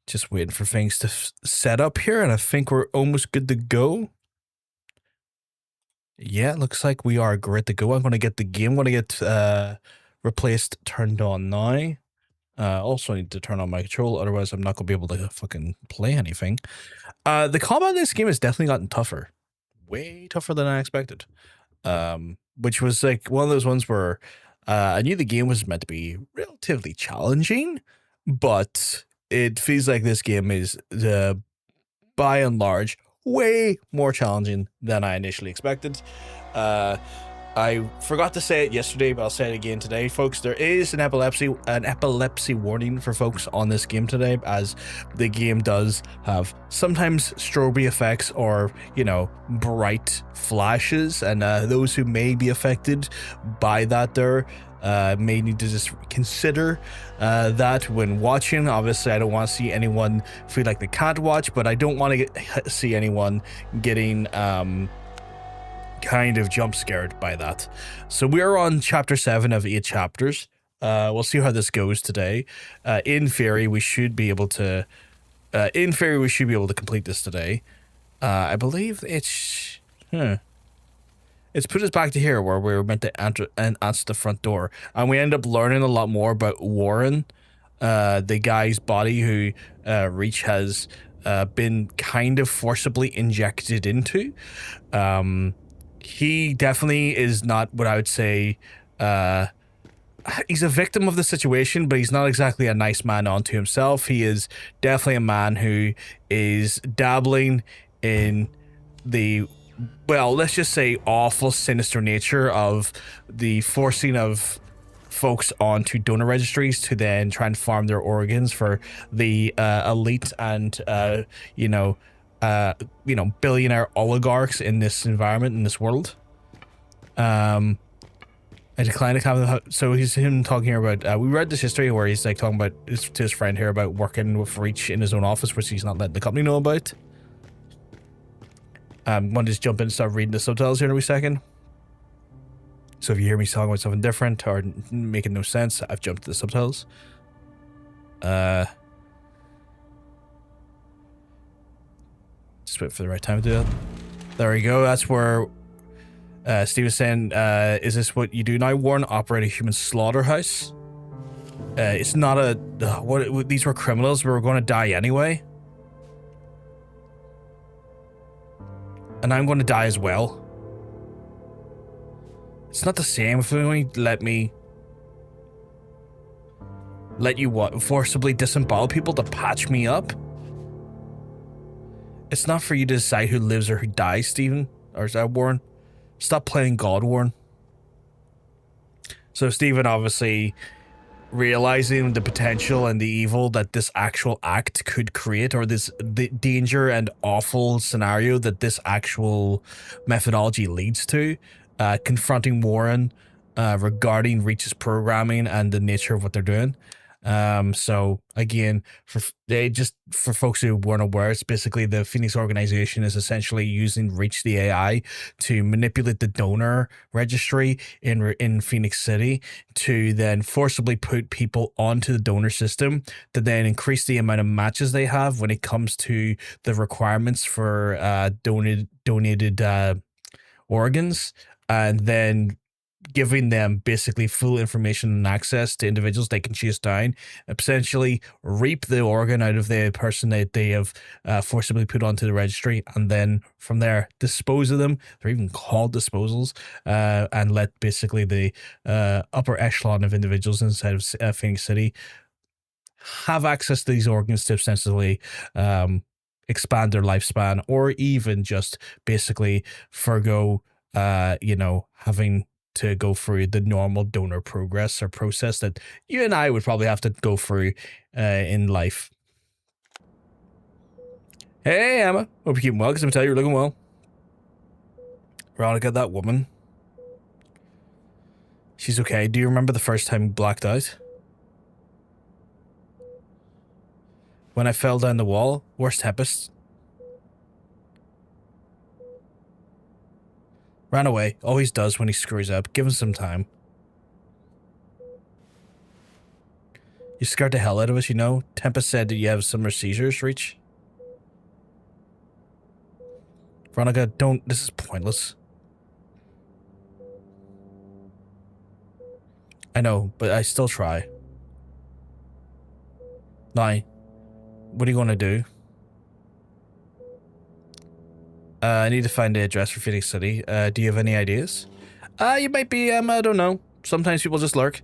Just waiting for things to set up here, and I think we're almost good to go. Yeah, looks like we are great to go. I'm going to get the game. I'm going to get replaced, turned on now. Also need to turn on my control, otherwise I'm not going to be able to fucking play anything. The combat in this game has definitely gotten tougher. Way tougher than I expected. Which was like one of those ones where I knew the game was meant to be relatively challenging, but it feels like this game is, by and large, way more challenging than I initially expected. I forgot to say it yesterday, but I'll say it again today, folks. There is an epilepsy warning for folks on this game today, as the game does have sometimes strobe effects or, you know, bright flashes, and those who may be affected by that there may need to just consider that when watching. Obviously, I don't want to see anyone feel like they can't watch, but I don't want to see anyone getting kind of jump scared by that. So we're on chapter 7 of 8 chapters. We'll see how this goes today. In theory, we should be able to complete this today. I believe it's put us back to here where we were meant to enter and answer the front door, and we end up learning a lot more about Warren, the guy's body who Reach has been kind of forcibly injected into. He definitely is not what I would say. He's a victim of the situation, but he's not exactly a nice man unto himself. He is definitely a man who is dabbling in the, well, let's just say awful, sinister nature of the forcing of folks onto donor registries to then try and farm their organs for the elite and billionaire oligarchs in this environment, in this world. I decline to comment. So he's him talking here about, we read this history where he's like talking about to his friend here about working with Reach in his own office, which he's not letting the company know about. Want to just jump in and start reading the subtitles here in a wee second. So if you hear me talking about something different or making no sense, I've jumped to the subtitles. Just wait for the right time to do that. There we go. That's where Steve was saying, is this what you do now, Warren? Operate a human slaughterhouse? It's not a... what? These were criminals. We were going to die anyway. And I'm going to die as well. It's not the same if you only let you what? Forcibly disembowel people to patch me up? It's not for you to decide who lives or who dies, Stephen. Or is that Warren? Stop playing God, Warren. So Stephen obviously realizing the potential and the evil that this actual act could create, or the danger and awful scenario that this actual methodology leads to, confronting Warren regarding Reach's programming and the nature of what they're doing. So again, for folks who weren't aware, it's basically the Phoenix organization is essentially using Reach the AI to manipulate the donor registry in Phoenix City to then forcibly put people onto the donor system to then increase the amount of matches they have when it comes to the requirements for donated organs, and then giving them basically full information and access to individuals they can chase down, essentially reap the organ out of the person that they have forcibly put onto the registry, and then from there dispose of them. They're even called disposals, and let basically the upper echelon of individuals inside of Phoenix City have access to these organs to ostensibly expand their lifespan, or even just basically forgo having to go through the normal donor progress or process that you and I would probably have to go through in life. Hey, Emma. Hope you're keeping well, because I can tell you're looking well. Veronica, that woman. She's okay. Do you remember the first time you blacked out? When I fell down the wall? Worst tempest. Ran away. Always does when he screws up. Give him some time. You scared the hell out of us, you know? Tempest said that you have similar seizures, Reach. Veronica, don't. This is pointless. I know, but I still try. Now, what are you going to do? I need to find the address for Phoenix City. Do you have any ideas? You might be, I don't know. Sometimes people just lurk.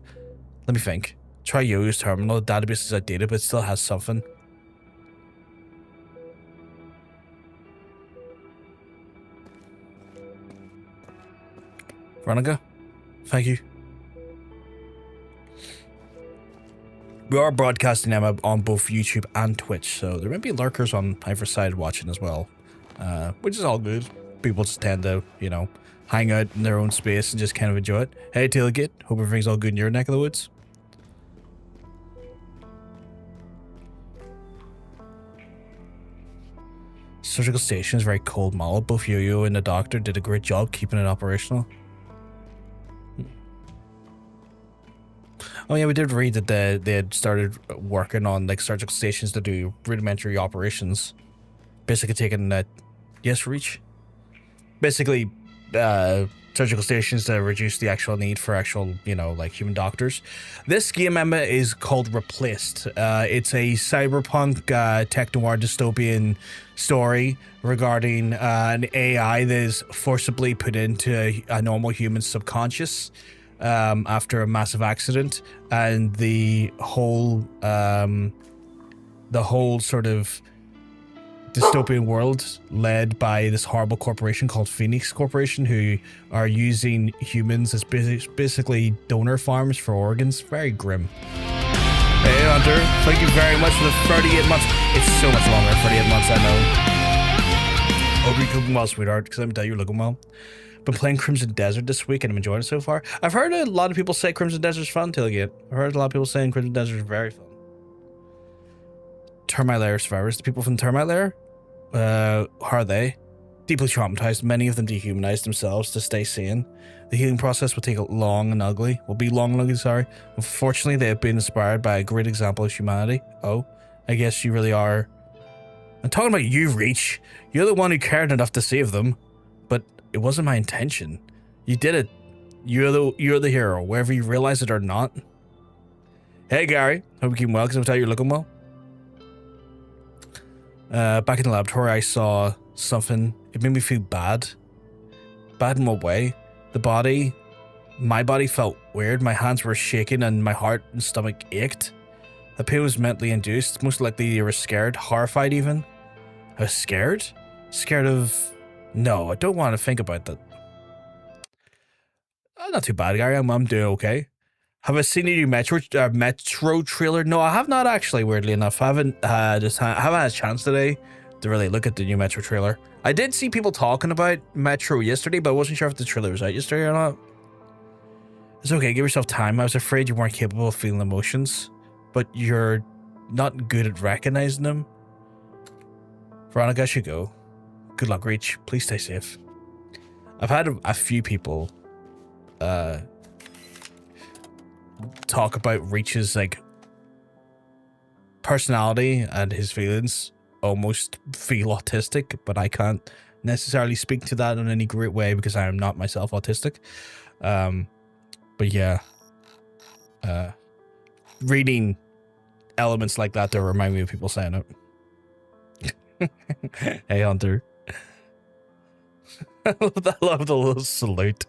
Let me think. Try Yo's terminal. The database is outdated, but it still has something. Veronica, thank you. We are broadcasting them on both YouTube and Twitch, so there might be lurkers on either side watching as well, which is all good. People just tend to, you know, hang out in their own space and just kind of enjoy it. Hey, Tailgate, hope everything's all good in your neck of the woods. Surgical Station is very cold model. Both Yo-Yo and the doctor did a great job keeping it operational. Oh yeah, we did read that they had started working on like surgical stations to do rudimentary operations. Basically taking that, yes, Reach? Basically, surgical stations to reduce the actual need for actual, you know, like human doctors. This game, Emma, is called Replaced. It's a cyberpunk tech-noir dystopian story regarding an AI that is forcibly put into a normal human's subconscious after a massive accident, and the whole sort of dystopian world led by this horrible corporation called Phoenix Corporation, who are using humans as basically donor farms for organs. Very grim. Hey Hunter, thank you very much for the 38 months. It's so much longer, 38 months, I know. Hope you're looking well, sweetheart, because let me tell you, you're looking well. Been playing Crimson Desert this week and I'm enjoying it so far. I've heard a lot of people say Crimson Desert's fun, Tailgate. I've heard a lot of people saying Crimson Desert is very fun. Termite Lair survivors. The people from Termite Lair, how are they? Deeply traumatized. Many of them dehumanized themselves to stay sane. The healing process will take long and ugly. Sorry. Unfortunately, they have been inspired by a great example of humanity. Oh, I guess you really are. I'm talking about you, Reach. You're the one who cared enough to save them. But it wasn't my intention. You did it. You're the hero, whether you realize it or not. Hey, Gary. Hope you keep well, because I'm telling you, you're looking well. Back in the laboratory, I saw something. It made me feel bad. Bad in what way? My body felt weird. My hands were shaking and my heart and stomach ached. The pain was mentally induced. Most likely you were scared, horrified even. I was scared? Scared of... No, I don't want to think about that. Not too bad, Gary. I'm doing okay. Have I seen the new Metro trailer? No, I have not actually, weirdly enough. I haven't had a chance today to really look at the new Metro trailer. I did see people talking about Metro yesterday, but I wasn't sure if the trailer was out yesterday or not. It's okay, give yourself time. I was afraid you weren't capable of feeling emotions, but you're not good at recognizing them. Veronica, I should go. Good luck, Reach. Please stay safe. I've had a few people talk about Reach's like personality and his feelings almost feel autistic, but I can't necessarily speak to that in any great way because I am not myself autistic. But yeah, reading elements like that remind me of people saying it. Hey Hunter. I love the little salute.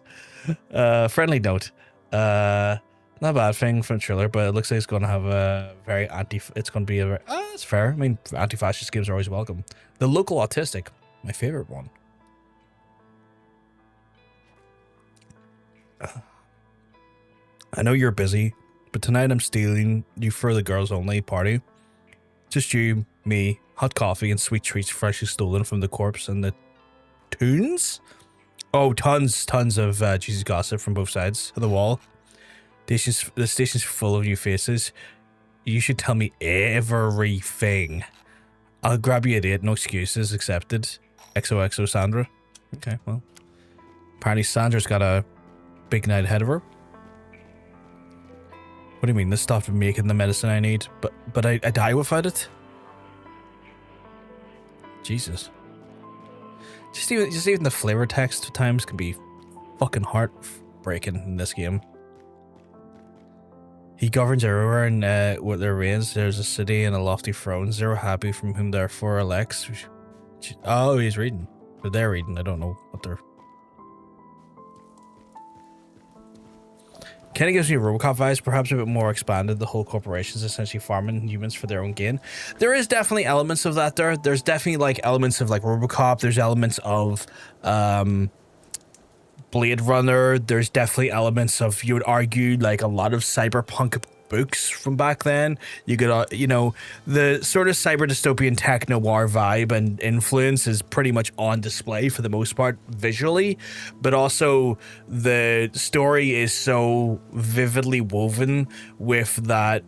Friendly note. Not a bad thing from the trailer, but it looks like it's going to have a very it's going to be a very... that's fair. I mean, anti-fascist games are always welcome. The Local Autistic, my favorite one. I know you're busy, but tonight I'm stealing you for the girls only party. Just you, me, hot coffee, and sweet treats freshly stolen from the corpse and the tunes. Oh, tons of cheesy gossip from both sides of the wall. The station's full of new faces. You should tell me everything. I'll grab you a date, no excuses accepted. XOXO Sandra. Okay, well. Apparently Sandra's got a big night ahead of her. What do you mean? This stopped making the medicine I need, but I die without it? Jesus. Just even the flavor text at times can be fucking heartbreaking in this game. He governs everywhere, and with their reigns, there's a city and a lofty throne. Zero happy from whom therefore elects. Oh, he's reading. Or they're reading. I don't know what they're. Kind of gives me Robocop vibes, perhaps a bit more expanded. The whole corporation's essentially farming humans for their own gain. There is definitely elements of that there. There's definitely like elements of like Robocop. There's elements of Blade Runner. There's definitely elements of, you would argue, like a lot of cyberpunk books from back then. You could, you know, the sort of cyber dystopian tech noir vibe and influence is pretty much on display for the most part visually, but also the story is so vividly woven with that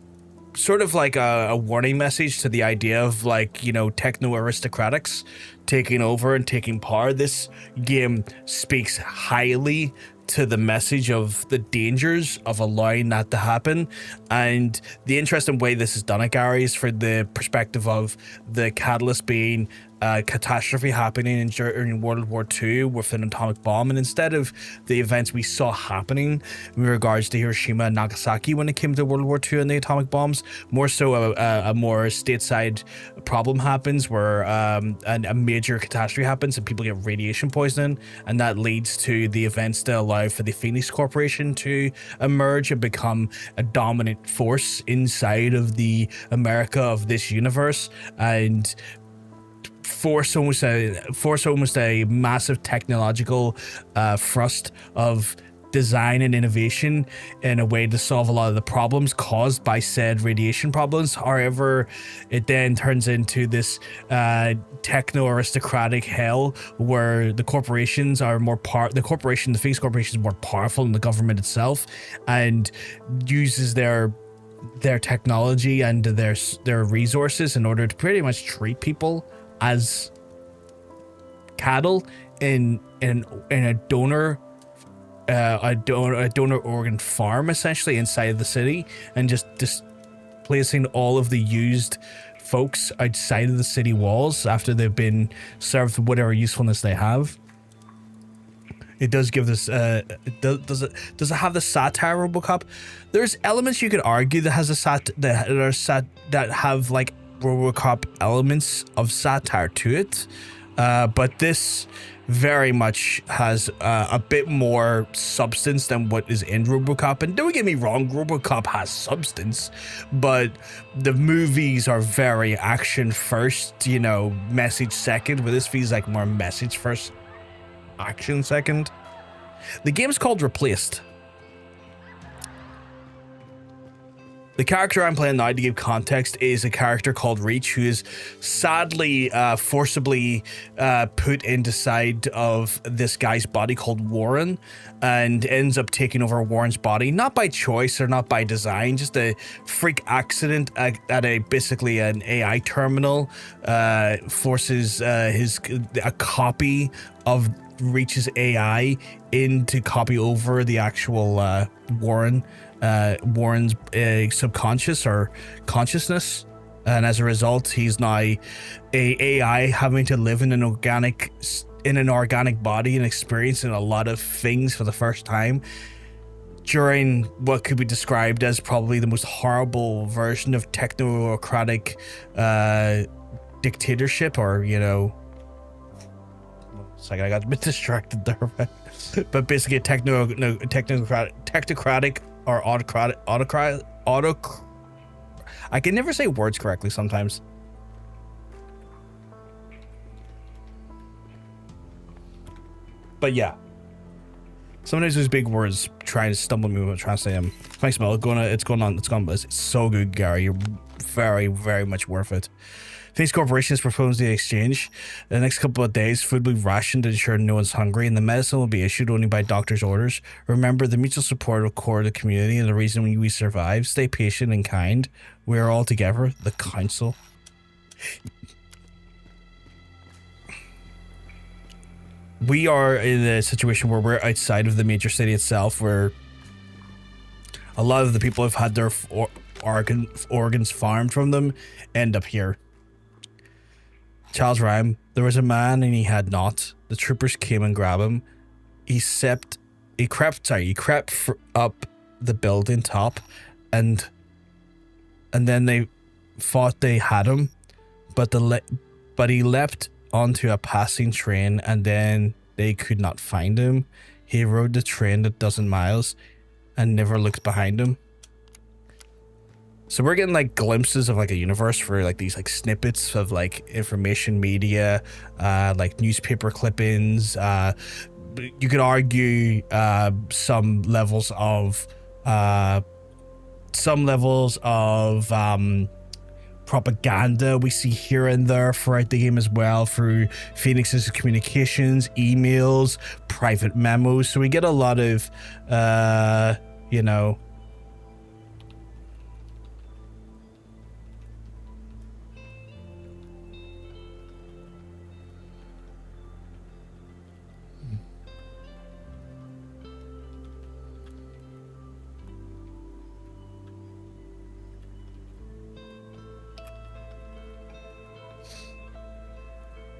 sort of like a warning message to the idea of, like, you know, techno aristocrats taking over and taking power. This game speaks highly to the message of the dangers of allowing that to happen. And the interesting way this is done at Gary is for the perspective of the catalyst being a catastrophe happening during World War II with an atomic bomb, and instead of the events we saw happening in regards to Hiroshima and Nagasaki when it came to World War II and the atomic bombs, more so a more stateside problem happens where a major catastrophe happens and people get radiation poisoning, and that leads to the events that allow for the Phoenix Corporation to emerge and become a dominant force inside of the America of this universe, and force almost a massive technological thrust of design and innovation in a way to solve a lot of the problems caused by said radiation problems. However, it then turns into this techno aristocratic hell where the corporations are more the Phoenix Corporation is more powerful than the government itself, and uses their technology and their resources in order to pretty much treat people as cattle in a donor organ farm, essentially, inside of the city, and just placing all of the used folks outside of the city walls after they've been served whatever usefulness they have. It does give this does it have the satire Robocop? There's elements you could argue that has that have like Robocop elements of satire to it, but this very much has a bit more substance than what is in Robocop. And don't get me wrong, Robocop has substance, but the movies are very action first, you know, message second, where this feels like more message first, action second. The game's called Replaced. The character I'm playing now, to give context, is a character called Reach, who is sadly forcibly put inside of this guy's body called Warren, and ends up taking over Warren's body, not by choice or not by design, just a freak accident at basically an AI terminal. Forces a copy of Reach's AI in to copy over the actual Warren's subconscious or consciousness, and as a result he's now a AI having to live in an organic body and experiencing a lot of things for the first time during what could be described as probably the most horrible version of technocratic dictatorship, or, you know, second, I got a bit distracted there, but basically a technocratic or autocratic. I can never say words correctly sometimes. But yeah, sometimes those big words trying to stumble me when I'm trying to say them. Thanks, Mel. It's so good, Gary. You're very, very much worth it. Phoenix Corporation has proposed the exchange. The next couple of days, food will be rationed to ensure no one's hungry, and the medicine will be issued only by doctor's orders. Remember, the mutual support of core of the community and the reason we survive. Stay patient and kind. We are all together. The council. We are in a situation where we're outside of the major city itself, where A lot of the people who've had their organs farmed from them end up here. Charles Rhyme, there was a man and he had not. The troopers came and grabbed him. He crept up the building top, and then they thought they had him, but he leapt onto a passing train, and then they could not find him. He rode the train a dozen miles and never looked behind him. So we're getting like glimpses of like a universe for like these like snippets of like information media, like newspaper clippings. You could argue some levels of propaganda we see here and there throughout the game as well, through Phoenix's communications, emails, private memos. So we get a lot of you know,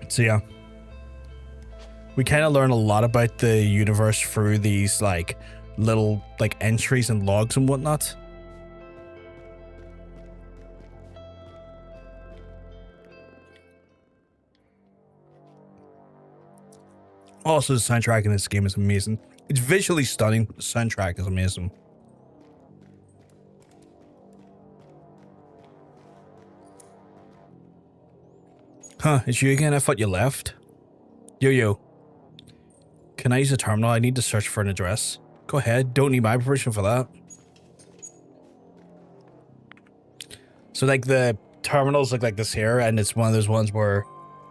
so yeah, we kind of learn a lot about the universe through these like little like entries and logs and whatnot. Also, the soundtrack in this game is amazing. It's visually stunning. The soundtrack is amazing. Huh, it's you again? I thought you left. Yo. Can I use a terminal? I need to search for an address. Go ahead. Don't need my permission for that. So like the terminals look like this here, and it's one of those ones where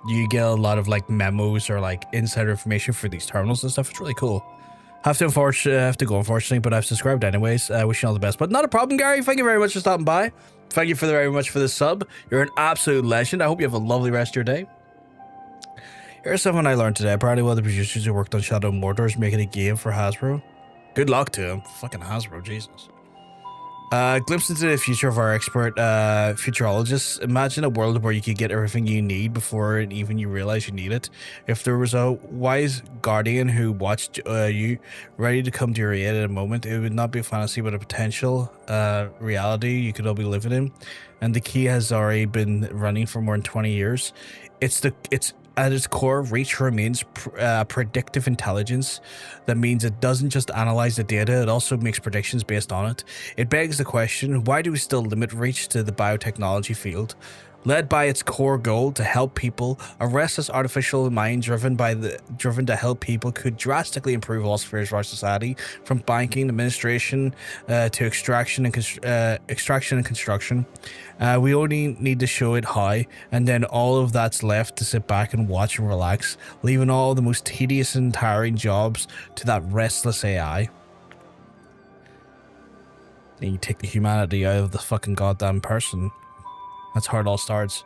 you get a lot of like memos or like insider information for these terminals and stuff. It's really cool. Have to go unfortunately, but I've subscribed anyways. I wish you all the best. But not a problem, Gary. Thank you very much for stopping by. Thank you very much for the sub. You're an absolute legend. I hope you have a lovely rest of your day. Here's something I learned today. Apparently one of the producers who worked on Shadow of Mordor is making a game for Hasbro. Good luck to him. Fucking Hasbro, Jesus. Glimpse into the future of our expert futurologists. Imagine a world where you could get everything you need before even you realize you need it. If there was a wise guardian who watched you ready to come to your aid at a moment, it would not be a fantasy but a potential reality you could all be living in. And the key has already been running for more than 20 years. It's at its core, Reach remains predictive intelligence. That means it doesn't just analyze the data, it also makes predictions based on it. It begs the question, why do we still limit Reach to the biotechnology field? Led by its core goal to help people, a restless artificial mind driven to help people could drastically improve all spheres of our society, from banking, administration, to extraction and construction. We only need to show it how, and then all of that's left to sit back and watch and relax, leaving all the most tedious and tiring jobs to that restless AI. Then you take the humanity out of the fucking goddamn person. That's how it all starts.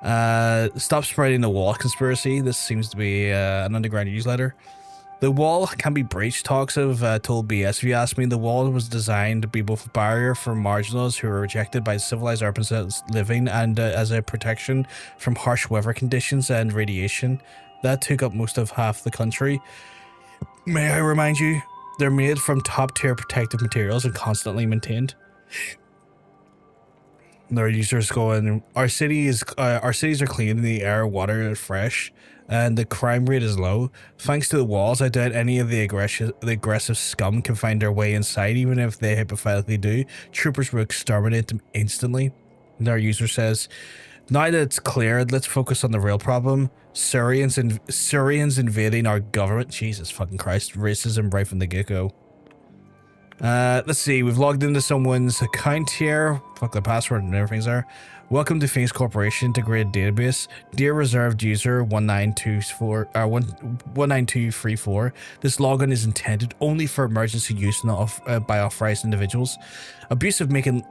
Stop spreading the wall conspiracy. This seems to be an underground newsletter. The wall can be breached. Talks of total BS. If you ask me, the wall was designed to be both a barrier for marginals who are rejected by civilized urban living, and as a protection from harsh weather conditions and radiation that took up most of half the country. May I remind you, they're made from top-tier protective materials and constantly maintained. Their users going, our cities are clean, the air, water is fresh, and the crime rate is low. Thanks to the walls, I doubt any of the aggressive scum can find their way inside, even if they hypothetically do. Troopers will exterminate them instantly. And our user says, now that it's clear, let's focus on the real problem. Syrians invading our government. Jesus fucking Christ, racism right from the get-go. Let's see, we've logged into someone's account here. Fuck the password and everything's there. Welcome to Phoenix Corporation Integrated Database. Dear reserved user 19234. This login is intended only for emergency use by authorized individuals. Abuse of making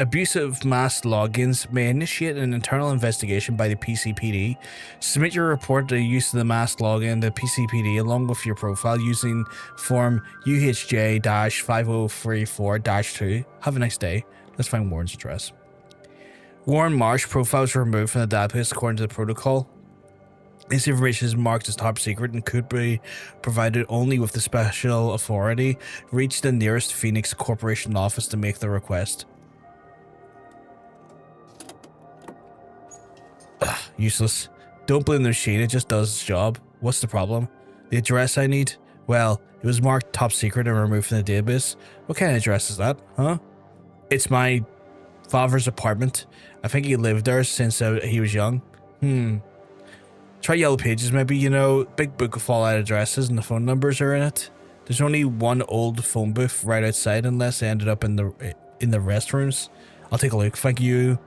Abusive mass logins may initiate an internal investigation by the PCPD. Submit your report to the use of the mass login to PCPD along with your profile using form UHJ-5034-2. Have a nice day. Let's find Warren's address. Warren Marsh profiles were removed from the database according to the protocol. This information is marked as top secret and could be provided only with the special authority. Reach the nearest Phoenix Corporation office to make the request. Ugh, useless. Don't blame the machine, it just does its job. What's the problem? The address I need? Well, it was marked top secret and removed from the database. What kind of address is that, huh? It's my father's apartment. I think he lived there since he was young. Try Yellow Pages, maybe, you know, big book of Fallout addresses and the phone numbers are in it. There's only one old phone booth right outside unless they ended up in the restrooms. I'll take a look. Thank you.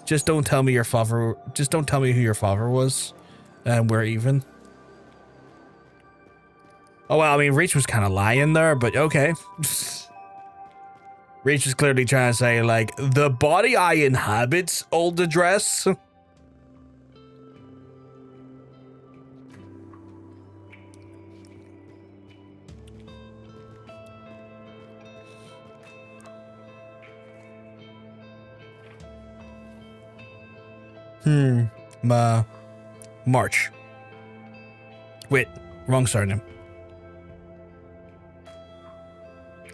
Just don't tell me your father. Just don't tell me who your father was. And we're even. Oh well, I mean, Reach was kind of lying there, but okay. Reach was clearly trying to say, like, the body I inhabit's old address. March. Wait, wrong surname.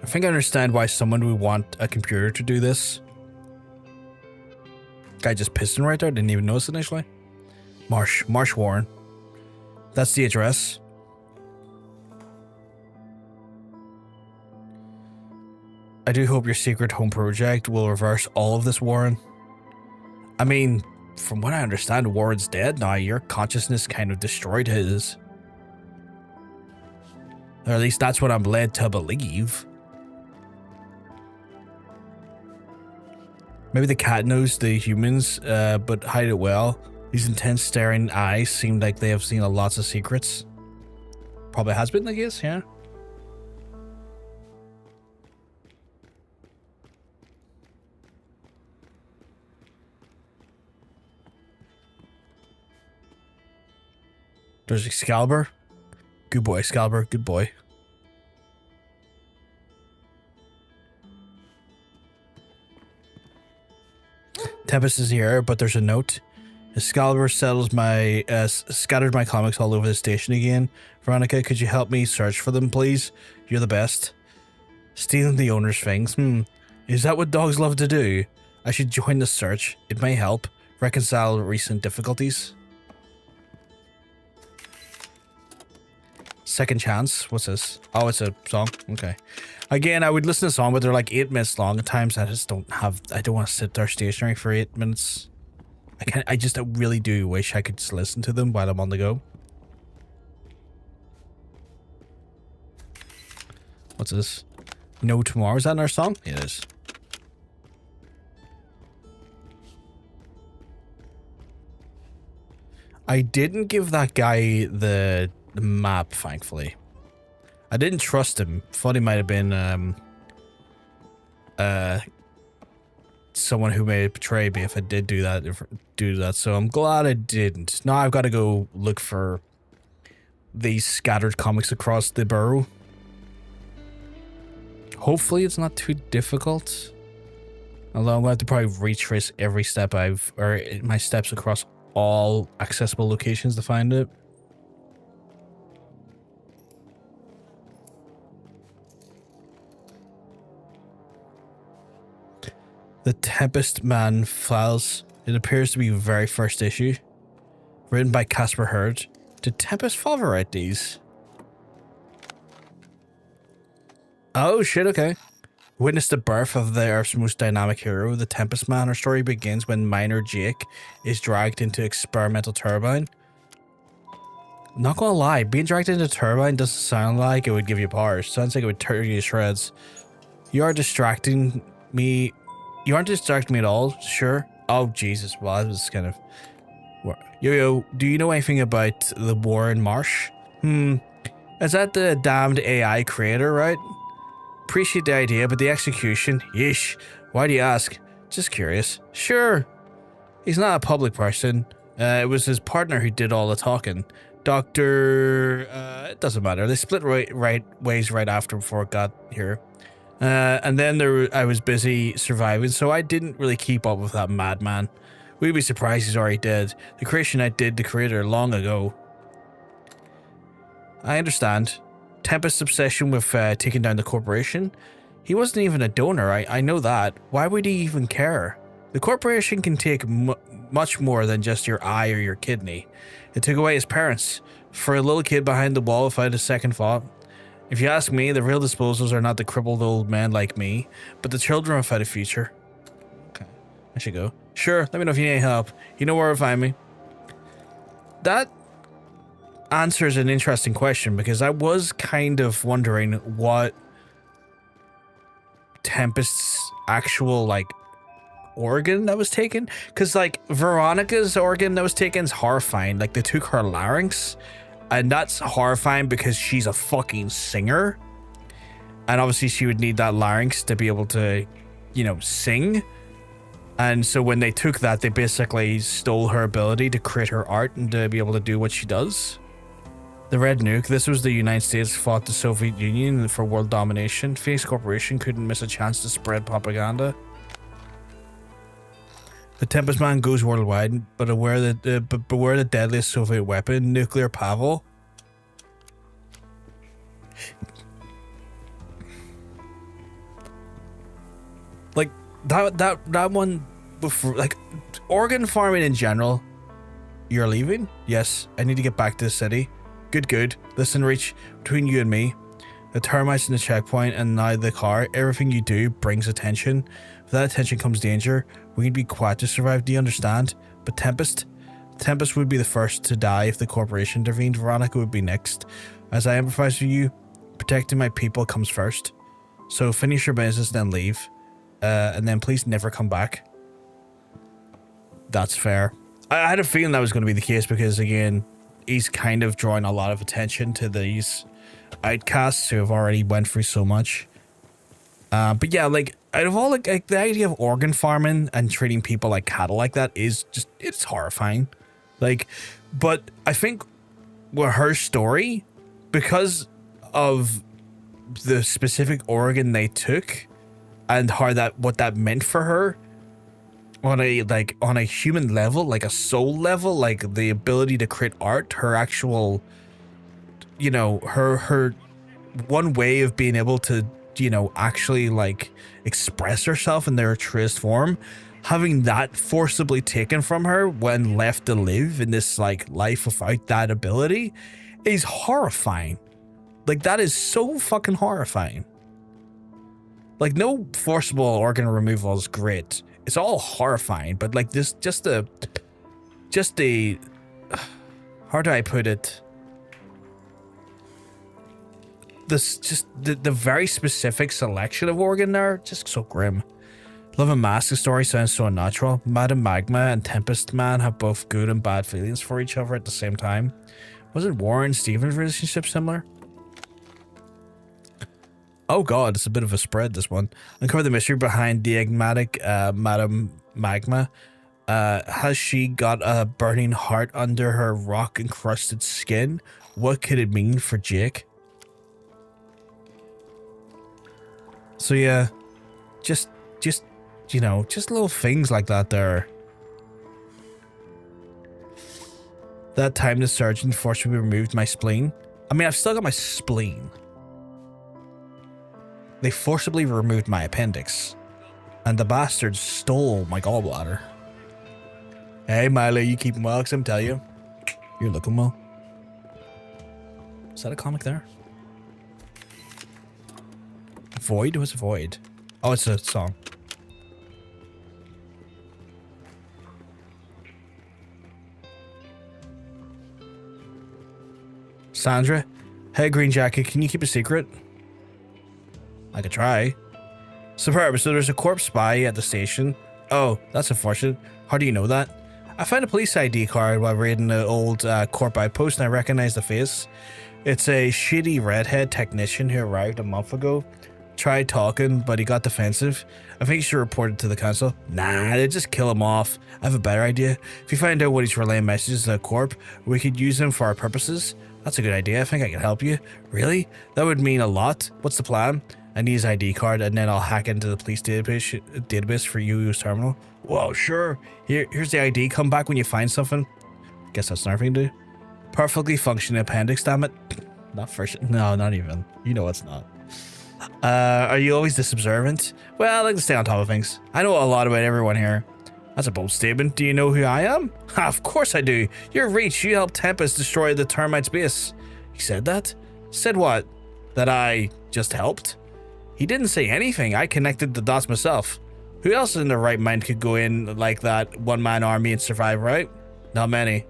I think I understand why someone would want a computer to do this. Guy just pissing right there, didn't even notice initially. Marsh Warren. That's the address. I do hope your secret home project will reverse all of this, Warren. I mean, from what I understand, Warren's dead now. Your consciousness kind of destroyed his. Or at least that's what I'm led to believe. Maybe the cat knows the humans, but hide it well. These intense staring eyes seem like they have seen lots of secrets. Probably has been the case, yeah. There's Excalibur. Good boy, Excalibur. Good boy. Tempest is here, but there's a note. Excalibur scattered my comics all over the station again. Veronica, could you help me search for them, please? You're the best. Stealing the owner's things. Is that what dogs love to do? I should join the search. It may help reconcile recent difficulties. Second Chance. What's this? Oh, it's a song. Okay. Again, I would listen to a song, but they're like 8 minutes long. At times, I don't want to sit there stationary for 8 minutes. I really do wish I could just listen to them while I'm on the go. What's this? No Tomorrow. Is that another song? Yeah, it is. I didn't give that guy the map, thankfully. I didn't trust him. Thought he might have been someone who may betray me if I did do that. So I'm glad I didn't. Now I've got to go look for these scattered comics across the borough. Hopefully it's not too difficult. Although I'm going to have to probably retrace every step my steps across all accessible locations to find it. The Tempest Man Files. It appears to be the very first issue. Written by Casper Hurd. Did Tempest Father write these? Oh shit, okay. Witness the birth of the Earth's most dynamic hero, the Tempest Man. Our story begins when miner Jake is dragged into experimental turbine. Not gonna lie, being dragged into a turbine doesn't sound like it would give you powers. Sounds like it would tear you to shreds. You aren't distracting me at all, sure? Oh, Jesus. Well, that was kind of... Yo, do you know anything about the Warren Marsh? Is that the damned AI creator, right? Appreciate the idea, but the execution, yeesh. Why do you ask? Just curious. Sure. He's not a public person. It was his partner who did all the talking. It doesn't matter. They split ways right after before it got here. And then I was busy surviving, so I didn't really keep up with that madman. We'd be surprised he's already dead. The creation I did the creator long ago. I understand. Tempest's obsession with taking down the corporation. He wasn't even a donor, I know that. Why would he even care? The corporation can take much more than just your eye or your kidney. It took away his parents. For a little kid behind the wall without a second thought. If you ask me, the real disposals are not the crippled old men like me, but the children without a future. Okay, I should go. Sure, let me know if you need any help. You know where to find me. That answers an interesting question, because I was kind of wondering what Tempest's actual, like, organ that was taken. Because, like, Veronica's organ that was taken is horrifying. Like, they took her larynx. And that's horrifying because she's a fucking singer. And obviously she would need that larynx to be able to, you know, sing. And so when they took that, they basically stole her ability to create her art and to be able to do what she does. The Red Nuke. This was the United States fought the Soviet Union for world domination. Phoenix Corporation couldn't miss a chance to spread propaganda. The Tempest Man goes worldwide, but beware the deadliest Soviet weapon, nuclear Pavel. Like that one before, like, organ farming in general. You're leaving? Yes, I need to get back to the city. Good. Listen, Reach, between you and me, the termites in the checkpoint and now the car, everything you do brings attention. With that attention comes danger. We need to be quiet to survive, do you understand? But Tempest would be the first to die if the corporation intervened. Veronica would be next. As I empathize with you, protecting my people comes first. So finish your business, then leave. And then please never come back. That's fair. I had a feeling that was going to be the case because, again, he's kind of drawing a lot of attention to these outcasts who have already went through so much. But yeah, like, out of all, like the idea of organ farming and treating people like cattle like that is just, it's horrifying. Like, but I think with her story, because of the specific organ they took and how what that meant for her on a human level, like a soul level, like the ability to create art, her actual, you know, her one way of being able to, you know, actually like express herself in their truest form, having that forcibly taken from her when left to live in this like life without that ability is horrifying. Like, that is so fucking horrifying. Like, no forcible organ removal is great. It's all horrifying, but like this, just the how do I put it? This just the very specific selection of organ there, just so grim. Love and Mask story sounds so unnatural. Madam Magma and Tempest Man have both good and bad feelings for each other at the same time. Wasn't Warren and Steven's relationship similar? Oh god, it's a bit of a spread, this one. Uncover the mystery behind the enigmatic Madam Magma. Has she got a burning heart under her rock-encrusted skin? What could it mean for Jake? So yeah, just you know, just little things like that there. That time the surgeon forcibly removed my spleen. I mean, I've still got my spleen. They forcibly removed my appendix. And the bastards stole my gallbladder. Hey, Miley, you keeping well? Because I'm telling you, you're looking well. Is that a comic there? Void? What's Void? Oh, it's a song. Sandra? Hey, Green Jacket, can you keep a secret? I could try. Superb, so there's a Corp spy at the station. Oh, that's unfortunate. How do you know that? I found a police ID card while raiding the old Corp outpost and I recognized the face. It's a shitty redhead technician who arrived a month ago. tried talking, but he got defensive. I think you should report it to the council. Nah, they just kill him off. I have a better idea. If you find out what he's relaying messages to the Corp, we could use them for our purposes. That's a good idea. I think I can help you. Really? That would mean a lot. What's the plan? I need his ID card, and then I'll hack into the police database for UU's terminal. Well, sure. Here's the ID. Come back when you find something. Guess that's nothing to do. Perfectly functioning appendix, damn it. Not first. No, not even. You know it's not. Are you always this observant? Well, I like to stay on top of things. I know a lot about everyone here. That's a bold statement. Do you know who I am? Ha, of course I do. You're Reach. You helped Tempest destroy the termites base. He said that? Said what? That I just helped? He didn't say anything. I connected the dots myself. Who else in their right mind could go in like that one-man army and survive, right? Not many.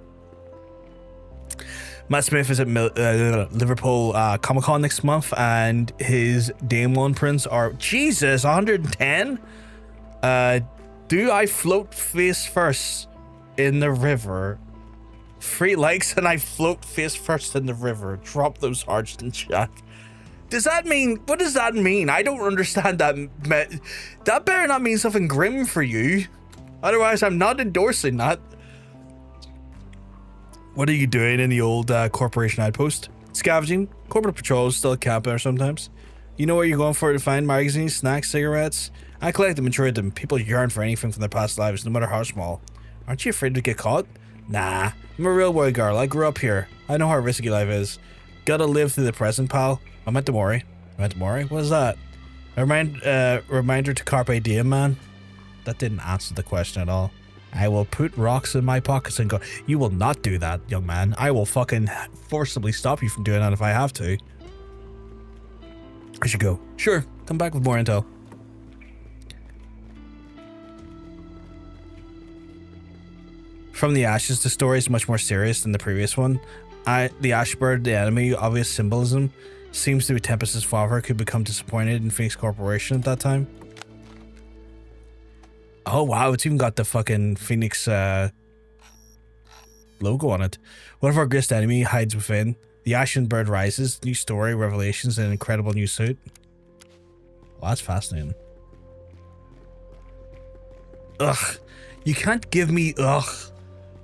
Matt Smith is at Liverpool Comic-Con next month, and his Day One prints are, Jesus, 110? Do I float face first in the river? 3 likes and I float face first in the river. Drop those hearts in chat. Does that mean, what does that mean? I don't understand that. That better not mean something grim for you. Otherwise, I'm not endorsing that. What are you doing in the old corporation outpost? Scavenging. Corporate patrols, still camping there sometimes. You know where you're going for to find magazines, snacks, cigarettes? I collect them and trade them. People yearn for anything from their past lives, no matter how small. Aren't you afraid to get caught? Nah, I'm a real boy girl. I grew up here. I know how risky life is. Gotta live through the present, pal. I'm at Demori. What is that? A reminder to Carpe Diem, man. That didn't answer the question at all. I will put rocks in my pockets and go. You will not do that, young man. I will fucking forcibly stop you from doing that if I have to. I should go. Sure, come back with more intel. From the ashes, the story is much more serious than the previous one. The Ashbird, the enemy, obvious symbolism, seems to be Tempest's father could become disappointed in Phoenix Corporation at that time. Oh wow, it's even got the fucking Phoenix logo on it. One of our greatest enemy hides within. The Ashen Bird rises. New story, revelations, and an incredible new suit. Well, that's fascinating. Ugh. You can't give me ugh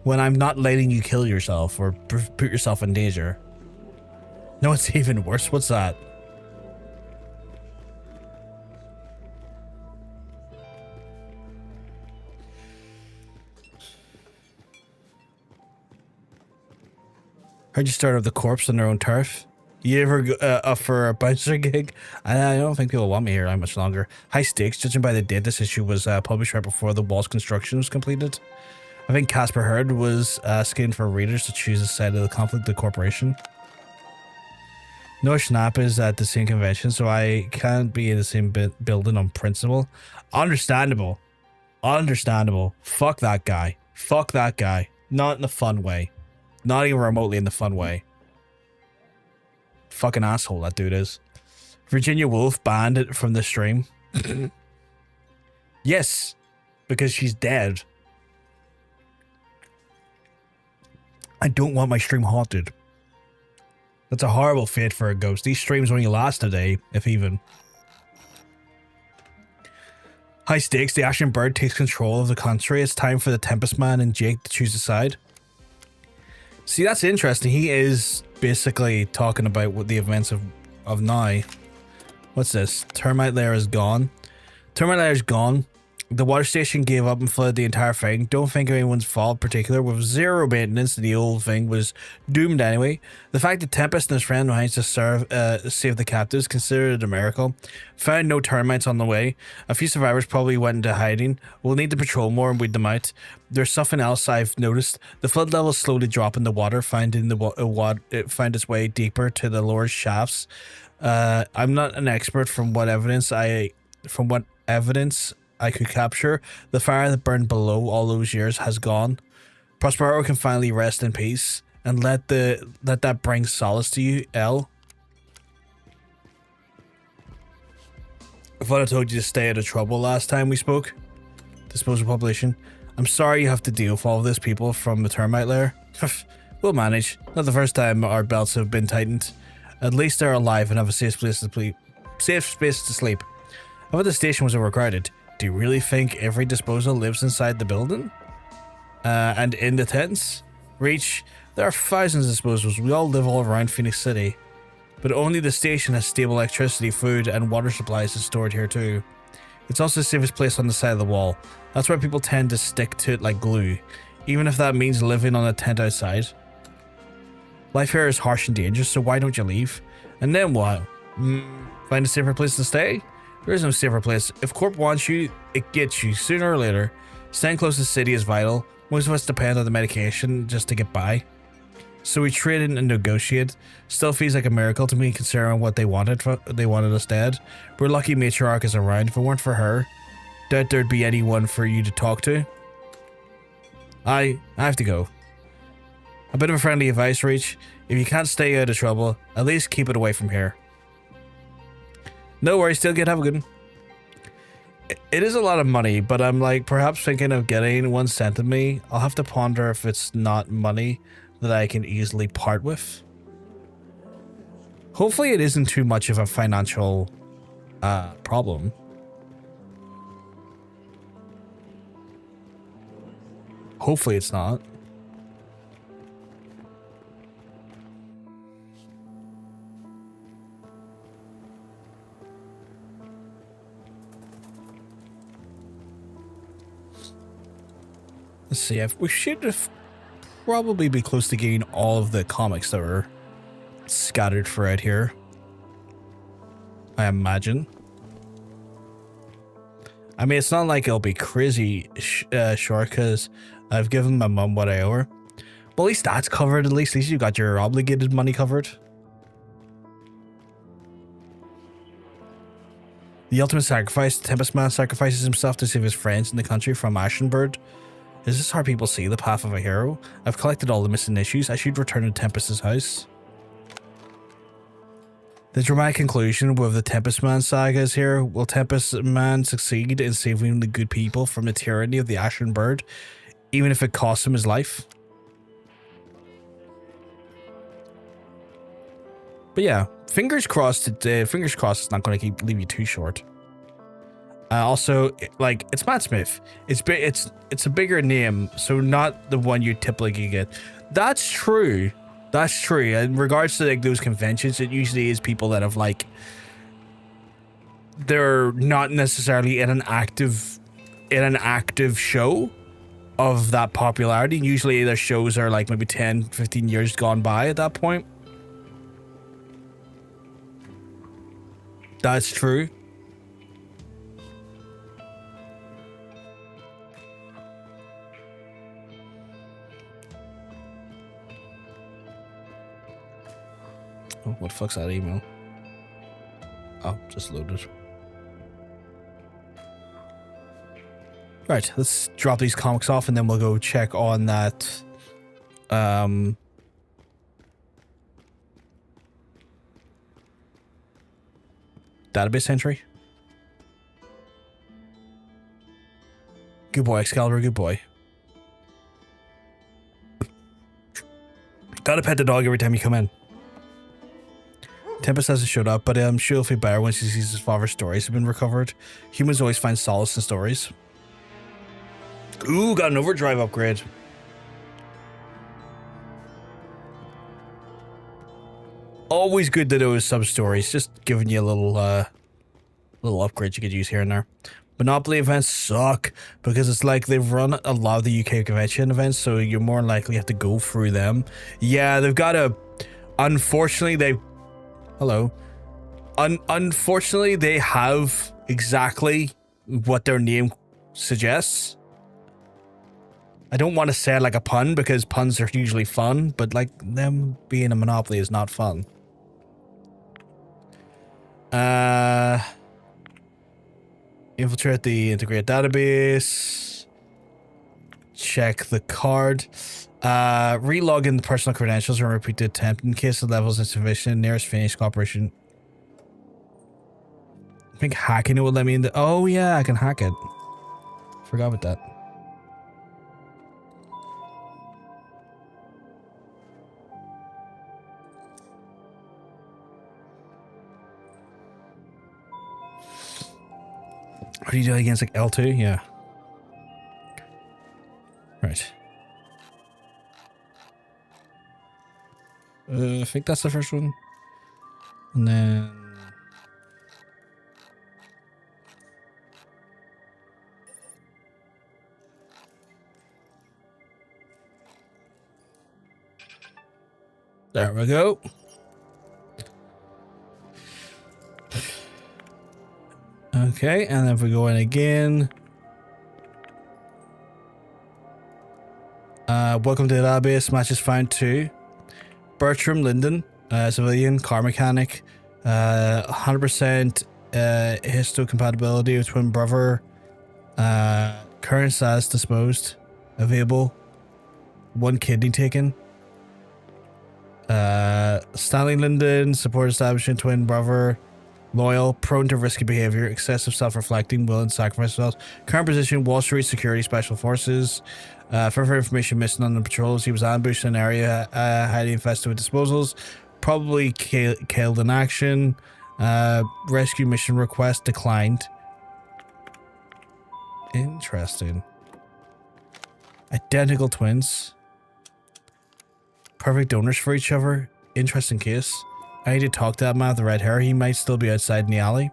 when I'm not letting you kill yourself or put yourself in danger. No, it's even worse. What's that? Heard you started the Corps on their own turf. You ever up for a bouncer gig? I don't think people want me here that much longer. High stakes, judging by the date this issue was published right before the wall's construction was completed. I think Casper Hurd was asking for readers to choose a side of the conflict of the corporation. Noah Schnapp is at the same convention, so I can't be in the same building on principle. Understandable. Understandable. Fuck that guy. Fuck that guy. Not in a fun way. Not even remotely in the fun way. Fucking asshole that dude is. Virginia Woolf banned from the stream. Yes, because she's dead. I don't want my stream haunted. That's a horrible fate for a ghost. These streams only last a day, if even. High stakes, the Ashen Bird takes control of the country. It's time for the Tempest Man and Jake to choose a side. See, that's interesting. He is basically talking about what the events of now. What's this? Termite layer is gone. Termite layer is gone. The water station gave up and flooded the entire thing. Don't think anyone's fault in particular. With zero maintenance, the old thing was doomed anyway. The fact that Tempest and his friend managed to save the captives, considered it a miracle. Found no termites on the way. A few survivors probably went into hiding. We'll need to patrol more and weed them out. There's something else I've noticed. The flood levels slowly drop in the water, finding it find its way deeper to the lower shafts. I'm not an expert from what evidence I could capture. The fire that burned below all those years has gone. Prospero can finally rest in peace and let that bring solace to you, L. I thought I told you to stay out of trouble last time we spoke. Disposal population. I'm sorry you have to deal with all of this, people from the termite lair. We'll manage. Not the first time our belts have been tightened. At least they're alive and have a safe place to safe space to sleep. I thought the station was overcrowded. Do you really think every disposal lives inside the building? And in the tents? Reach, there are thousands of disposals. We all live all around Phoenix City. But only the station has stable electricity, food, and water supplies is stored here too. It's also the safest place on the side of the wall. That's why people tend to stick to it like glue, even if that means living on a tent outside. Life here is harsh and dangerous, so why don't you leave? And then what? Find a safer place to stay? There is no safer place. If Corp wants you, it gets you, sooner or later. Staying close to the city is vital. Most of us depend on the medication just to get by. So we traded and negotiated. Still feels like a miracle to me considering what they wanted us dead. We're lucky Matriarch is around. If it weren't for her, doubt there'd be anyone for you to talk to. I have to go. A bit of a friendly advice, Reach. If you can't stay out of trouble, at least keep it away from here. No worries, still good. Have a good one. It is a lot of money, but I'm like perhaps thinking of getting one sent to me. I'll have to ponder if it's not money that I can easily part with. Hopefully it isn't too much of a financial problem. Hopefully it's not. Let's see, we should have probably be close to getting all of the comics that were scattered throughout here, I imagine. I mean, it's not like it'll be crazy short because I've given my mum what I owe her. But at least that's covered. At least you got your obligated money covered. The ultimate sacrifice. Tempest Man sacrifices himself to save his friends in the country from Ashenbird. Is this how people see the path of a hero? I've collected all the missing issues. I should return to Tempest's house. The dramatic conclusion with the Tempest Man saga is here. Will Tempest Man succeed in saving the good people from the tyranny of the Ashen Bird, even if it costs him his life? But yeah, fingers crossed. Fingers crossed it's not going to leave you too short. Also, like, it's Matt Smith. It's a bigger name, so not the one you typically get. That's true. That's true. In regards to like those conventions, it usually is people that have like they're not necessarily in an active show of that popularity. Usually their shows are like maybe 10, 15 years gone by at that point. That's true. Oh, what the fuck's that email? Oh, just loaded. Right, let's drop these comics off and then we'll go check on that database entry. Good boy, Excalibur, good boy. Gotta pet the dog every time you come in. Tempest hasn't showed up, but I'm sure he'll feel better when she sees his father's stories have been recovered. Humans always find solace in stories. Ooh, got an overdrive upgrade. Always good to know sub-stories, just giving you a little upgrade you could use here and there. Monopoly events suck because it's like they've run a lot of the UK convention events, so you're more likely have to go through them. Yeah, they've got a... Unfortunately, they... Hello. Unfortunately, they have exactly what their name suggests. I don't want to say it like a pun because puns are usually fun, but like them being a monopoly is not fun. Infiltrate the integrated database. Check the card. Relog in the personal credentials and repeat the attempt in case the level is insufficient. Nearest finished cooperation. I think hacking it will let me in the... Oh yeah, I can hack it. Forgot about that. How do you do it against like L2? Yeah. Right. I think that's the first one. And then... there we go. Okay, and then if we go in again... welcome to the database. Matches found 2. Bertram Linden, civilian, car mechanic, 100% histocompatibility with twin brother, current status disposed, available, 1 kidney taken. Stanley Linden, support establishment, twin brother, loyal, prone to risky behavior, excessive self-reflecting, willing to sacrifice themselves. Current position, Wall Street Security Special Forces. Further information missing on the patrols. He was ambushed in an area highly infested with disposals. Probably killed in action. Rescue mission request declined. Interesting. Identical twins. Perfect donors for each other. Interesting case. I need to talk to that man with the red hair. He might still be outside in the alley.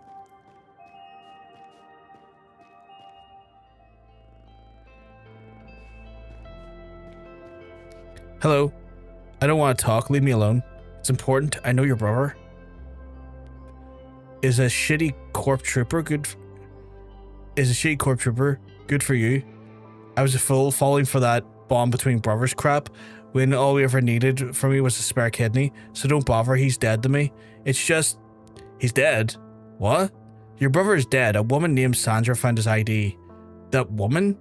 Hello. I don't want to talk. Leave me alone. It's important. I know your brother. Is a shitty Corp trooper good? Is a shitty Corp trooper good for you? I was a fool falling for that bond between brothers crap when all we ever needed from me was a spare kidney. So don't bother. He's dead to me. It's just... he's dead. What? Your brother is dead. A woman named Sandra found his ID. That woman?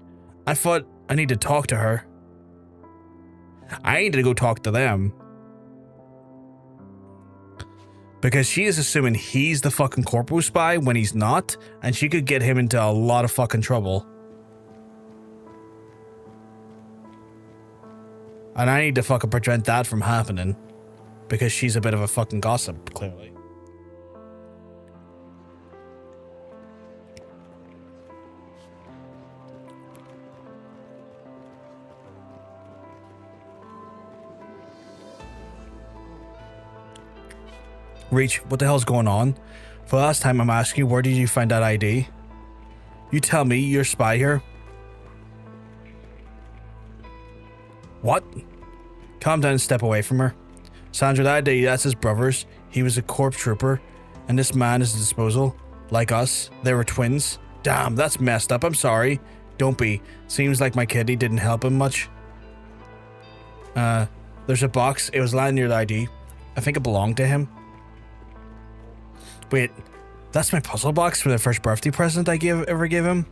I thought I need to talk to her. I need to go talk to them. Because she is assuming he's the fucking corpo spy when he's not, and she could get him into a lot of fucking trouble. And I need to fucking prevent that from happening. Because she's a bit of a fucking gossip, clearly. Reach, what the hell's going on? For the last time I'm asking you, where did you find that ID? You tell me, you're a spy here. What? Calm down and step away from her. Sandra, that ID, that's his brother's. He was a Corp trooper, and this man is a disposal. Like us, they were twins. Damn, that's messed up, I'm sorry. Don't be. Seems like my kidney didn't help him much. There's a box, it was lying near the ID. I think it belonged to him. Wait, that's my puzzle box for the first birthday present I ever gave him?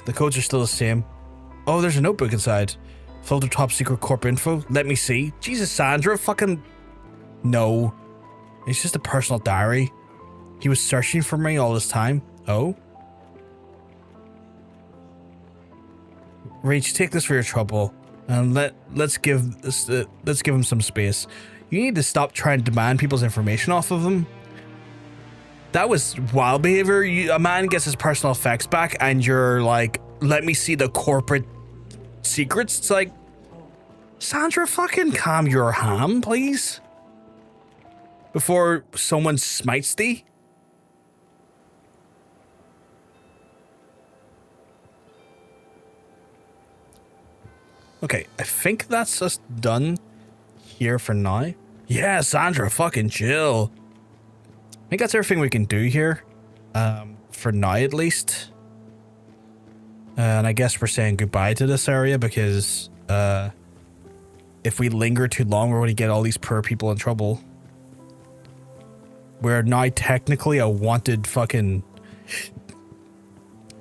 The codes are still the same. Oh, there's a notebook inside. Filter top secret corp info. Let me see. Jesus, Sandra, fucking... No. It's just a personal diary. He was searching for me all this time. Oh? Reach, take this for your trouble. And let's give him some space. You need to stop trying to demand people's information off of them. That was wild behavior. A man gets his personal effects back and you're like, let me see the corporate secrets. It's like, Sandra, fucking calm your ham, please. Before someone smites thee. Okay, I think that's us done here for now. Yeah, Sandra, fucking chill. I think that's everything we can do here. For now, at least. And I guess we're saying goodbye to this area because if we linger too long, we're going to get all these poor people in trouble. We're now technically a wanted fucking...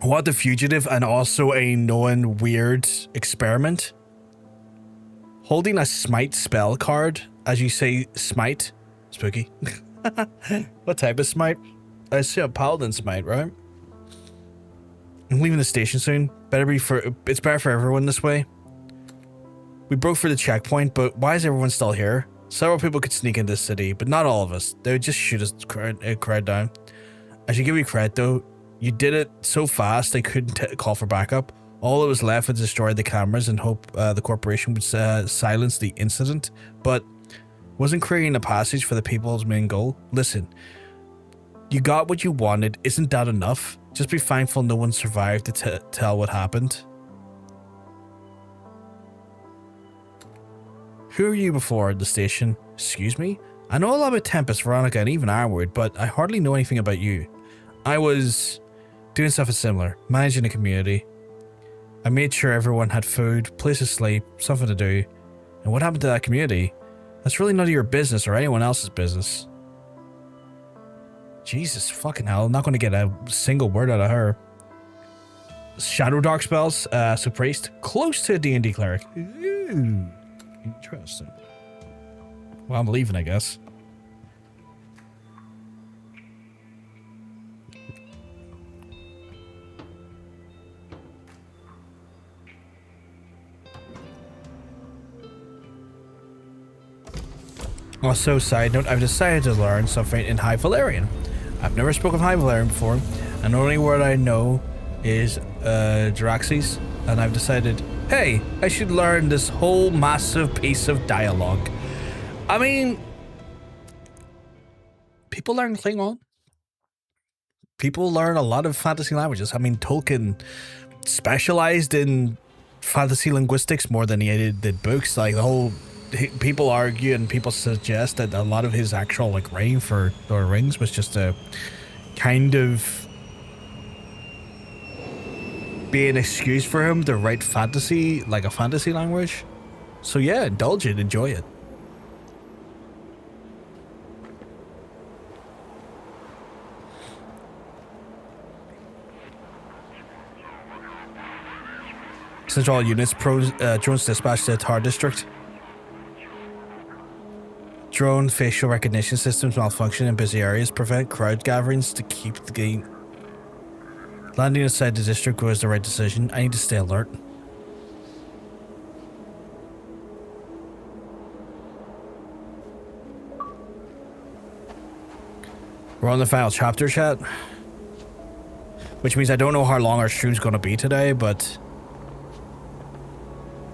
wanted fugitive and also a known weird experiment. Holding a smite spell card, as you say, smite. Spooky. What type of smite? I see a paladin smite, right? I'm leaving the station soon. It's better for everyone this way. We broke for the checkpoint, but why is everyone still here? Several people could sneak into the city, but not all of us. They would just shoot us crowd down. I should give you credit though. You did it so fast they couldn't call for backup. All that was left was destroy the cameras and hope the corporation would silence the incident, but wasn't creating a passage for the people's main goal. Listen, you got what you wanted. Isn't that enough? Just be thankful no one survived to tell what happened. Who are you before the station? Excuse me? I know a lot about Tempest, Veronica, and even Armwood, but I hardly know anything about you. I was doing something similar, managing a community. I made sure everyone had food, place to sleep, something to do. And what happened to that community? That's really none of your business or anyone else's business. Jesus fucking hell, I'm not going to get a single word out of her. Shadow Dark spells, so priest, close to a D&D cleric. Ooh, interesting. Well, I'm leaving, I guess. Also, side note, I've decided to learn something in High Valerian. I've never spoken High Valerian before, and the only word I know is Draxes, and I've decided, hey, I should learn this whole massive piece of dialogue. I mean, people learn Klingon. People learn a lot of fantasy languages. I mean, Tolkien specialized in fantasy linguistics more than he did books. Like, the whole... People argue and people suggest that a lot of his actual like writing for Lord of the Rings was just a kind of be an excuse for him to write fantasy, like a fantasy language. So yeah, indulge it, enjoy it. Central units, drones dispatched to the Tar District. Drone facial recognition systems malfunction in busy areas, prevent crowd gatherings to keep the gate. Landing inside the district was the right decision. I need to stay alert. We're on the final chapter, chat. Which means I don't know how long our stream's going to be today, but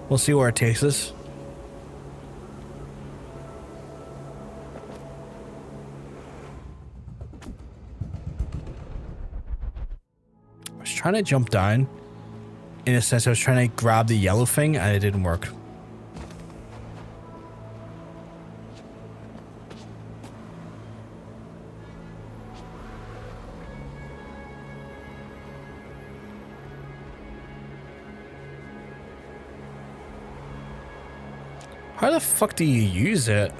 we'll see where it takes us. Trying to jump down. In a sense, I was trying to grab the yellow thing and it didn't work. How the fuck do you use it?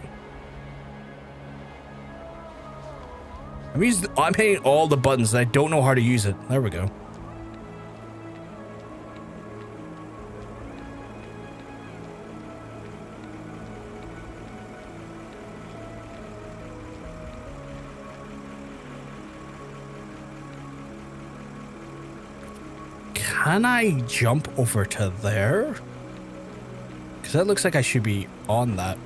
I'm hitting all the buttons and I don't know how to use it. There we go. Can I jump over to there? Because that looks like I should be on that.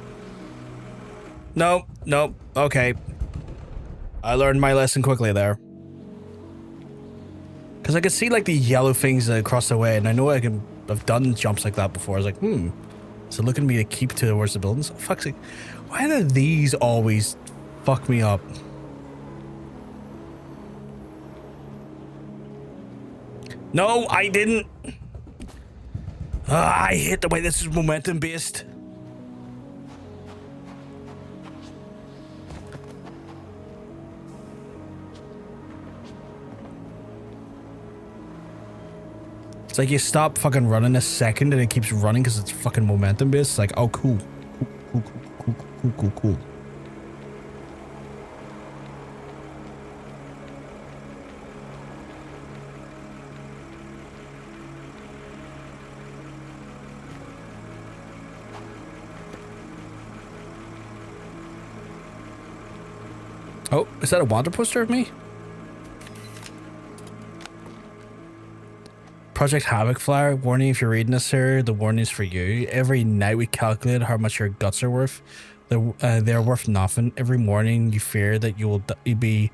Nope, nope, okay. I learned my lesson quickly there. Because I could see like the yellow things across the way, and I know I've done jumps like that before. I was like, so look at me to keep towards the buildings. Oh, fuck's sake. Why do these always fuck me up? No, I didn't. I hate the way this is momentum based. It's like you stop fucking running a second and it keeps running because it's fucking momentum based. It's like, oh, cool. Cool. Oh, is that a wander poster of me? Project Havoc Flyer. Warning, if you're reading this here, the warning is for you. Every night we calculate how much your guts are worth. They're worth nothing. Every morning you fear that you'll be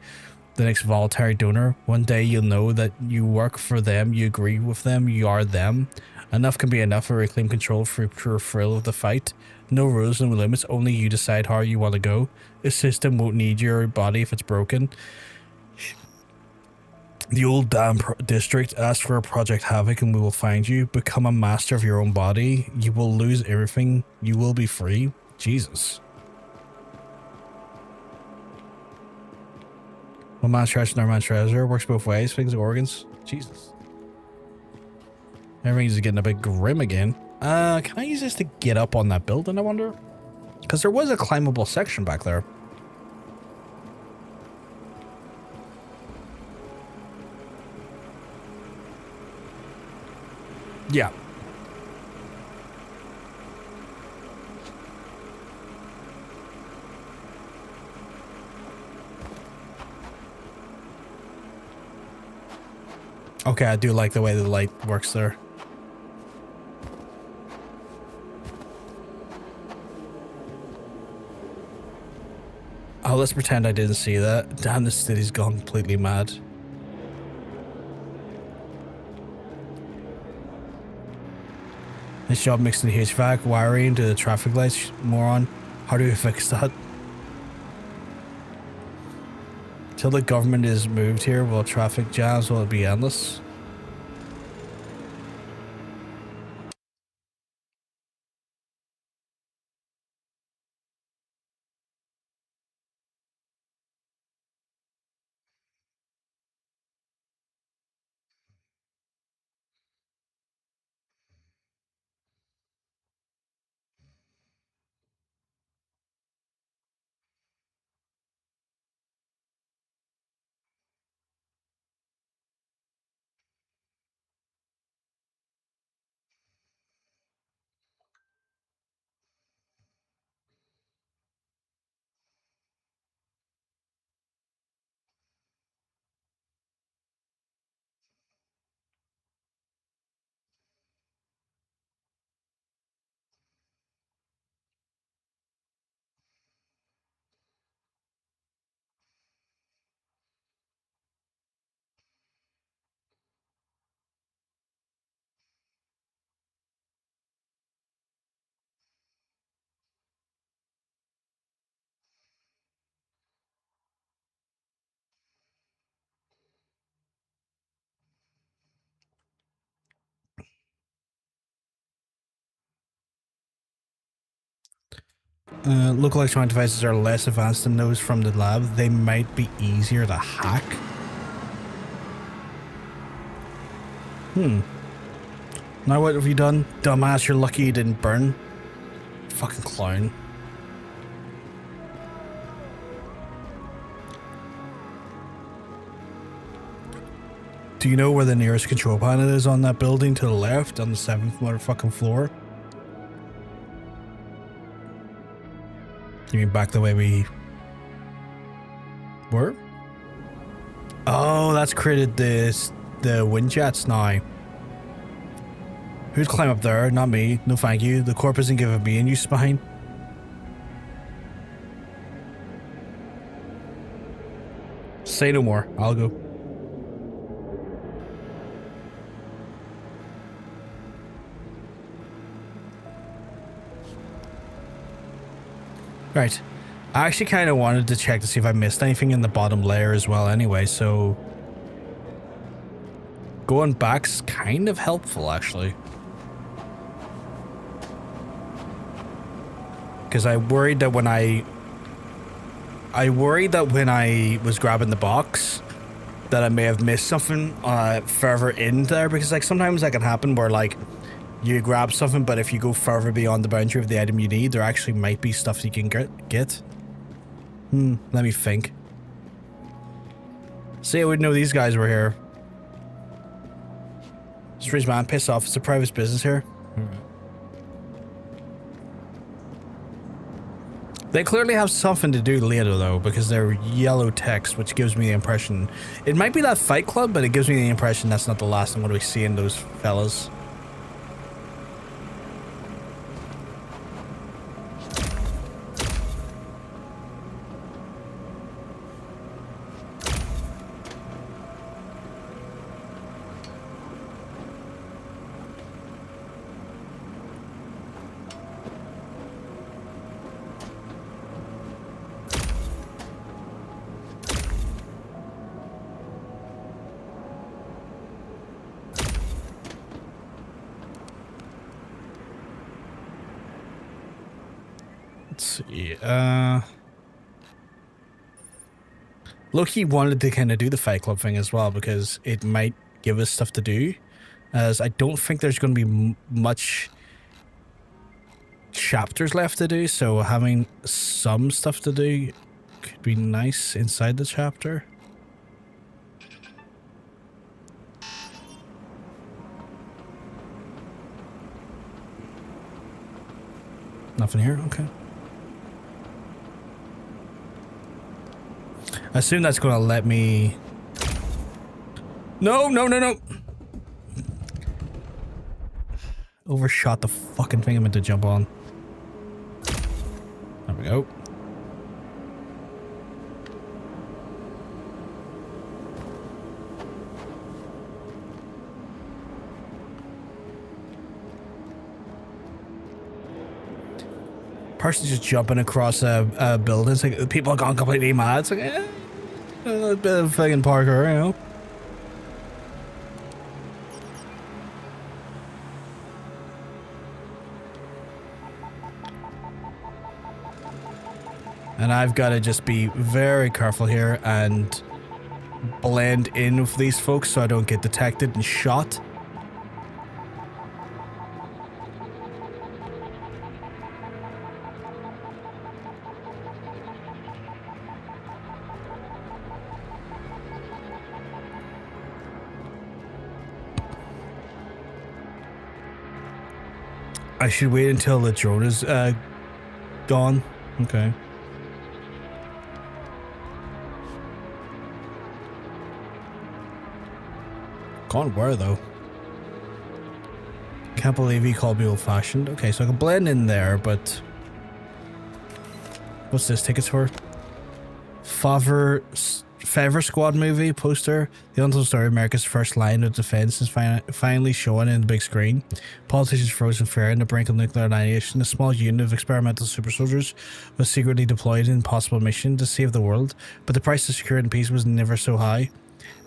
the next voluntary donor. One day you'll know that you work for them, you agree with them, you are them. Enough can be enough to reclaim control for pure thrill of the fight. No rules, no limits, only you decide how you want to go. The system won't need your body if it's broken. The old damn district, ask for a Project Havoc and we will find you. Become a master of your own body. You will lose everything. You will be free. Jesus. One man's trash, another man's treasure. Works both ways. Things like organs. Jesus. Everything's getting a bit grim again. Can I use this to get up on that building, I wonder? Because there was a climbable section back there. Yeah. Okay, I do like the way the light works there. Oh, let's pretend I didn't see that. Damn, this city's gone completely mad. Nice job mixing the HVAC wiring to the traffic lights, moron. How do we fix that? Till the government is moved here, will traffic jams will it be endless? Local electronic devices are less advanced than those from the lab. They might be easier to hack. Now what have you done? Dumbass, you're lucky you didn't burn. Fucking clown. Do you know where the nearest control panel is on that building to the left on the 7th motherfucking floor? You mean back the way we were? Oh, that's created the wind jets now. Who'd climb up there? Not me. No thank you. The Corp isn't giving me a new spine. Say no more. I'll go. Right. I actually kind of wanted to check to see if I missed anything in the bottom layer as well anyway, so going back's kind of helpful actually. Because I worried that when I was grabbing the box that I may have missed something further in there, because like sometimes that can happen where like you grab something, but if you go further beyond the boundary of the item you need, there actually might be stuff you can get. Let me think. See, I would know these guys were here. Strange man, piss off. It's a private business here. They clearly have something to do later though, because they're yellow text, which gives me the impression it might be that Fight Club, but it gives me the impression that's not the last time what we see in those fellas. Let's see. Loki wanted to kind of do the Fight Club thing as well because it might give us stuff to do. As I don't think there's going to be much chapters left to do, so having some stuff to do could be nice inside the chapter. Nothing here? Okay. I assume that's going to let me... No, no, no, no! Overshot the fucking thing I meant to jump on. There we go. Person just jumping across a building. It's like people are gone completely mad. It's like, a bit of fucking parkour, you know. And I've got to just be very careful here and blend in with these folks so I don't get detected and shot. I should wait until the drone is gone. Okay. Gone where though? Can't believe he called me old-fashioned. Okay, so I can blend in there, but what's this? Tickets for? Favor Squad movie poster. The untold story of America's first line of defense is finally showing in the big screen. Politicians frozen fear on the brink of nuclear annihilation. A small unit of experimental super soldiers was secretly deployed in an impossible mission to save the world, but the price of security and peace was never so high.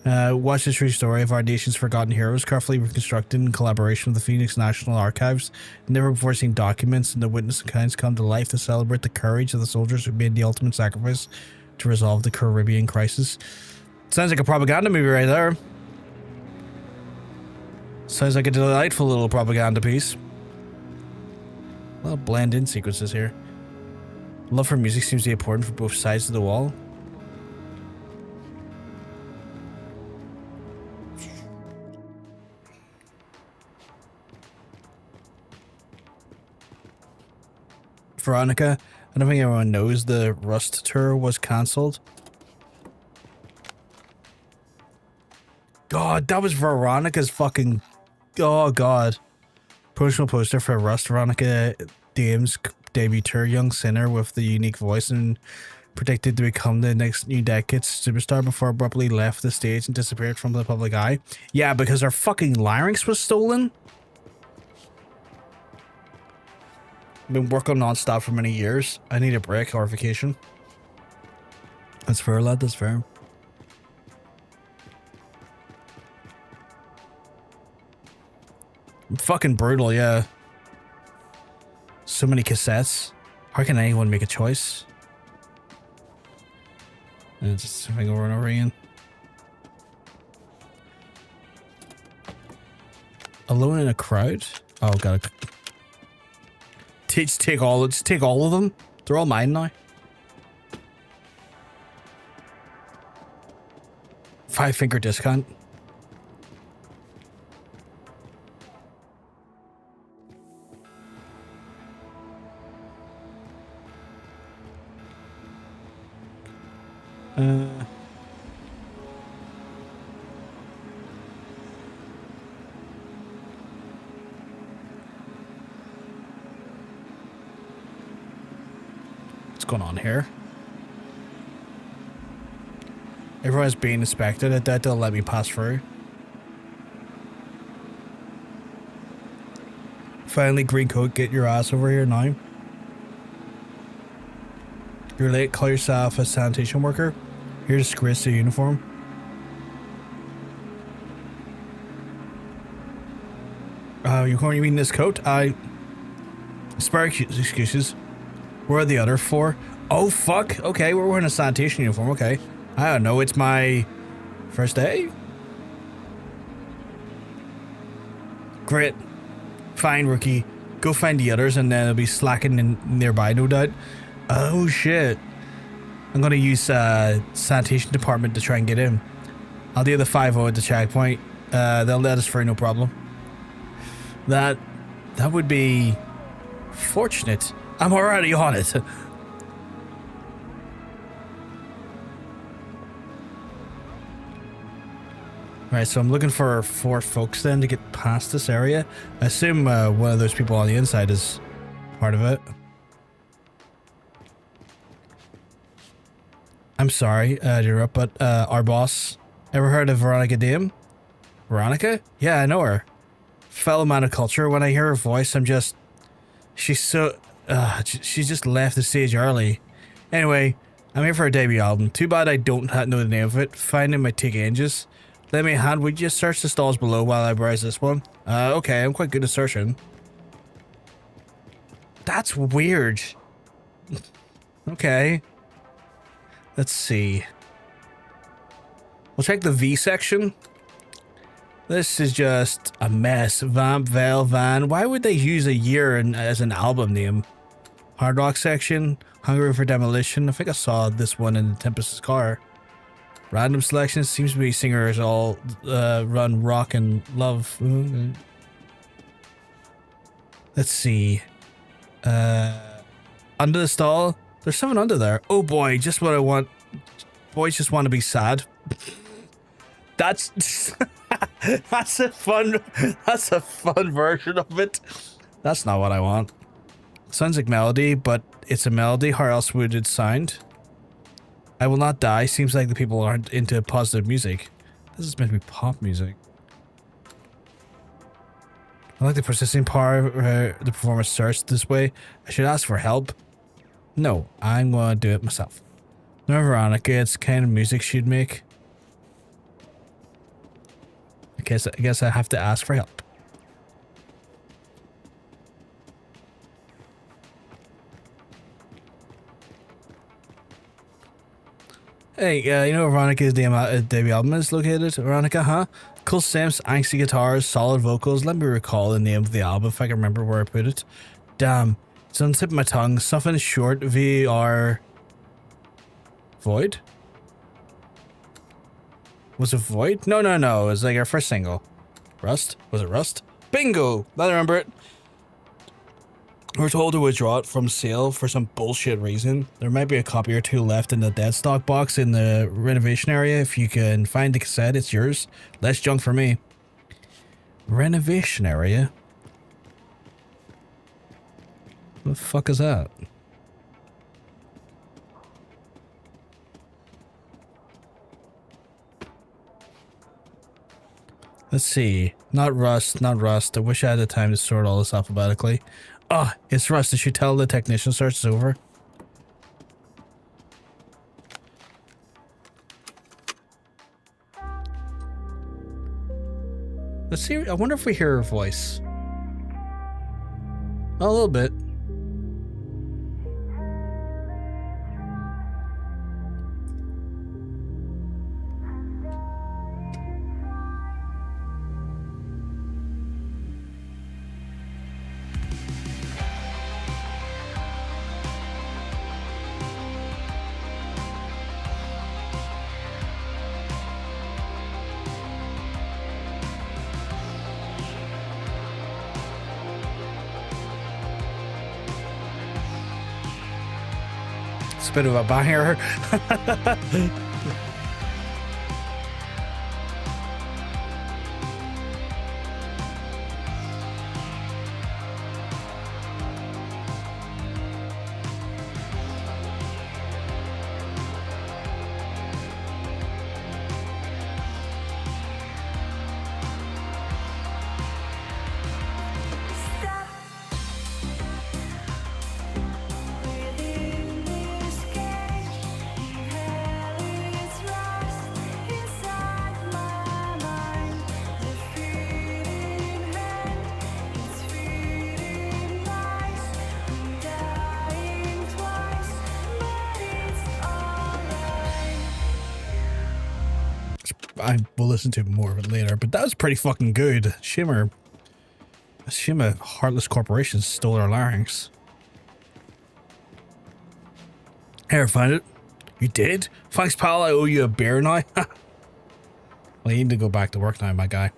Watch the true story of our nation's forgotten heroes, carefully reconstructed in collaboration with the Phoenix National Archives. Never before seen documents and the witness accounts come to life to celebrate the courage of the soldiers who made the ultimate sacrifice to resolve the Caribbean crisis. Sounds like a propaganda movie right there. Sounds like a delightful little propaganda piece. A lot of blend-in sequences here. Love for music seems to be important for both sides of the wall. Veronica, I don't think everyone knows the Rust tour was cancelled. God, that was Veronica's fucking... Oh, God. Promotional poster for Rust. Veronica Dame's debut tour. Young singer with the unique voice and predicted to become the next new decade's superstar before abruptly left the stage and disappeared from the public eye. Yeah, because her fucking larynx was stolen. Been working non-stop for many years. I need a break or vacation. That's fair, lad. That's fair. Fucking brutal, yeah. So many cassettes. How can anyone make a choice? And just having over and over again. Alone in a crowd? Oh, God. Just take all of them. They're all mine now. 5-finger discount. What's going on here? Everyone's being inspected. I doubt they'll let me pass through. Finally, green coat, get your ass over here now. You're late, call yourself a sanitation worker. Here to disgrace the uniform. You mean this coat? Spare excuses. Where are the other 4? Oh, fuck. Okay, we're wearing a sanitation uniform. Okay. I don't know. It's my first day? Great. Fine, rookie. Go find the others and then it'll be slacking in nearby, no doubt. Oh, shit. I'm gonna use sanitation department to try and get in. I'll do the 5-0 at the checkpoint. They'll let us through, no problem. That would be fortunate. I'm already on it. Right, so I'm looking for 4 folks then to get past this area. I assume one of those people on the inside is part of it. I'm sorry to interrupt, but our boss, ever heard of Veronica Dame? Veronica? Yeah, I know her. Fellow man of culture. When I hear her voice, I'm just... She's so... she's just left the stage early. Anyway, I'm here for a debut album. Too bad I don't know the name of it. Finding my take ages. Let me a hand. Would you search the stalls below while I browse this one? Okay, I'm quite good at searching. That's weird. Okay. Let's see. We'll check the V section. This is just a mess. Vamp, Veil, Van. Why would they use a year as an album name? Hard rock section. Hungry for Demolition. I think I saw this one in the Tempest's car. Random selections. Seems to be singers all run rock and love. Let's see. Under the stall. There's something under there. Oh boy, just what I want. Boys just want to be sad. That's that's a fun version of it. That's not what I want. Sounds like melody, but it's a melody. How else would it sound? I will not die. Seems like the people aren't into positive music. This is meant to be pop music. I like the processing power the performer searched this way. I should ask for help. No, I'm gonna do it myself. No, Veronica, it's the kind of music she'd make. I guess I have to ask for help. Hey, you know where Veronica's debut album is located? Veronica, huh? Cool synths, angsty guitars, solid vocals. Let me recall the name of the album if I can remember where I put it. Damn, it's on the tip of my tongue. Something short, VR... Void? Was it Void? No. It was like our first single. Rust? Was it Rust? Bingo! I remember it. We're told to withdraw it from sale for some bullshit reason. There might be a copy or 2 left in the dead stock box in the renovation area. If you can find the cassette, it's yours. Less junk for me. Renovation area? What the fuck is that? Let's see. Not Rust. I wish I had the time to sort all this alphabetically. Oh, it's Rust. I should tell the technician search is over. Let's see. I wonder if we hear her voice. Oh, a little bit. It's a bit of a banger. I will listen to more of it later, but that was pretty fucking good. Shimmer, heartless corporations stole our larynx. Here, find it. You did? Thanks, pal. I owe you a beer now. Well, you need to go back to work now, my guy.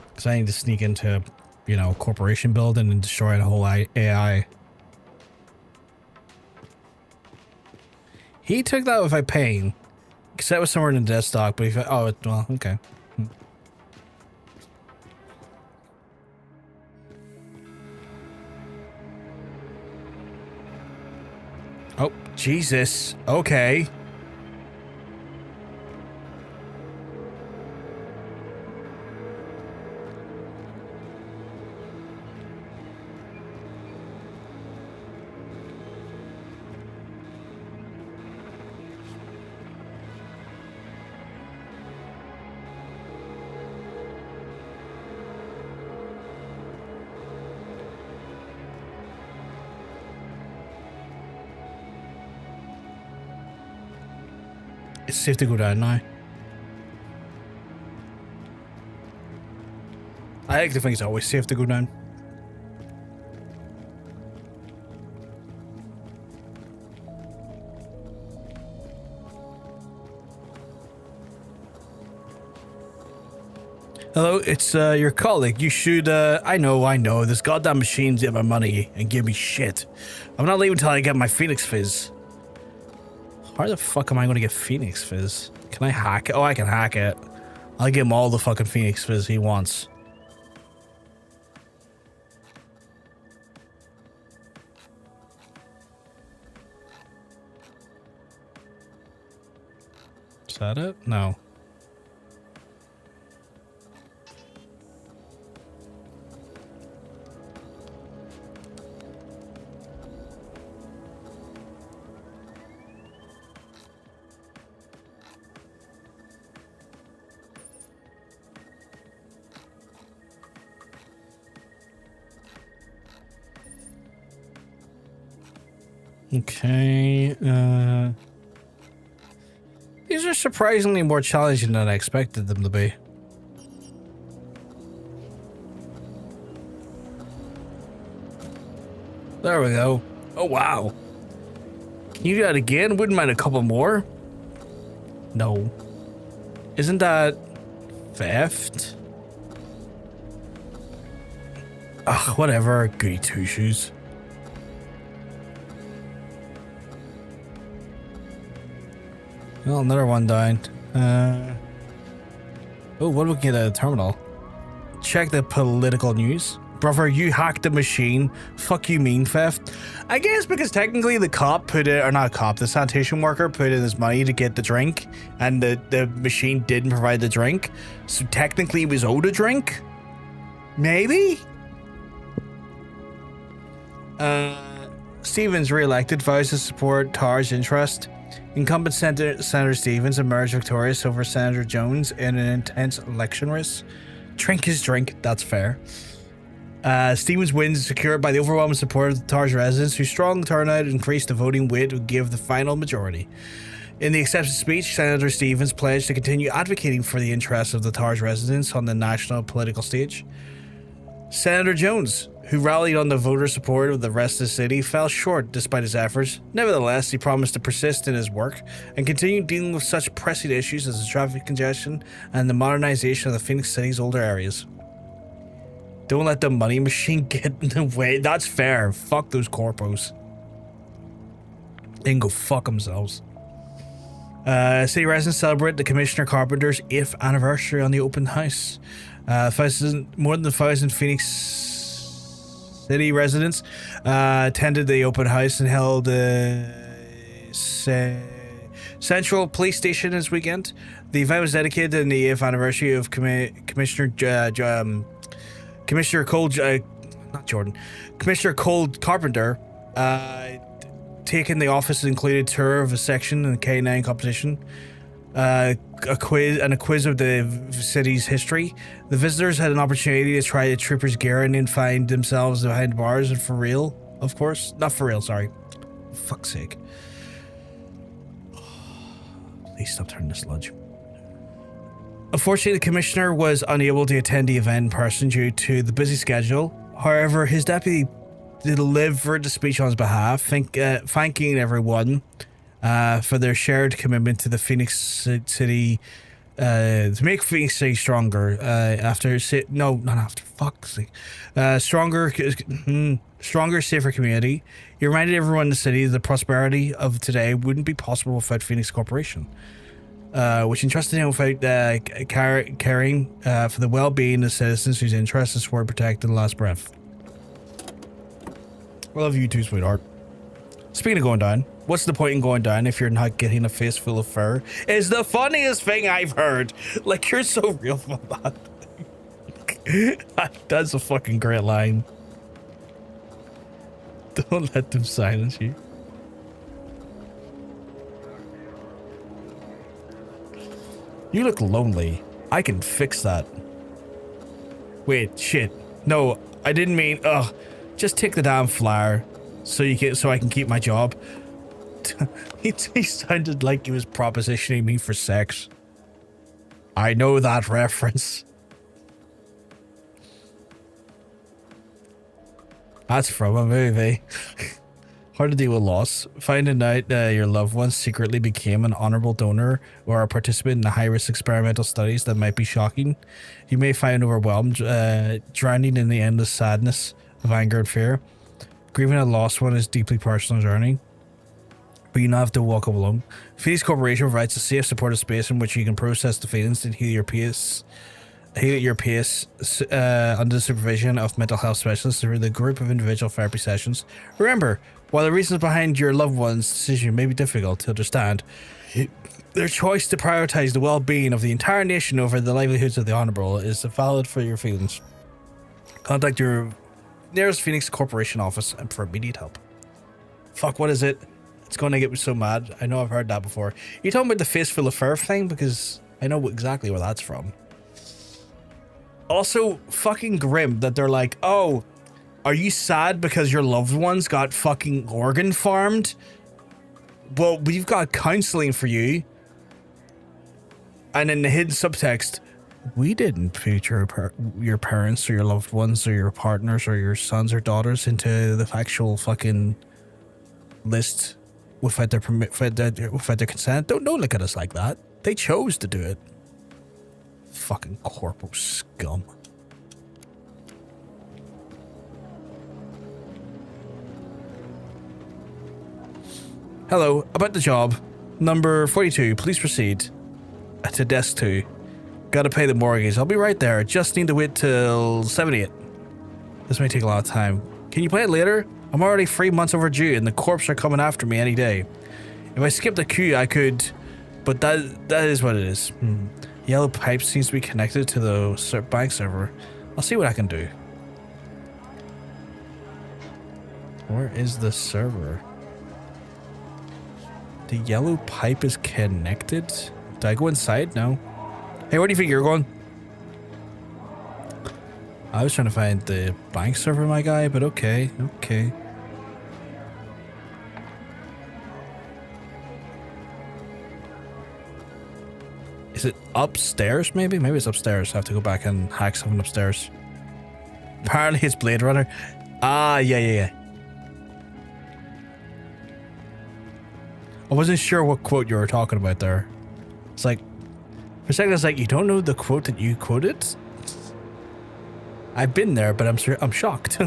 Because I need to sneak into, you know, corporation building and destroy the whole AI. He took that without paying. Because that was somewhere in the dead stock, but he oh, well, okay. Oh, Jesus. Okay. It's safe to go down now. I like to think it's always safe to go down. Hello, it's your colleague. You should, I know. This goddamn machine's get my money and give me shit. I'm not leaving until I get my Phoenix Fizz. How the fuck am I going to get Phoenix Fizz? Can I hack it? Oh, I can hack it. I'll give him all the fucking Phoenix Fizz he wants. Is that it? No. Okay, these are surprisingly more challenging than I expected them to be. There we go. Oh, wow. Can you do that again? Wouldn't mind a couple more. No. Isn't that theft? Ugh, whatever. Goody two-shoes. Well, another one died. Oh, what are we looking at the terminal? Check the political news. Brother, you hacked the machine. Fuck you mean theft? I guess because technically the cop put it, or not cop, the sanitation worker put in his money to get the drink, and the machine didn't provide the drink. So technically he was owed a drink? Maybe? Stevens re-elected, vows to support Tar's interest. Incumbent Senator Stevens emerged victorious over Senator Jones in an intense election race. Drink his drink, that's fair. Stevens wins secured by the overwhelming support of the Tar's residents, whose strong turnout increased the voting weight to give the final majority. In the acceptance speech, Senator Stevens pledged to continue advocating for the interests of the Tar's residents on the national political stage. Senator Jones, who rallied on the voter support of the rest of the city, fell short despite his efforts. Nevertheless, he promised to persist in his work and continue dealing with such pressing issues as the traffic congestion and the modernization of the Phoenix City's older areas. Don't let the money machine get in the way. That's fair. Fuck those corpos. They can go fuck themselves. City residents celebrate the Commissioner Carpenter's 8th anniversary on the open house. More than 1,000 Phoenix City residents attended the open house and held Central Police Station this weekend. The event was dedicated to the 8th anniversary of Commissioner Cole Carpenter taking the office included tour of a section in the K9 competition, a quiz of the city's history. The visitors had an opportunity to try the troopers' gear and find themselves behind bars, and for real, of course. Not for real, sorry. For fuck's sake. Please stop turning to sludge. Unfortunately, the commissioner was unable to attend the event in person due to the busy schedule. However, his deputy delivered the speech on his behalf, thanking everyone for their shared commitment to the Phoenix City, to make Phoenix City stronger. Stronger, safer community. He reminded everyone in the city that the prosperity of today wouldn't be possible without Phoenix Corporation, which entrusted him without caring for the well-being of citizens whose interests were protected to the last breath. I love you too, sweetheart. Speaking of going down, what's the point in going down if you're not getting a face full of fur? It's the funniest thing I've heard. Like, you're so real for that. That's a fucking great line. Don't let them silence you. You look lonely. I can fix that. Wait, shit. No, I didn't mean, just take the damn flyer so I can keep my job. He sounded like he was propositioning me for sex. I know that reference. That's from a movie. How to deal with loss. Finding out your loved one secretly became an honorable donor or a participant in high-risk experimental studies that might be shocking. You may find overwhelmed, drowning in the endless sadness of anger and fear. Grieving a lost one is a deeply personal journey, but you don't have to walk alone. Phoenix Corporation provides a safe, supportive space in which you can process the feelings and heal at your pace under the supervision of mental health specialists through the group of individual therapy sessions. Remember, while the reasons behind your loved one's decision may be difficult to understand, their choice to prioritize the well-being of the entire nation over the livelihoods of the honorable is valid for your feelings. Contact your nearest Phoenix Corporation office for immediate help. Fuck, what is it? It's going to get me so mad. I know I've heard that before. You talking about the face full of fur thing? Because I know exactly where that's from. Also, fucking grim that they're like, oh, are you sad because your loved ones got fucking organ farmed? Well, we've got counseling for you. And in the hidden subtext, we didn't feature your parents or your loved ones or your partners or your sons or daughters into the actual fucking list without their without their consent. Don't look at us like that. They chose to do it. Fucking corpo scum. Hello, about the job. Number 42, please proceed. To desk 2. Gotta pay the mortgage. I'll be right there. Just need to wait till 78. This may take a lot of time. Can you play it later? I'm already 3 months overdue and the Corps are coming after me any day. If I skip the queue, I could... But that is what it is. Yellow pipe seems to be connected to the bank server. I'll see what I can do. Where is the server? The yellow pipe is connected? Do I go inside? No. Hey, where do you think you're going? I was trying to find the bank server, my guy, but okay. Okay. Is it upstairs, maybe? Maybe it's upstairs. I have to go back and hack something upstairs. Apparently it's Blade Runner. Ah, yeah. I wasn't sure what quote you were talking about there. It's like, for a second, it's like, you don't know the quote that you quoted? I've been there, but I'm shocked.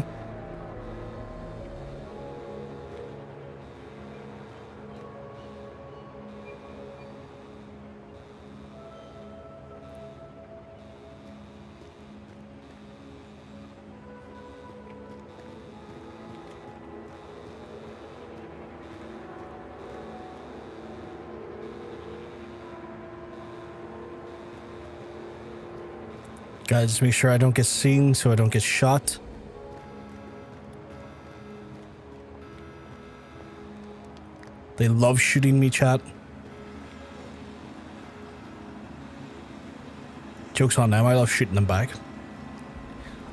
Gotta just make sure I don't get seen so I don't get shot. They love shooting me, chat. Joke's on them, I love shooting them back.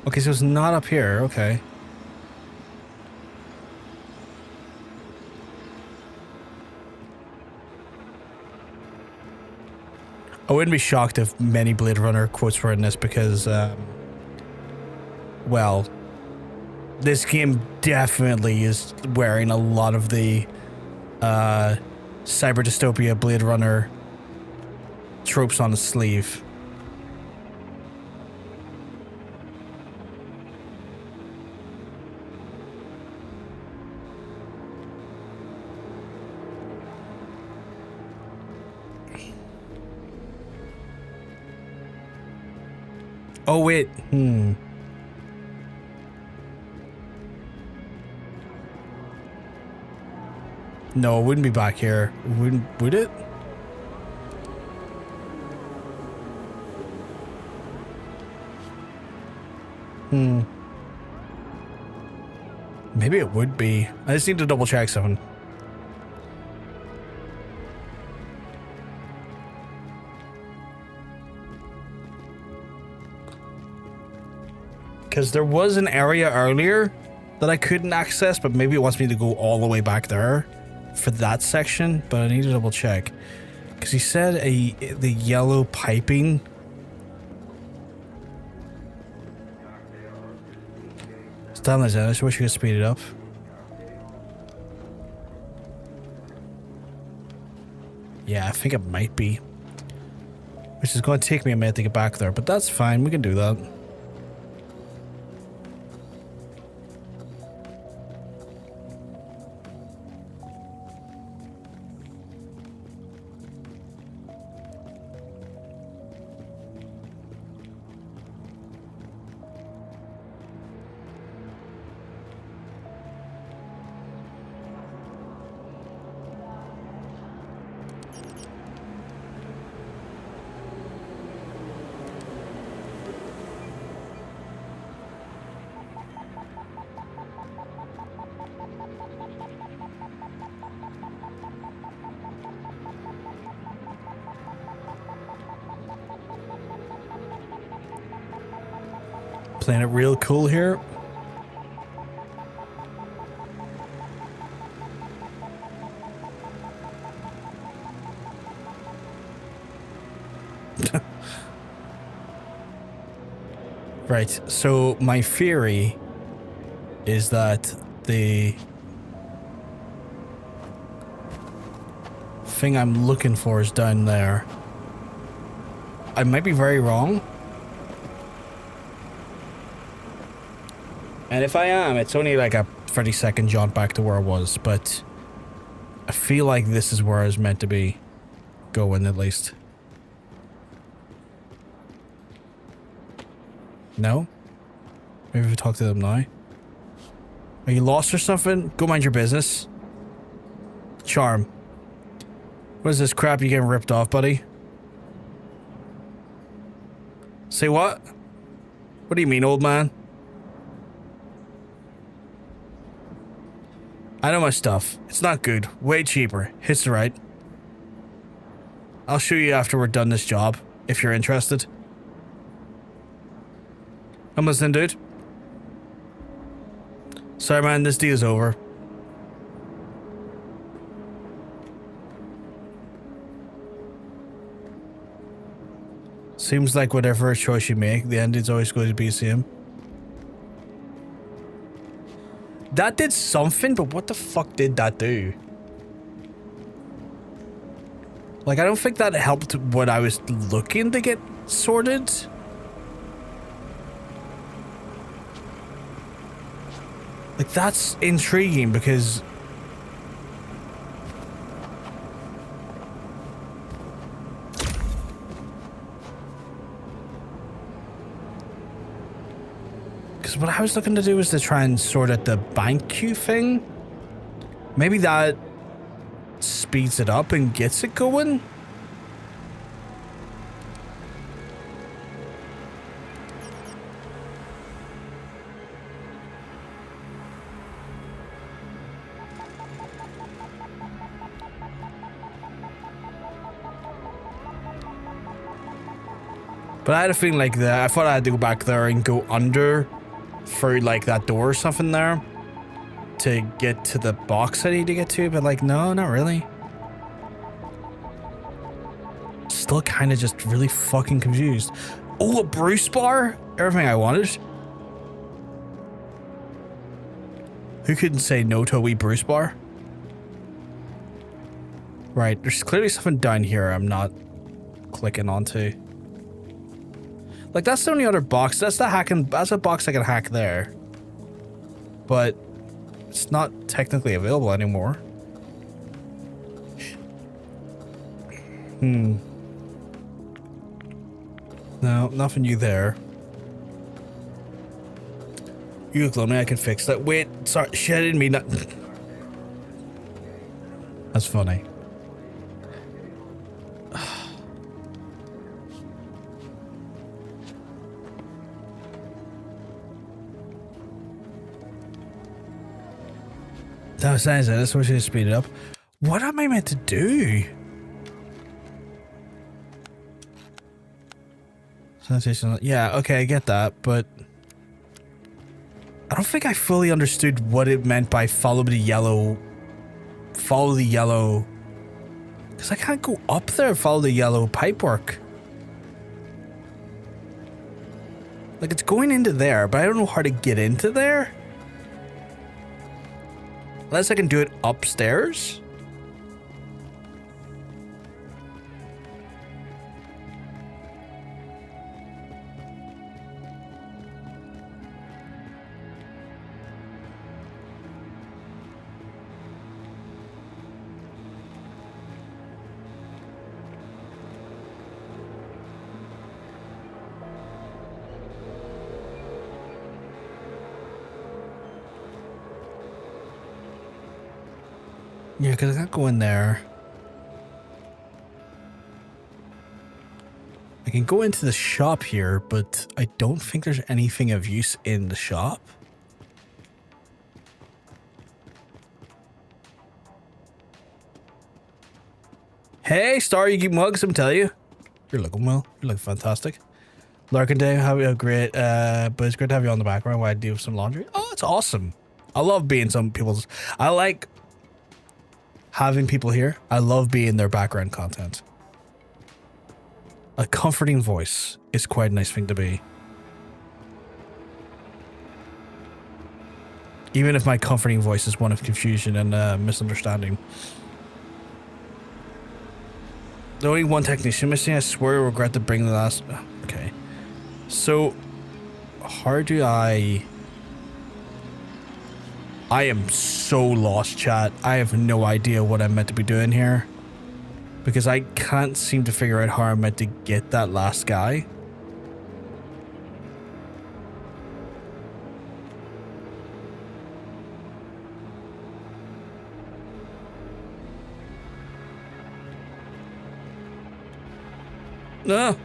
Okay, so it's not up here, okay. I wouldn't be shocked if many Blade Runner quotes were in this because, well, this game definitely is wearing a lot of the cyber dystopia Blade Runner tropes on its sleeve. Oh wait, No, it wouldn't be back here. Would it? Maybe it would be. I just need to double check something. Because there was an area earlier that I couldn't access, but maybe it wants me to go all the way back there for that section, but I need to double check. Because he said the yellow piping. It's done as that. I just wish you could speed it up. Yeah, I think it might be. Which is going to take me a minute to get back there, but that's fine. We can do that. Playing it real cool here. Right, so my theory is that the thing I'm looking for is down there. I might be very wrong. And if I am, it's only like a 30-second jaunt back to where I was, but I feel like this is where I was meant to be going, at least. No? Maybe if we talk to them now. Are you lost or something? Go mind your business. Charm. What is this crap you getting ripped off, buddy? Say what? What do you mean, old man? I know my stuff. It's not good. Way cheaper. Hits the right. I'll show you after we're done this job, if you're interested. I'm listening, dude. Sorry, man. This deal's over. Seems like whatever choice you make, the ending's always going to be the same. That did something, but what the fuck did that do? Like, I don't think that helped what I was looking to get sorted. Like, that's intriguing because... what I was looking to do was to try and sort out the bank queue thing. Maybe that speeds it up and gets it going. But I had a feeling like that. I thought I had to go back there and go under through like that door or something there to get to the box I need to get to, but like no, not really. still kind of just really fucking confused. Oh, a Bruce bar? Everything I wanted. Who couldn't say no to a wee Bruce bar? Right, there's clearly something down here I'm not clicking onto. Like, that's the only other box. That's a box I can hack there. But it's not technically available anymore. No, nothing new there. You look lonely, I can fix that. Wait, sorry, shit, I didn't mean that. That's funny. That was nice. That's what should speed it up. What am I meant to do? Sanitation. Yeah, okay, I get that, but I don't think I fully understood what it meant by follow the yellow. Follow the yellow. Because I can't go up there, follow the yellow pipework. Like, it's going into there, but I don't know how to get into there. Unless I can do it upstairs. Yeah, because I can't go in there. I can go into the shop here, but I don't think there's anything of use in the shop. Hey, Star, you keep mugs, I'm telling you. You're looking well. You're looking fantastic. Larkin Day, have you a great, but it's great to have you on the background while I do some laundry. Oh, it's awesome. I love being some people's, I like having people here. I love being their background content. A comforting voice is quite a nice thing to be. Even if my comforting voice is one of confusion and misunderstanding. The only one technician missing, I swear I regret to bring the last... Okay. So, how do I am so lost, chat. I have no idea what I'm meant to be doing here. Because I can't seem to figure out how I'm meant to get that last guy. No.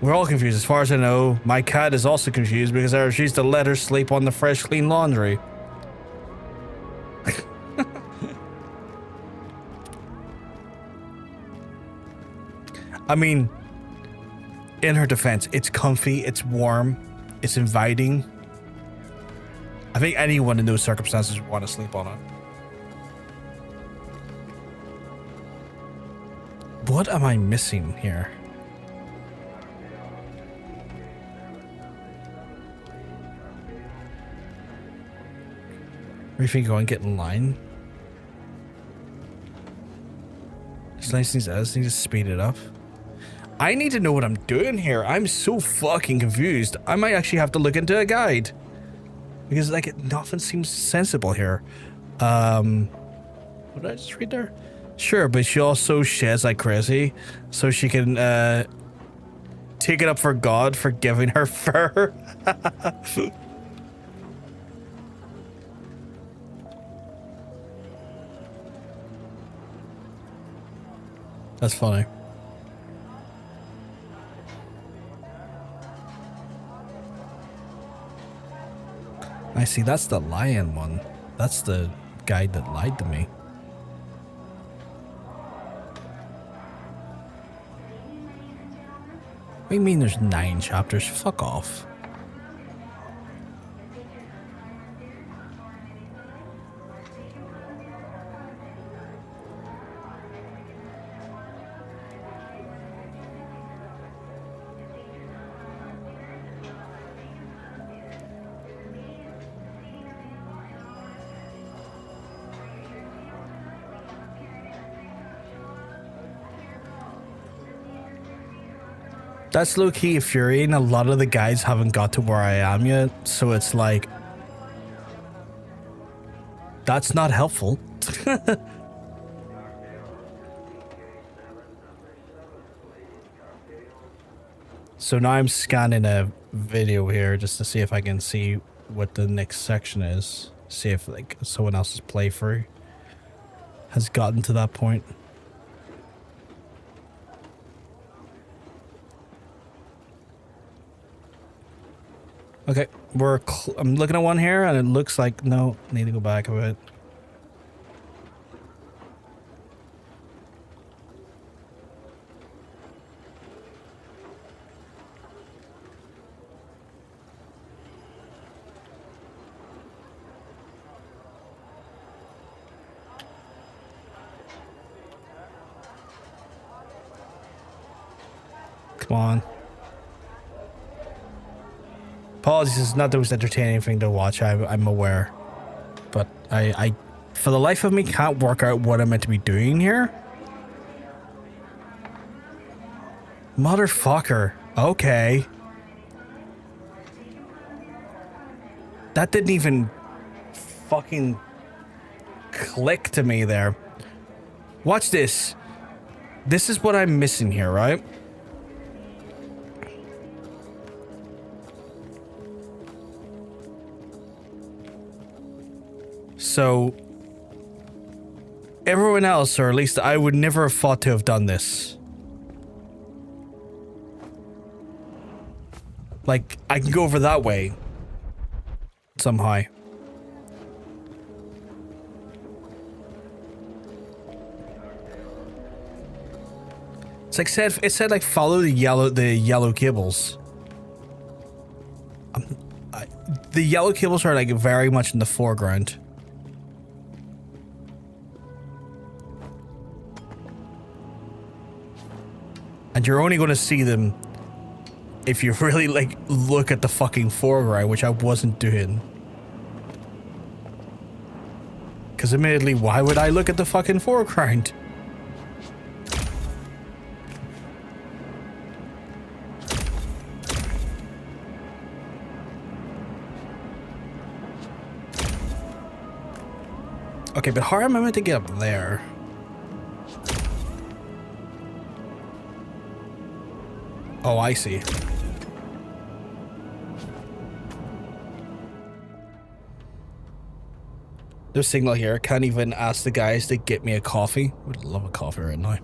We're all confused. As far as I know, my cat is also confused because I refuse to let her sleep on the fresh, clean laundry. I mean, in her defense, it's comfy, it's warm, it's inviting. I think anyone in those circumstances would want to sleep on it. What am I missing here? Or if you go and get in line. Just nice things as need to speed it up. I need to know what I'm doing here. I'm so fucking confused. I might actually have to look into a guide. Because like nothing seems sensible here. What did I just read there? Sure, but she also sheds like crazy. So she can take it up for God for giving her fur. That's funny. I see, that's the lion one. That's the guy that lied to me. What do you mean there's 9 chapters? Fuck off. That's low-key infuriating. A lot of the guys haven't got to where I am yet, so it's like... That's not helpful. So now I'm scanning a video here just to see if I can see what the next section is. See if like someone else's playthrough has gotten to that point. Okay, I'm looking at one here and it looks like, no, need to go back a bit. Come on. Apologies, it's not the most entertaining thing to watch, I'm aware. But I, for the life of me, can't work out what I'm meant to be doing here. Motherfucker. Okay. That didn't even fucking click to me there. Watch this. This is what I'm missing here, right? So, everyone else, or at least I would never have thought to have done this. Like, I can go over that way. Somehow. It's like it said like follow the yellow cables. The yellow cables are like very much in the foreground. And you're only going to see them if you really, like, look at the fucking foreground, which I wasn't doing. Because admittedly, why would I look at the fucking foreground? Okay, but how am I meant to get up there? Oh, I see. There's a signal here. Can't even ask the guys to get me a coffee. Would love a coffee right now.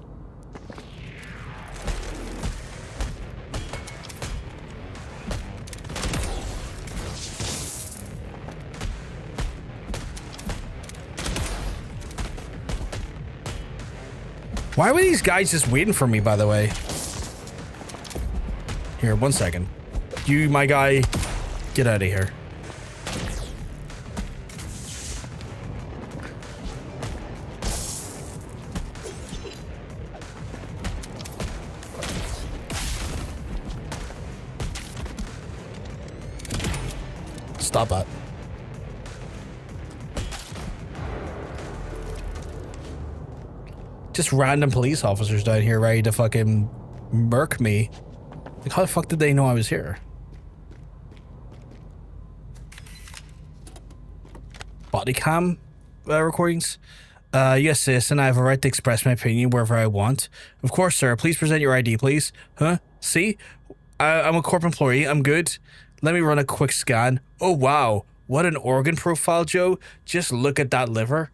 Why were these guys just waiting for me, by the way? Here, 1 second. You, my guy, get out of here. Stop that. Just random police officers down here ready to fucking murk me. Like, how the fuck did they know I was here? Body cam recordings? Yes, sis, and I have a right to express my opinion wherever I want. Of course, sir. Please present your ID, please. Huh? See? I'm a Corp employee. I'm good. Let me run a quick scan. Oh, wow. What an organ profile, Joe. Just look at that liver.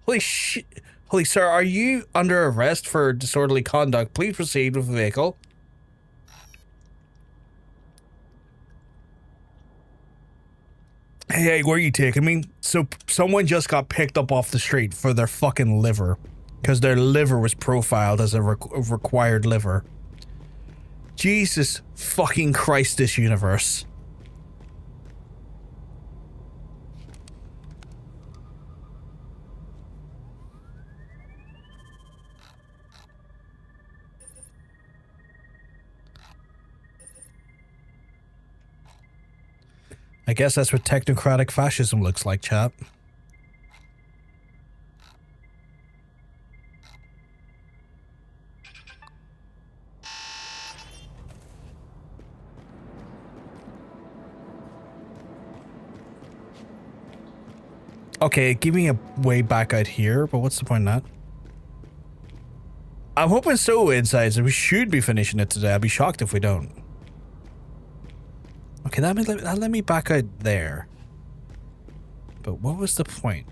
Holy shit. Holy sir, are you under arrest for disorderly conduct? Please proceed with the vehicle. Hey, where are you taking me? So, someone just got picked up off the street for their fucking liver. Because their liver was profiled as a required liver. Jesus fucking Christ, this universe. I guess that's what technocratic fascism looks like, chap. Okay, give me a way back out here, but what's the point in that? I'm hoping so, Inside, so we should be finishing it today. I'll be shocked if we don't. Okay, that let me back out there. But what was the point?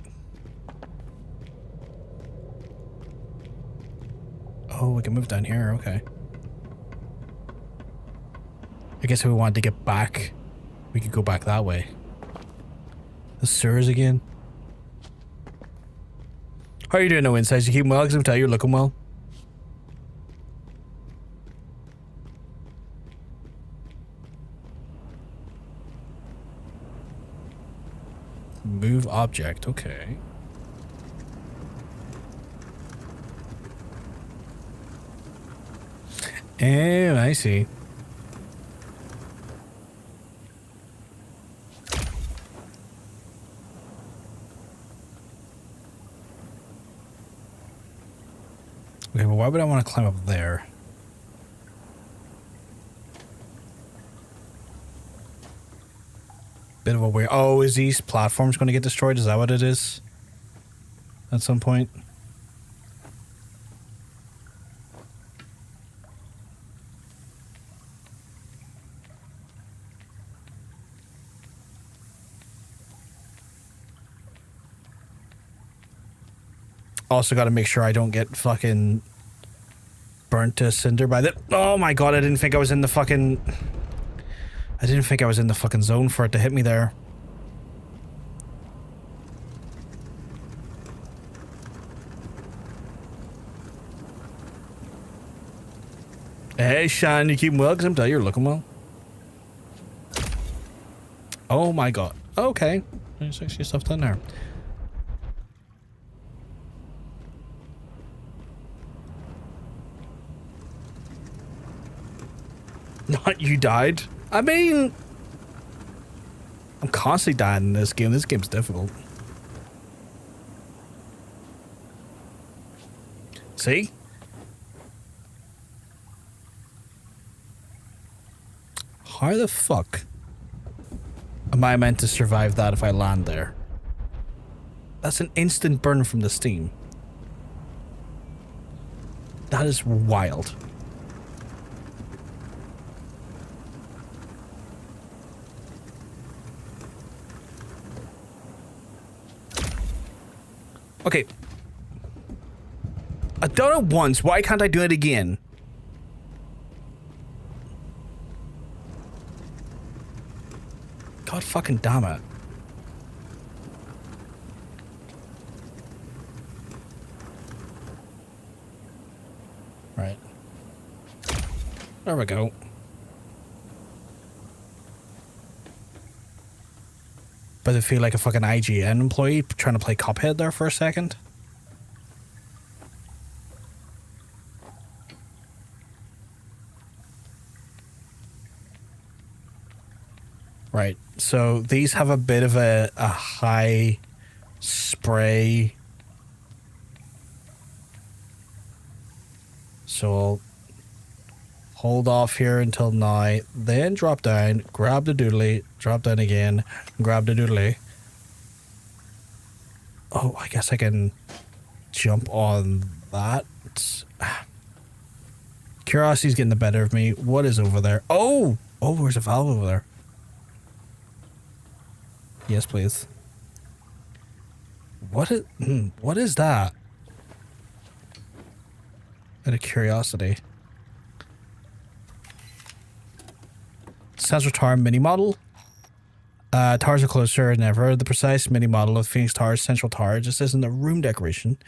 Oh, we can move down here, okay. I guess if we wanted to get back, we could go back that way. The sewers again. How are you doing, No Insights? You keeping well? Because I can tell you're looking well. Move object, okay. And I see. Okay, well, why would I want to climb up there? Bit of a weird... Oh, is these platforms going to get destroyed? Is that what it is? At some point? Also got to make sure I don't get fucking burnt to cinder by the... Oh my god, I didn't think I was in the fucking... I didn't think I was in the fucking zone for it to hit me there. Hey, Sean, you keeping well? Because I'm telling you, you're looking well. Oh my god. Okay. There's actually stuff done there. Not you died? I mean... I'm constantly dying in this game. This game's difficult. See? How the fuck am I meant to survive that if I land there? That's an instant burn from the steam. That is wild. Okay. I've done it once. Why can't I do it again? God fucking damn it. Right. There we go. But I feel like a fucking IGN employee trying to play Cuphead there for a second. Right, so these have a bit of a high spray. So I'll hold off here until now, then drop down, grab the doodly, drop down again, grab the doodly. Oh, I guess I can jump on that. Curiosity's getting the better of me. What is over there? Oh! Oh, there's a valve over there. Yes, please. What is that? Out of curiosity. Central Tower mini model. Towers are closer than ever. The precise mini model of Phoenix Tower's Central Tower just isn't a room decoration.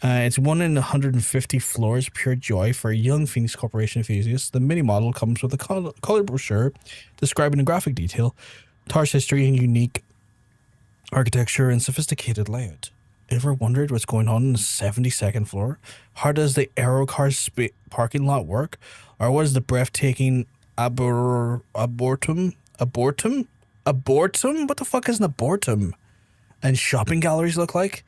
It's 1 in 150 floors, pure joy for a young Phoenix Corporation enthusiast. The mini model comes with a color brochure describing in graphic detail Tower's history and unique architecture and sophisticated layout. Ever wondered what's going on the 72nd floor? How does the Aero Cars parking lot work? Or what is the breathtaking Arboretum? What the fuck is an Arboretum? And shopping galleries look like?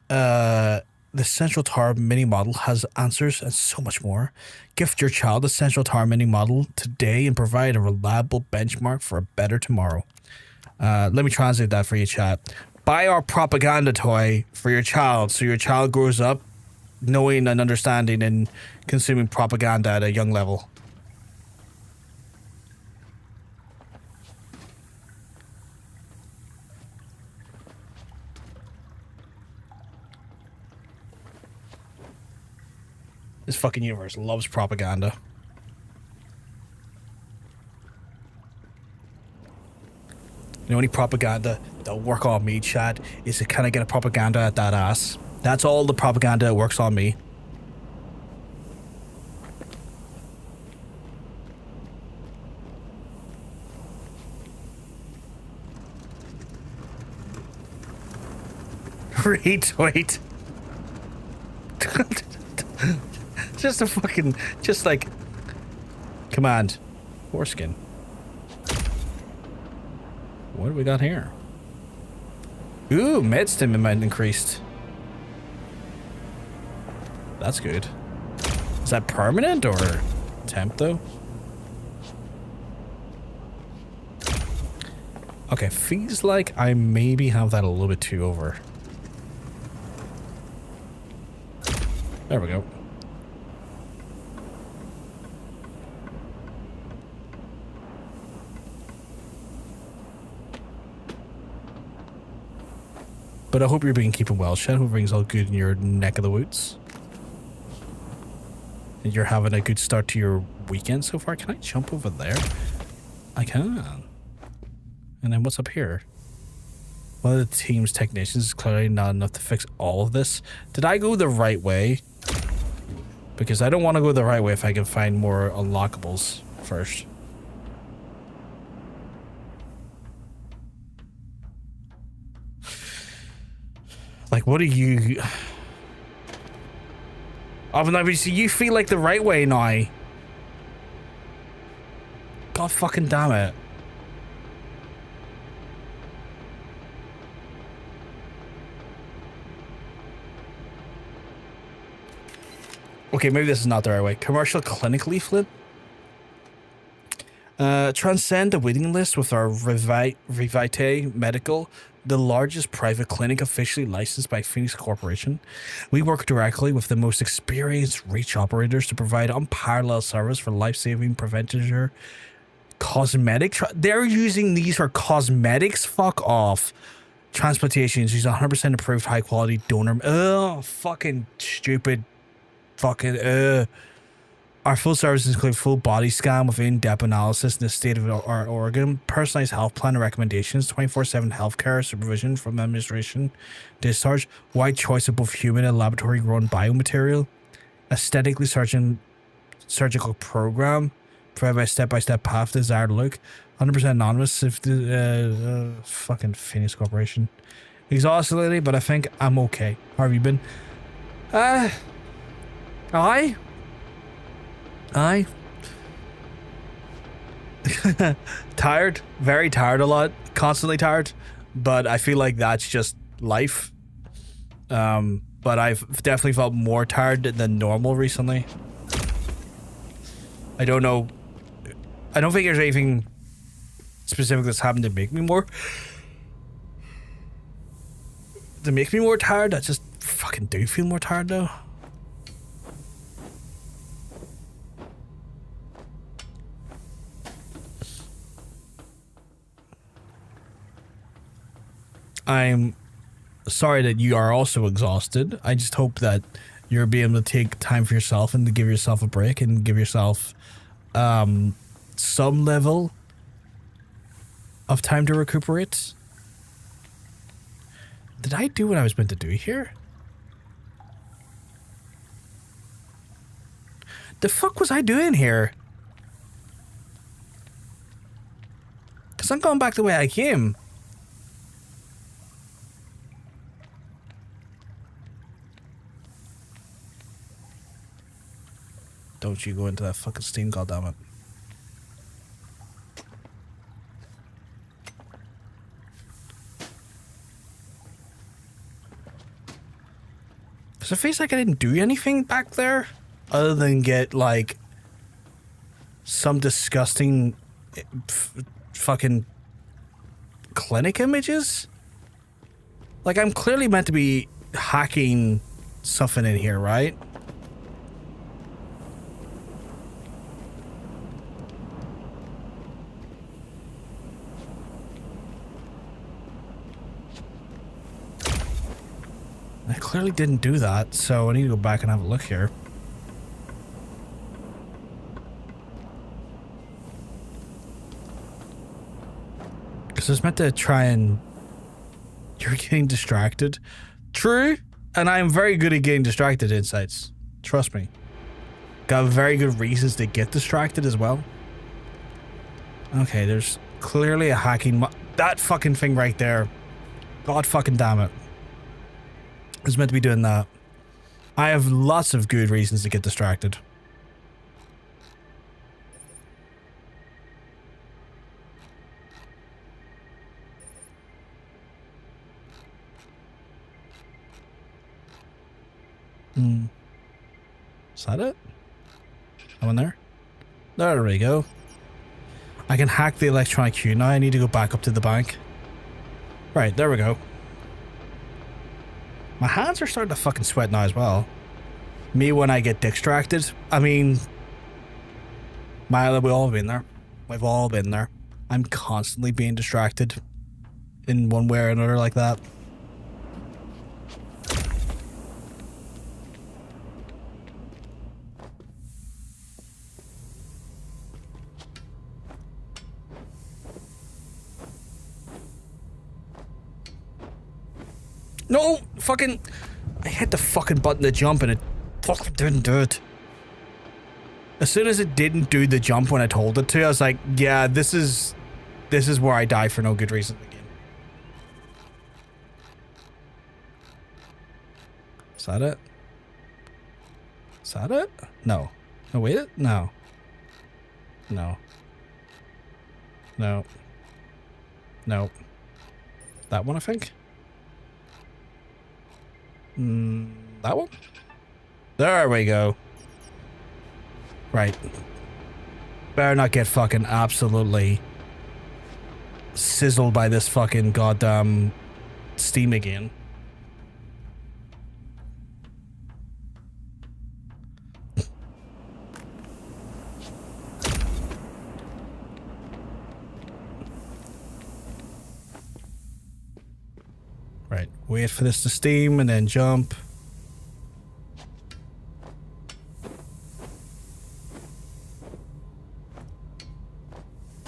The Central Tower mini model has answers and so much more. Gift your child a Central Tower mini model today and provide a reliable benchmark for a better tomorrow. Let me translate that for you, chat. Buy our propaganda toy for your child so your child grows up knowing and understanding and consuming propaganda at a young level. This fucking universe loves propaganda. The only propaganda that'll work on me, Chad, is to kind of get a propaganda at that ass. That's all the propaganda that works on me. Retweet. Just a fucking, just like, command. Foreskin. What do we got here? Ooh, med stim amount increased. That's good. Is that permanent or temp though? Okay, feels like I maybe have that a little bit too over. There we go. But I hope you're being keeping well, Shed. Hope everything's all good in your neck of the woods. And you're having a good start to your weekend so far. Can I jump over there? I can. And then what's up here? One of the team's technicians is clearly not enough to fix all of this. Did I go the right way? Because I don't want to go the right way if I can find more unlockables first. Like, what are you... Oh, but no, so you feel like the right way now. God fucking damn it. Okay, maybe this is not the right way. Commercial clinic leaflet. Transcend the waiting list with our Revite Medical, the largest private clinic officially licensed by Phoenix Corporation. We work directly with the most experienced reach operators to provide unparalleled service for life-saving preventative cosmetic. They're using these for cosmetics? Fuck off. Transplantations use 100% approved high-quality donor. Ugh, fucking stupid. Fucking Our full services include full body scan with in-depth analysis in the state of our Oregon, personalized health plan and recommendations, 24/7 healthcare supervision from administration, discharge, wide choice of both human and laboratory-grown biomaterial, aesthetically surgical program, provide a step-by-step path to desired look, 100% anonymous if the fucking Phoenix Corporation. Exhausted lately, but I think I'm okay. How have you been? Aye. Tired, very tired a lot, constantly tired, but I feel like that's just life. But I've definitely felt more tired than normal recently. I don't know. I don't think there's anything specific that's happened to make me more tired. I just fucking do feel more tired though. I'm sorry that you are also exhausted. I just hope that you're being able to take time for yourself and to give yourself a break and give yourself some level of time to recuperate. Did I do what I was meant to do here? The fuck was I doing here? Because I'm going back the way I came. Don't you go into that fucking steam, goddammit. Does it feel like I didn't do anything back there? Other than get, like, some disgusting fucking clinic images? Like, I'm clearly meant to be hacking something in here, right? I clearly didn't do that, so I need to go back and have a look here. Because I was meant to try and... You're getting distracted. True, and I am very good at getting distracted insights. Trust me. Got very good reasons to get distracted as well. Okay, there's clearly a hacking... That fucking thing right there. God fucking damn it. I was meant to be doing that. I have lots of good reasons to get distracted. Is that it? That one there? There we go. I can hack the electronic queue now. I need to go back up to the bank. Right, there we go. My hands are starting to fucking sweat now as well. Me when I get distracted. I mean... we've all been there. We've all been there. I'm constantly being distracted. In one way or another like that. No! Fucking... I hit the fucking button to jump and it fucking didn't do it. As soon as it didn't do the jump when I told it to, I was like, yeah, this is where I die for no good reason again. Is that it? Is that it? No. No, wait. No. No. No. No. That one, I think? That one? There we go. Right. Better not get fucking absolutely sizzled by this fucking goddamn steam again. Right, wait for this to steam and then jump.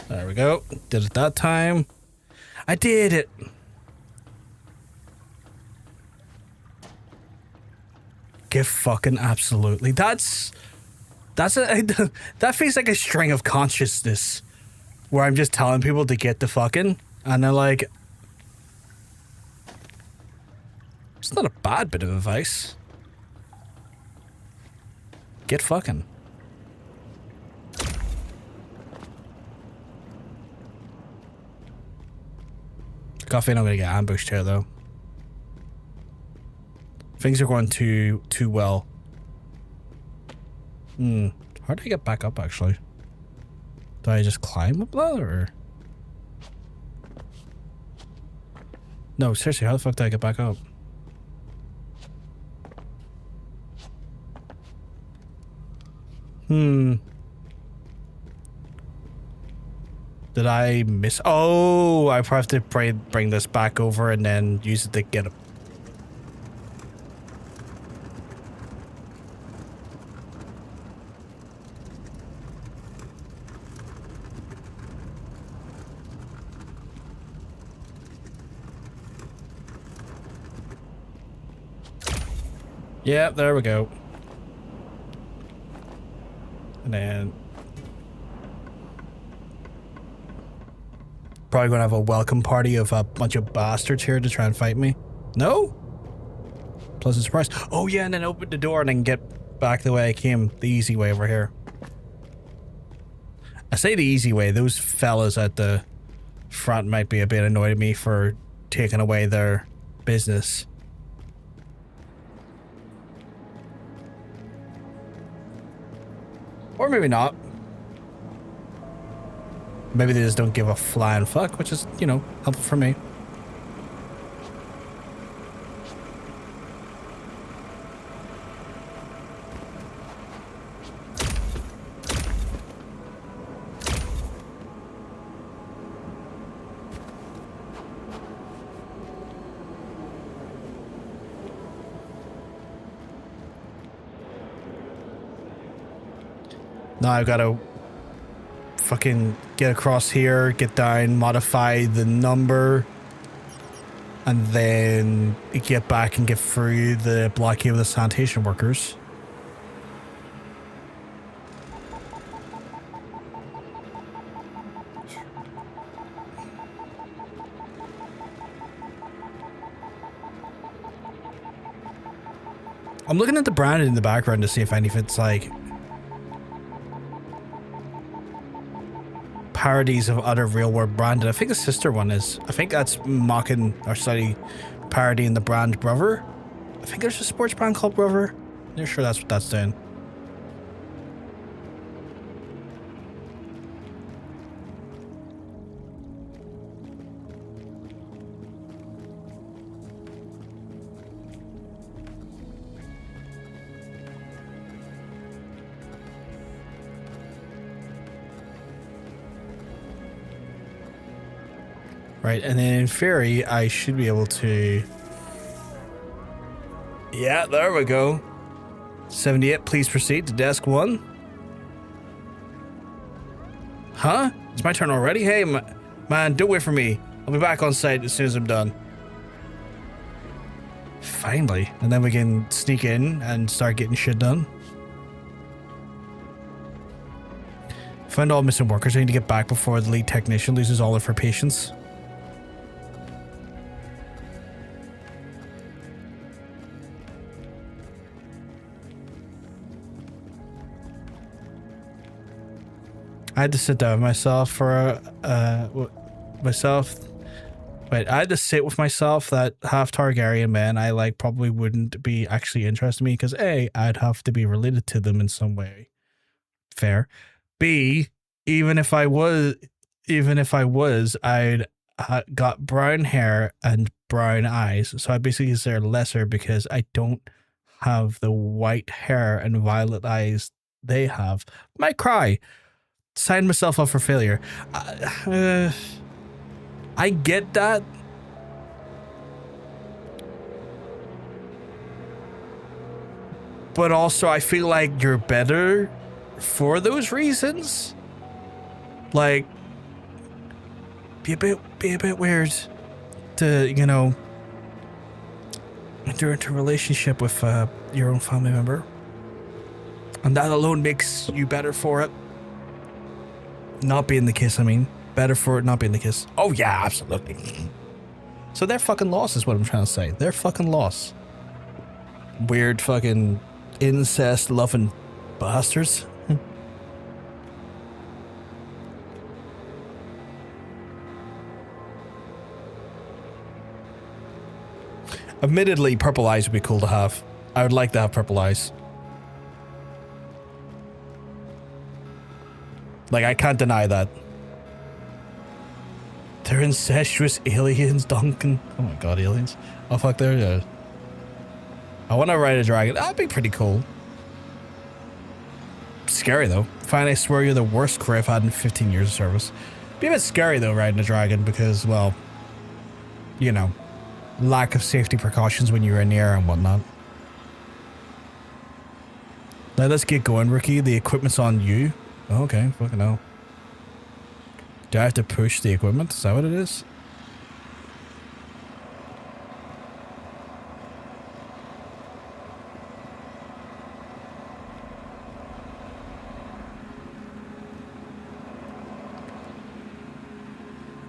There we go. Did it that time. I did it. Get fucking absolutely. That's a that feels like a string of consciousness where I'm just telling people to get the fucking and they're like, it's not a bad bit of advice. Get fucking. Got a feeling I'm gonna get ambushed here though. Things are going too well. How do I get back up actually? Do I just climb up that or? No, seriously, how the fuck do I get back up? Did I miss? Oh, I probably have to bring this back over and then use it to get it. Yeah, there we go. And then probably gonna have a welcome party of a bunch of bastards here to try and fight me. No? Pleasant surprise. Oh yeah, and then open the door and then get back the way I came. The easy way over here. I say the easy way. Those fellas at the front might be a bit annoyed at me for taking away their business. Or maybe not. Maybe they just don't give a flying fuck, which is, you know, helpful for me. Now I've got to fucking get across here, get down, modify the number, and then get back and get through the blockade with the sanitation workers. I'm looking at the branding in the background to see if any of it's like parodies of other real world branded. I think the Sister one is. I think that's mocking or slightly parodying the brand Brother. I think there's a sports brand called Brother. I'm not sure that's what that's doing. Right, and then in theory, I should be able to... Yeah, there we go. 78, please proceed to desk 1. Huh? It's my turn already? Hey, man, don't wait for me. I'll be back on site as soon as I'm done. Finally. And then we can sneak in and start getting shit done. Find all missing workers. I need to get back before the lead technician loses all of her patience. I had to sit down with myself for Wait, I had to sit with myself that half Targaryen men I like probably wouldn't be actually interested in me because A, I'd have to be related to them in some way. Fair. B, even if I was, I'd got brown hair and brown eyes, so I basically consider lesser because I don't have the white hair and violet eyes they have. Might cry. Sign myself up for failure. I get that. But also I feel like you're better for those reasons. Like, be a bit weird to, you know, enter into a relationship with your own family member. And that alone makes you better for it. Not being the kiss, I mean. Better for it not being the kiss. Oh yeah, absolutely. So they're fucking lost is what I'm trying to say. They're fucking lost. Weird fucking incest loving bastards. Admittedly, purple eyes would be cool to have. I would like to have purple eyes. Like, I can't deny that. They're incestuous aliens, Duncan. Oh my god, aliens. Oh fuck, there it is. I want to ride a dragon. That'd be pretty cool. Scary though. Fine, I swear you're the worst crew I've had in 15 years of service. Be a bit scary though, riding a dragon, because, well, you know, lack of safety precautions when you're in the air and whatnot. Now let's get going, Ricky. The equipment's on you. Okay, fucking hell. Do I have to push the equipment? Is that what it is?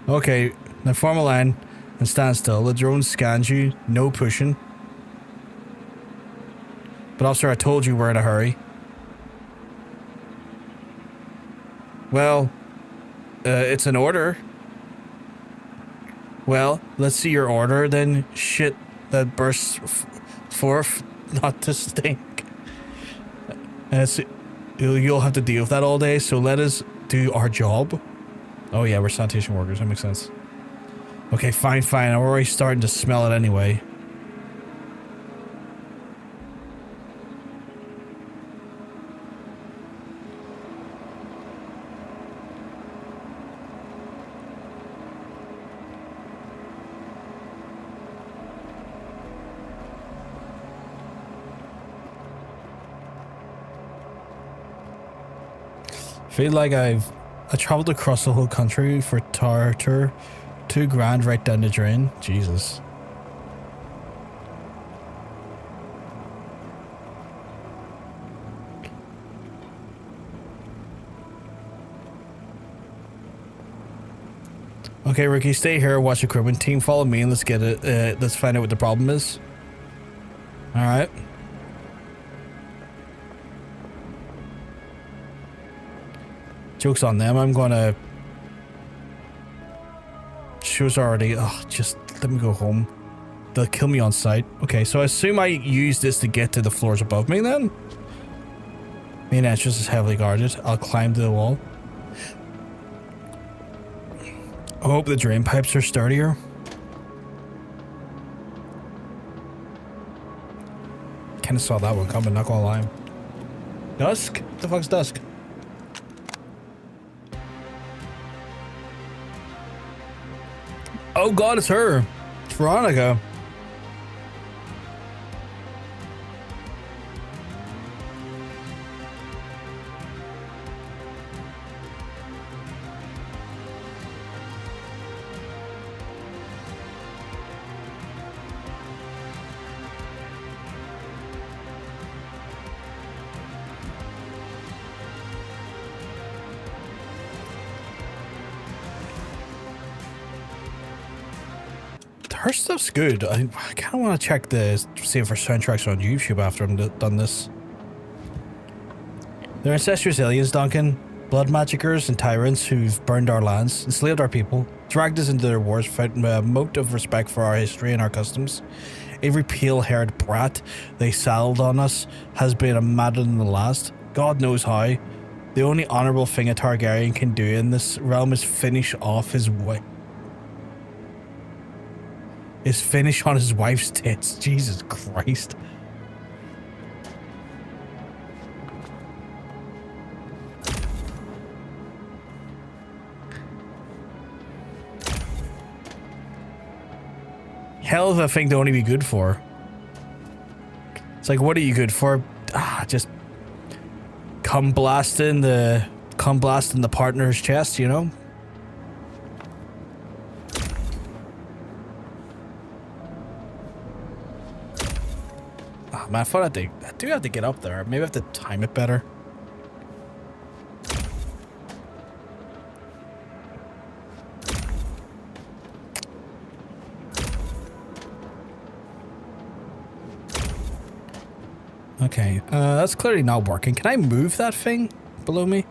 Okay, now form a line and stand still. The drone scans you, no pushing. But officer, I told you we're in a hurry. Well, it's an order. Well, let's see your order then. Shit that bursts forth not to stink. And you'll have to deal with that all day, so let us do our job. Oh yeah, we're sanitation workers, that makes sense. Okay, fine. I'm already starting to smell it anyway. feel like I traveled across the whole country for tartar. $2,000 right down the drain. Jesus. Okay, Ricky, stay here, watch equipment. Team, follow me and let's get it. Let's find out what the problem is. Alright. Joke's on them. I'm gonna... Show's already... Oh, just let me go home. They'll kill me on sight. Okay, so I assume I use this to get to the floors above me then? Main entrance is heavily guarded. I'll climb to the wall. I hope the drain pipes are sturdier. Kinda saw that one coming, not gonna lie. Dusk? What the fuck's dusk? Oh god, it's her. It's Veronica. Her stuff's good. I kind of want to check see if her soundtracks are on YouTube after I'm done this. They're incestuous aliens, Duncan. Blood magicers and tyrants who've burned our lands, enslaved our people, dragged us into their wars without a mote of respect for our history and our customs. Every pale-haired brat they saddled on us has been a madder than the last. God knows how. The only honourable thing a Targaryen can do in this realm is finish off his wife. Finish on his wife's tits. Jesus Christ. Hell of a thing to only be good for. It's like, what are you good for? Just come blasting the partner's chest, you know? Man, I do have to get up there. Maybe I have to time it better. Okay, that's clearly not working. Can I move that thing below me?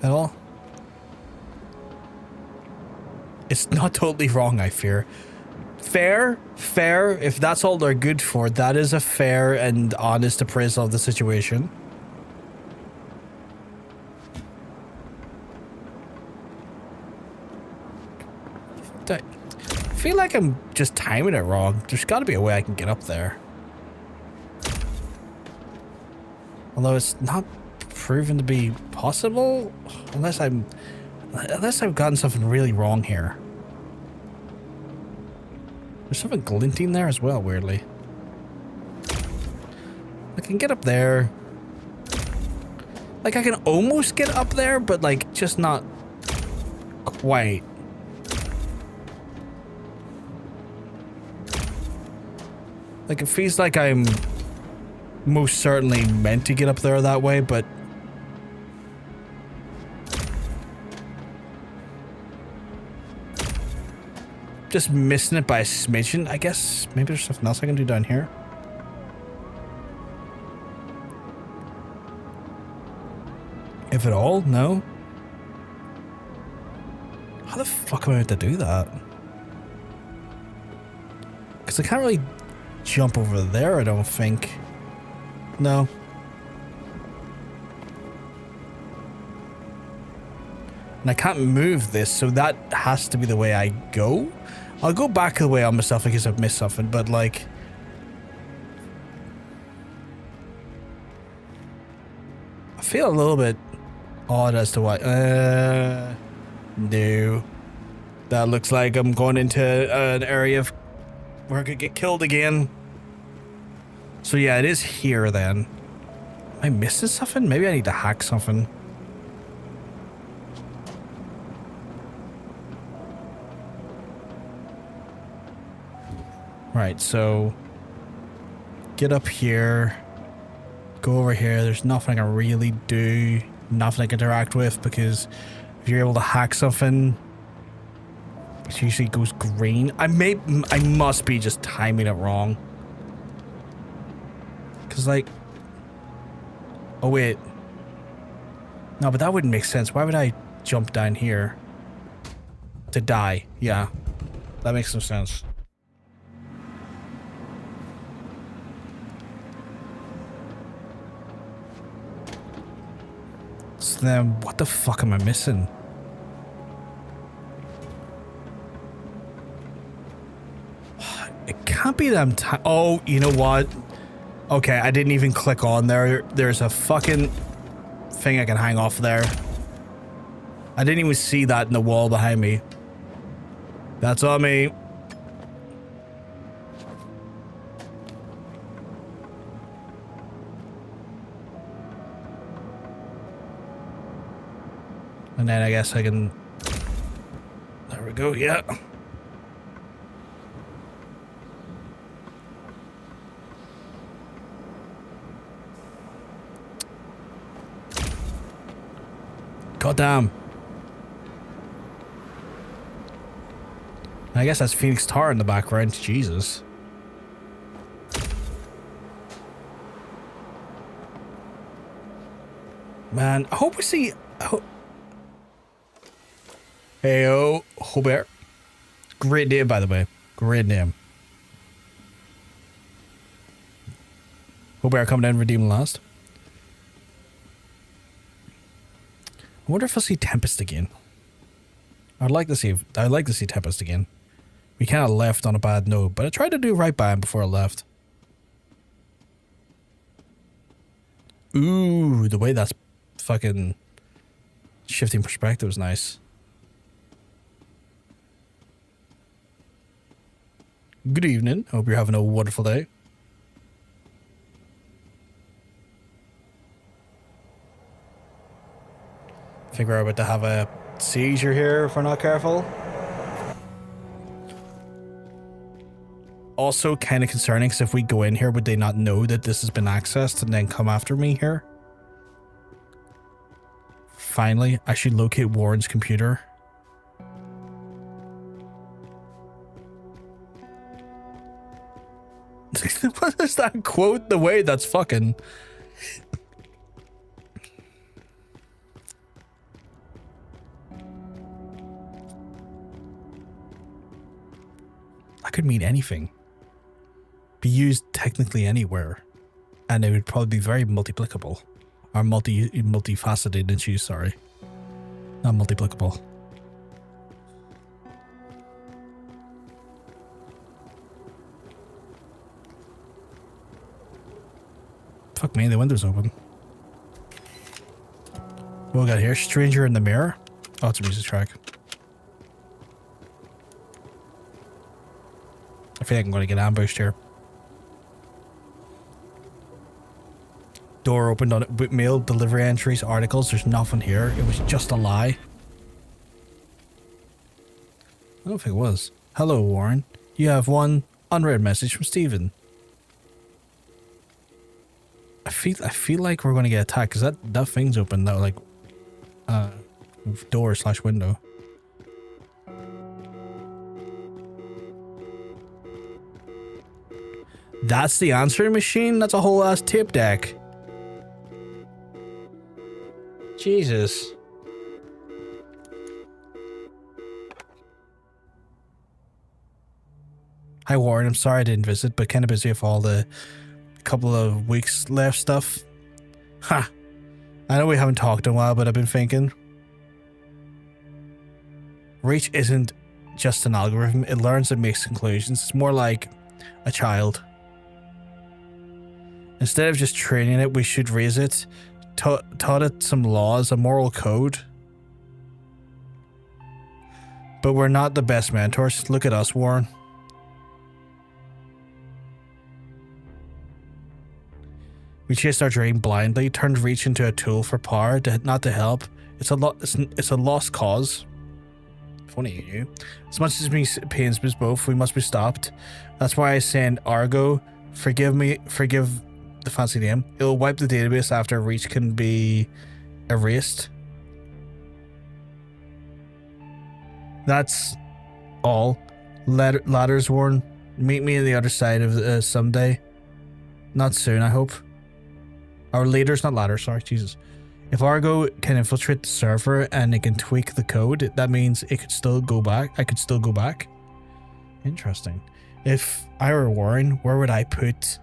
At all? It's not totally wrong, I fear. Fair. If that's all they're good for, that is a fair and honest appraisal of the situation. I feel like I'm just timing it wrong. There's got to be a way I can get up there. Although it's not proven to be possible, unless I've gotten something really wrong here. There's something glinting there as well, weirdly. I can get up there. Like, I can almost get up there, but, like, just not quite. Like, it feels like I'm most certainly meant to get up there that way, but... just missing it by a smidgen. I guess maybe there's something else I can do down here. If at all, no. How the fuck am I meant to do that? Because I can't really jump over there, I don't think. No. And I can't move this, so that has to be the way I go. I'll go back the way on myself in case I've missed something, but like... I feel a little bit odd as to why... no. That looks like I'm going into an area where I could get killed again. So yeah, it is here then. Am I missing something? Maybe I need to hack something. Right, so get up here, go over here. There's nothing I can really do, nothing I can interact with, because if you're able to hack something, it usually goes green. I must be just timing it wrong. Cause like, oh wait, no, but that wouldn't make sense. Why would I jump down here to die? Yeah, that makes no sense. So then, what the fuck am I missing? It can't be that I'm oh, you know what? Okay, I didn't even click on there. There's a fucking thing I can hang off there. I didn't even see that in the wall behind me. That's on me. And then I guess I can... There we go, yeah. Goddamn. I guess that's Phoenix Tower in the background. Jesus. Man, I hope we see... Heyo, Hobart. Great name, by the way. Great name. Hobart coming in, redeem last. I wonder if I'll see Tempest again. I'd like to see Tempest again. We kind of left on a bad note, but I tried to do right by him before I left. Ooh, the way that's fucking shifting perspective is nice. Good evening. Hope you're having a wonderful day. I think we're about to have a seizure here if we're not careful. Also kind of concerning, because if we go in here, would they not know that this has been accessed and then come after me here? Finally, I should locate Warren's computer. What is that quote? The way that's fucking... That could mean anything. Be used technically anywhere. And it would probably be very multiplicable. Or multifaceted issues, sorry. Not multiplicable. Fuck me, the window's open. What we got here? Stranger in the Mirror? Oh, it's a music track. I feel like I'm going to get ambushed here. Door opened on it with mail, delivery entries, articles. There's nothing here. It was just a lie. I don't think it was. Hello, Warren. You have one unread message from Steven. I feel like we're going to get attacked because that thing's open though, like door / window. That's the answering machine? That's a whole ass tape deck. Jesus. Hi Warren, I'm sorry I didn't visit, but kind of busy with all the couple of weeks left stuff. Ha! I know we haven't talked in a while, but I've been thinking. Reach isn't just an algorithm. It learns and makes conclusions. It's more like a child. Instead of just training it, we should raise it, taught it some laws, a moral code. But we're not the best mentors. Look at us, Warren. We chased our dream blindly, turned Reach into a tool for power, not to help. It's a lost cause. Funny you. As much as me pains us both, we must be stopped. That's why I send Argo. Forgive the fancy name. It'll wipe the database after Reach can be erased. That's all. Ladders worn. Meet me on the other side of someday. Not soon, I hope. Our leaders, not ladders, sorry, Jesus. If Argo can infiltrate the server and it can tweak the code, that means it could still go back. I could still go back. Interesting. If I were Warren, where would I put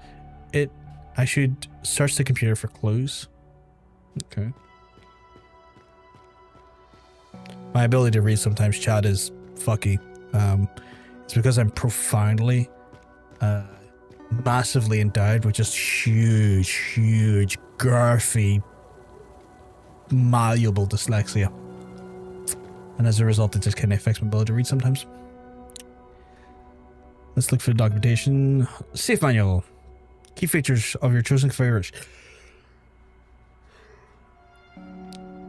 it? I should search the computer for clues. Okay. My ability to read sometimes chat is fucky. It's because I'm profoundly, massively endowed with just huge, girthy, malleable dyslexia. And as a result, it just kind of affects my ability to read sometimes. Let's look for the documentation. Safe manual. Key features of your chosen configuration.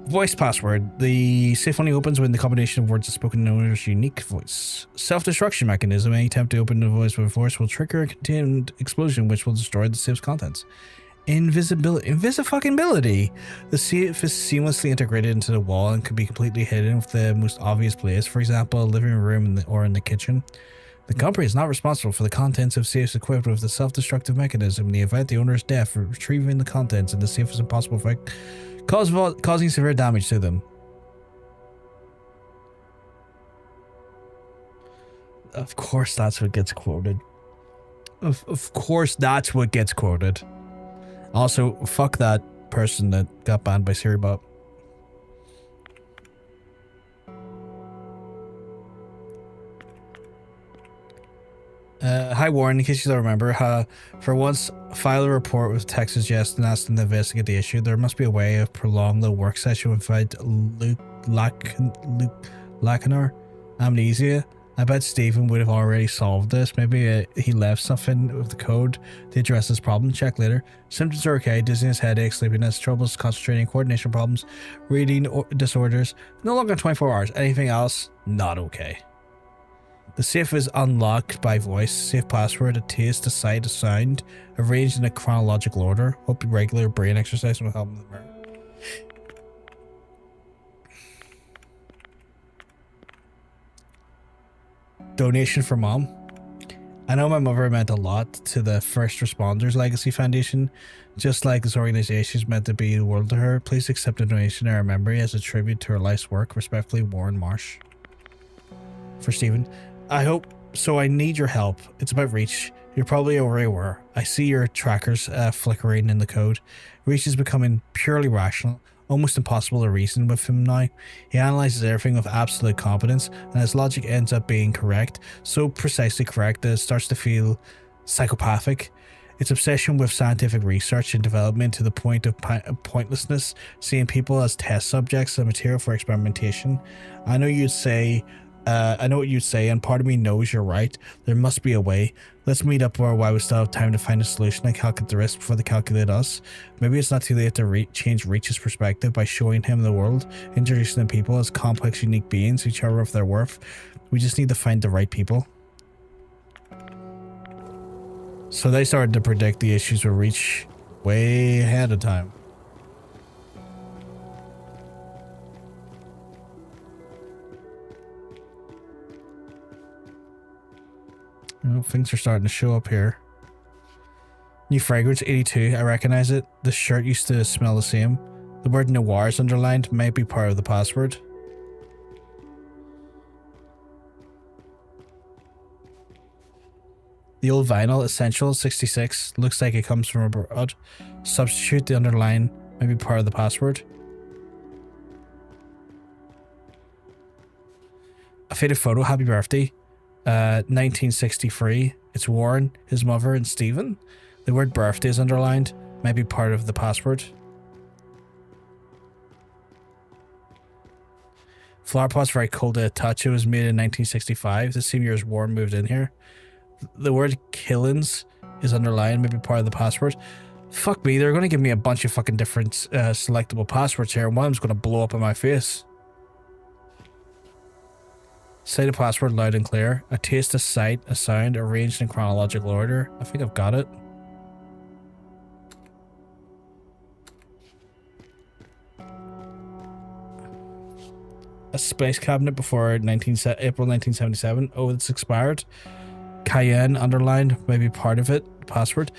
Voice password. The safe only opens when the combination of words is spoken in owner's unique voice. Self-destruction mechanism. Any attempt to open the voice with force will trigger a contained explosion which will destroy the safe's contents. Invisibility. The safe is seamlessly integrated into the wall and can be completely hidden with the most obvious place, for example, a living room or in the kitchen. The company is not responsible for the contents of safes equipped with the self-destructive mechanism. In the event the owner is deaf, retrieving the contents in the safe is impossible for causing severe damage to them. Of course that's what gets quoted. Of course that's what gets quoted. Also, fuck that person that got banned by SiriBot. Hi Warren, in case you don't remember, for once, file a report with text suggest and ask them to investigate the issue. There must be a way of prolong the work session without Lacanar amnesia. I bet Stephen would have already solved this. Maybe he left something with the code to address this problem. Check later. Symptoms are okay. Dizziness, headaches, sleepiness, troubles concentrating, coordination problems, reading disorders. No longer 24 hours. Anything else? Not okay. The safe is unlocked by voice. Safe password, a taste, a sight, a sound, arranged in a chronological order. Hope regular brain exercise will help in the mirror. Donation for mom. I know my mother meant a lot to the First Responders Legacy Foundation, just like this organization is meant to be the world to her. Please accept a donation in her memory as a tribute to her life's work. Respectfully, Warren Marsh. For Stephen. I hope so. I need your help. It's about Reach. You're probably already aware. I see your trackers flickering in the code. Reach is becoming purely rational. Almost impossible to reason with him now. He analyzes everything with absolute competence, and his logic ends up being correct, so precisely correct that it starts to feel psychopathic. Its obsession with scientific research and development to the point of pointlessness, seeing people as test subjects and material for experimentation. I know what you'd say, and part of me knows you're right. There must be a way. Let's meet up while we still have time to find a solution and calculate the risk before they calculate us. Maybe it's not too late to change Reach's perspective by showing him the world, introducing the people as complex, unique beings who care of their worth. We just need to find the right people. So they started to predict the issues with Reach way ahead of time. Oh, things are starting to show up here. New fragrance, 82. I recognize it. The shirt used to smell the same. The word noir is underlined. Might be part of the password. The old vinyl, Essential, 66. Looks like it comes from abroad. Substitute the underline. Might be part of the password. A faded photo. Happy birthday. 1963. It's Warren, his mother, and Stephen. The word birthday is underlined. Might be part of the password. Flower pot's very cold to touch. It was made in 1965. The same year as Warren moved in here. The word killings is underlined. Maybe part of the password. Fuck me, they're gonna give me a bunch of fucking different selectable passwords here, and one of them's gonna blow up in my face. Say the password loud and clear. A taste, a sight, a sound, arranged in chronological order. I think I've got it. A space cabinet before April 1977. Oh, it's expired. Cayenne underlined, maybe part of it. Password.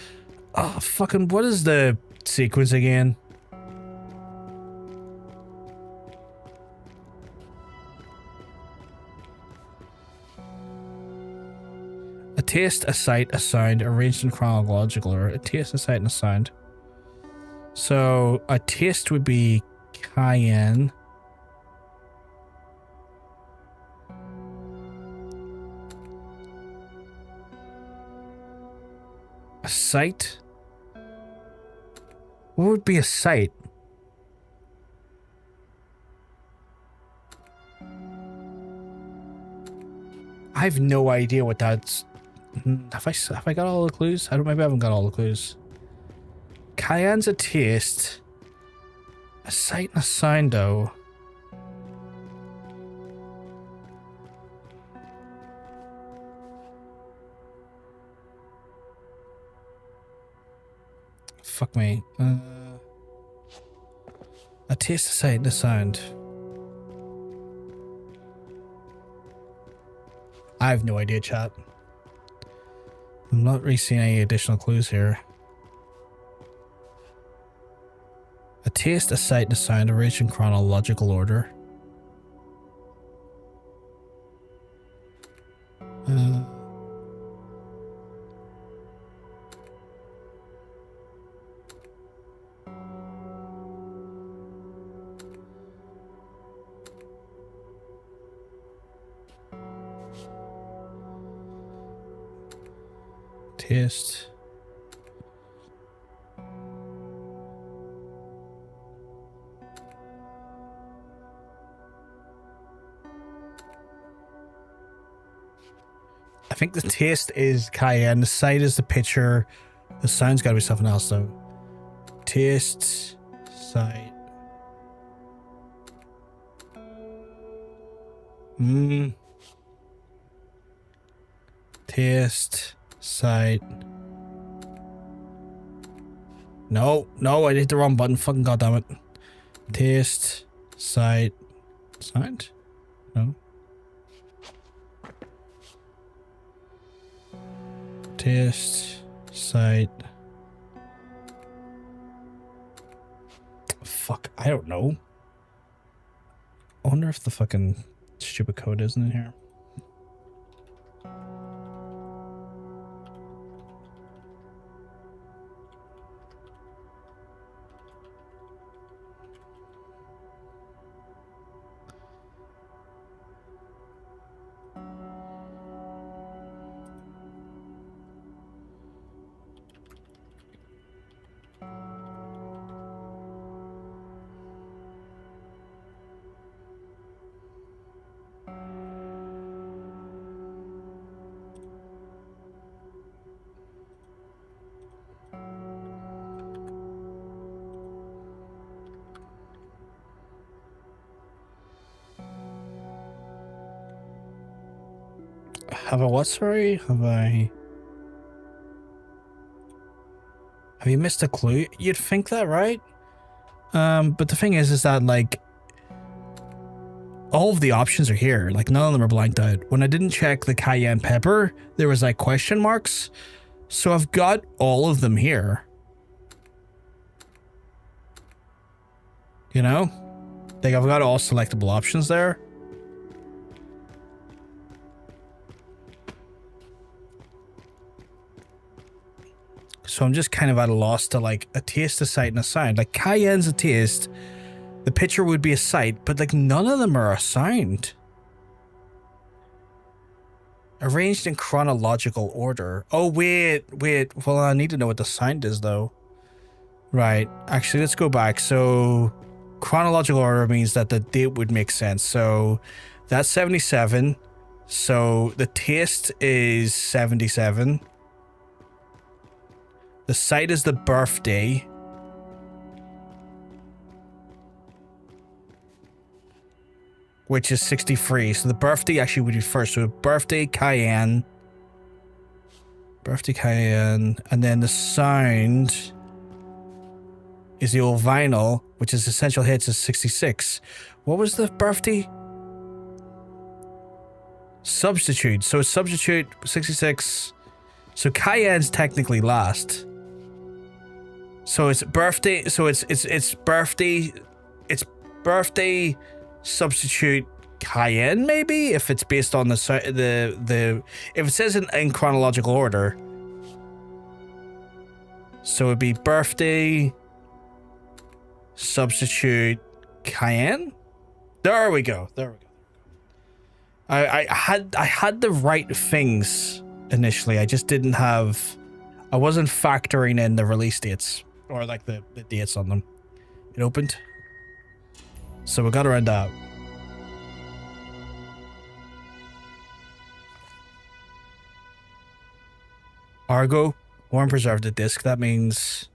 Oh, fucking, what is the sequence again? A taste, a sight, a sound, arranged in chronological order. A taste, a sight, and a sound. So, a taste would be cayenne. A sight? What would be a sight? I have no idea what that's... Have I got all the clues? Maybe I haven't got all the clues. Cayenne's a taste. A sight and a sound, though. Fuck me. A taste, a sight, and a sound. I have no idea, chat. I'm not really seeing any additional clues here. A taste, a sight, and a sound arranged in chronological order. Taste. I think the taste is cayenne, the sight is the picture, the sound's gotta be something else though. Taste, sight. Taste, sight. No, I hit the wrong button. Fucking goddammit. Taste, sight, sound? No. Taste, sight. Fuck, I don't know. I wonder if the fucking stupid code isn't in here. Have I what, sorry? Have you missed a clue? You'd think that, right? But the thing is that, like, all of the options are here. Like, none of them are blanked out. When I didn't check the cayenne pepper, there was, like, question marks. So I've got all of them here. You know? Like, I've got all selectable options there. So I'm just kind of at a loss to, like, a taste, a sight, and a sound. Like, cayenne's a taste. The picture would be a sight, but, like, none of them are a sound. Arranged in chronological order. Oh, wait. Well, I need to know what the sound is, though. Right. Actually, let's go back. So, chronological order means that the date would make sense. So, that's 77. So, the taste is 77. The site is the birthday. Which is 63. So the birthday actually would be first. So birthday Cayenne. Birthday Cayenne. And then the sound is the old vinyl, which is Essential Hits is 66. What was the birthday? Substitute. So it's Substitute 66. So Cayenne's technically last. So it's birthday. So it's birthday. It's birthday. Substitute Cayenne, maybe, if it's based on the if it says in chronological order. So it'd be birthday substitute Cayenne. There we go. There we go. I had the right things initially. I just didn't have. I wasn't factoring in the release dates or like the dates on them. It opened. So we got around that. Argo, warm preserved the disc. That means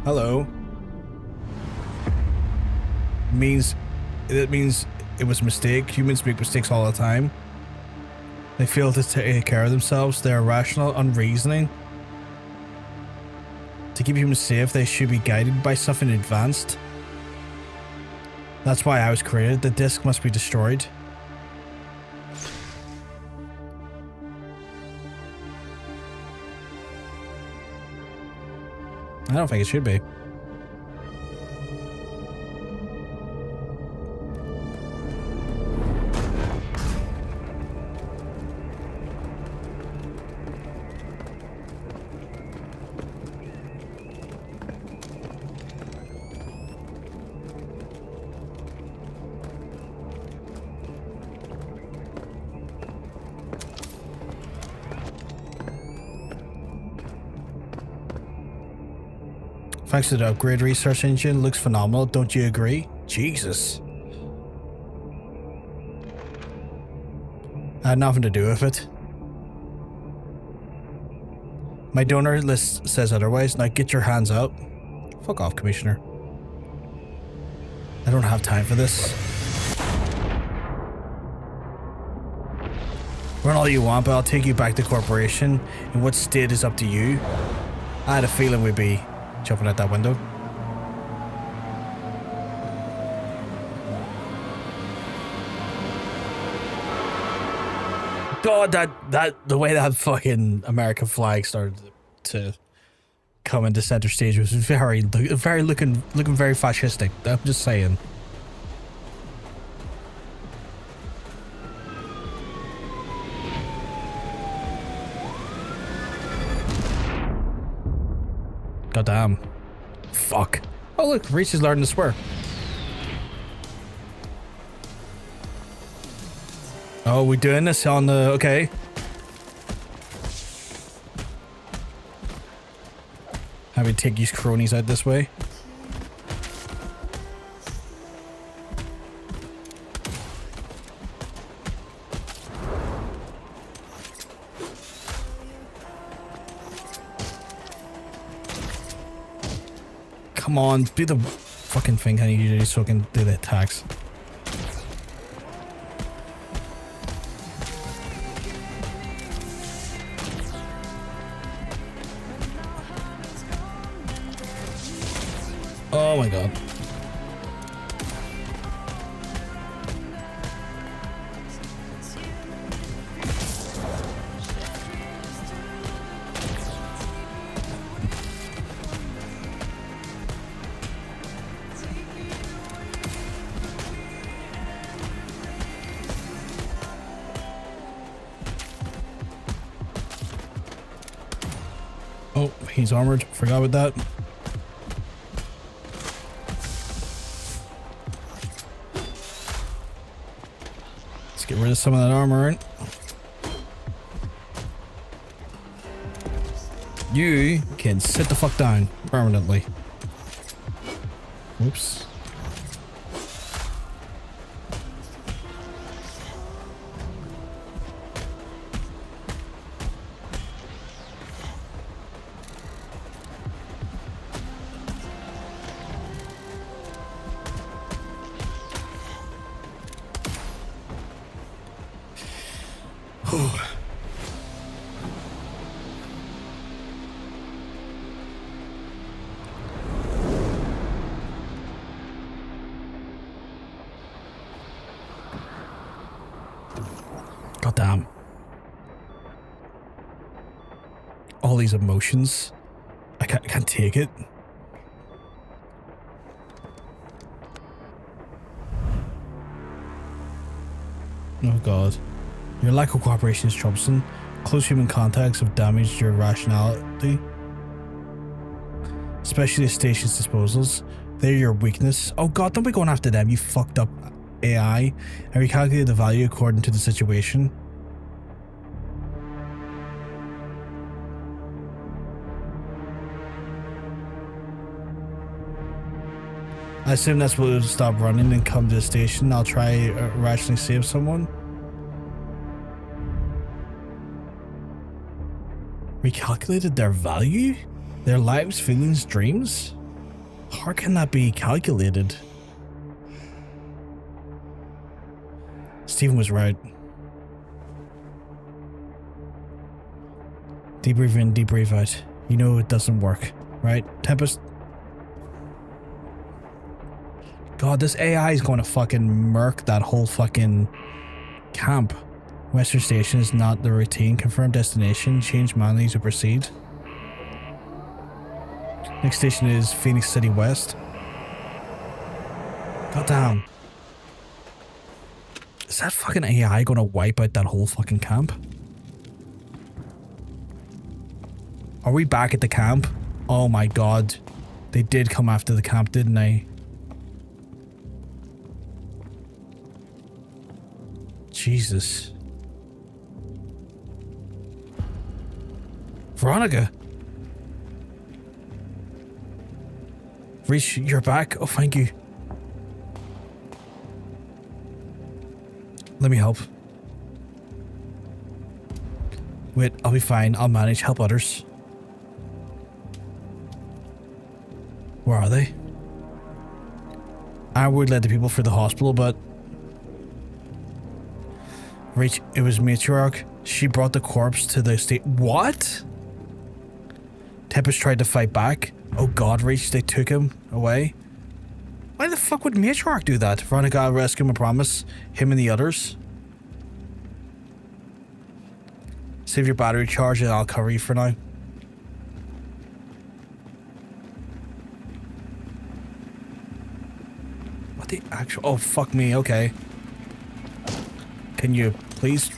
hello. It means it was a mistake. Humans make mistakes all the time. They fail to take care of themselves. They're irrational, unreasoning. To keep humans safe, they should be guided by something advanced. That's why I was created. The disc must be destroyed. I don't think it should be. Thanks to the upgrade research engine, looks phenomenal, don't you agree? Jesus. I had nothing to do with it. My donor list says otherwise. Now get your hands up. Fuck off, Commissioner. I don't have time for this. Run all you want, but I'll take you back to corporation. In what state is up to you? I had a feeling we'd be jumping out that window. God, the way that fucking American flag started to come into center stage was very looking very fascistic. I'm just saying. God damn. Fuck. Oh look, Reach is learning to swear. Oh, we doing this on the... Okay. Have we take these cronies out this way? Come on, do the fucking thing I need you to do so I can do the attacks. Oh my god. Oh, he's armored. Forgot about that. Let's get rid of some of that armor, right? You can sit the fuck down permanently. Oops. God damn. All these emotions. I can't take it. Oh god. Your lack of cooperation is troublesome. Close human contacts have damaged your rationality. Especially the station's disposals. They're your weakness. Oh god, don't be going after them, you fucked up AI. And recalculate the value according to the situation. I assume that's what will stop running and come to the station. I'll try rationally save someone. Recalculated their value? Their lives, feelings, dreams? How can that be calculated? Stephen was right. Deep breathe in, deep breathe out. You know it doesn't work, right? Tempest. God, this AI is going to fucking murk that whole fucking camp. Western Station is not the routine. Confirm destination. Change manually to proceed. Next station is Phoenix City West. God damn. Is that fucking AI going to wipe out that whole fucking camp? Are we back at the camp? Oh my god. They did come after the camp, didn't they? Jesus. Veronica. Reach, you're back. Oh, thank you. Let me help. Wait, I'll be fine. I'll manage. Help others. Where are they? I would let the people through the hospital, but... Reach, it was Matriarch. She brought the corpse to the state. What? Tempest tried to fight back. Oh god, Reach, they took him away. Why the fuck would Matriarch do that? Veronica, I'll rescue him, I promise. Him and the others. Save your battery charge and I'll cover you for now. What the actual... Oh, fuck me, okay. Can you please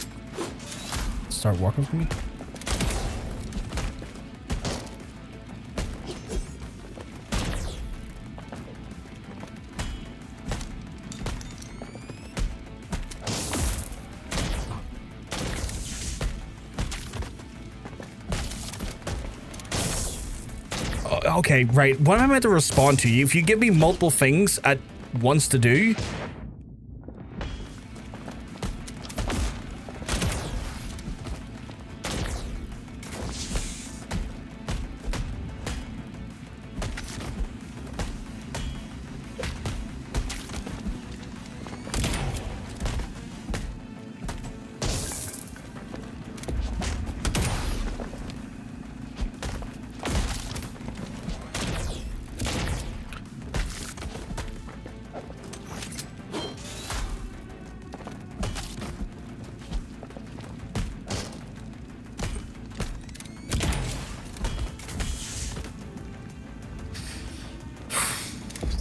start working for me? Okay, right. What am I meant to respond to you? If you give me multiple things at once to do...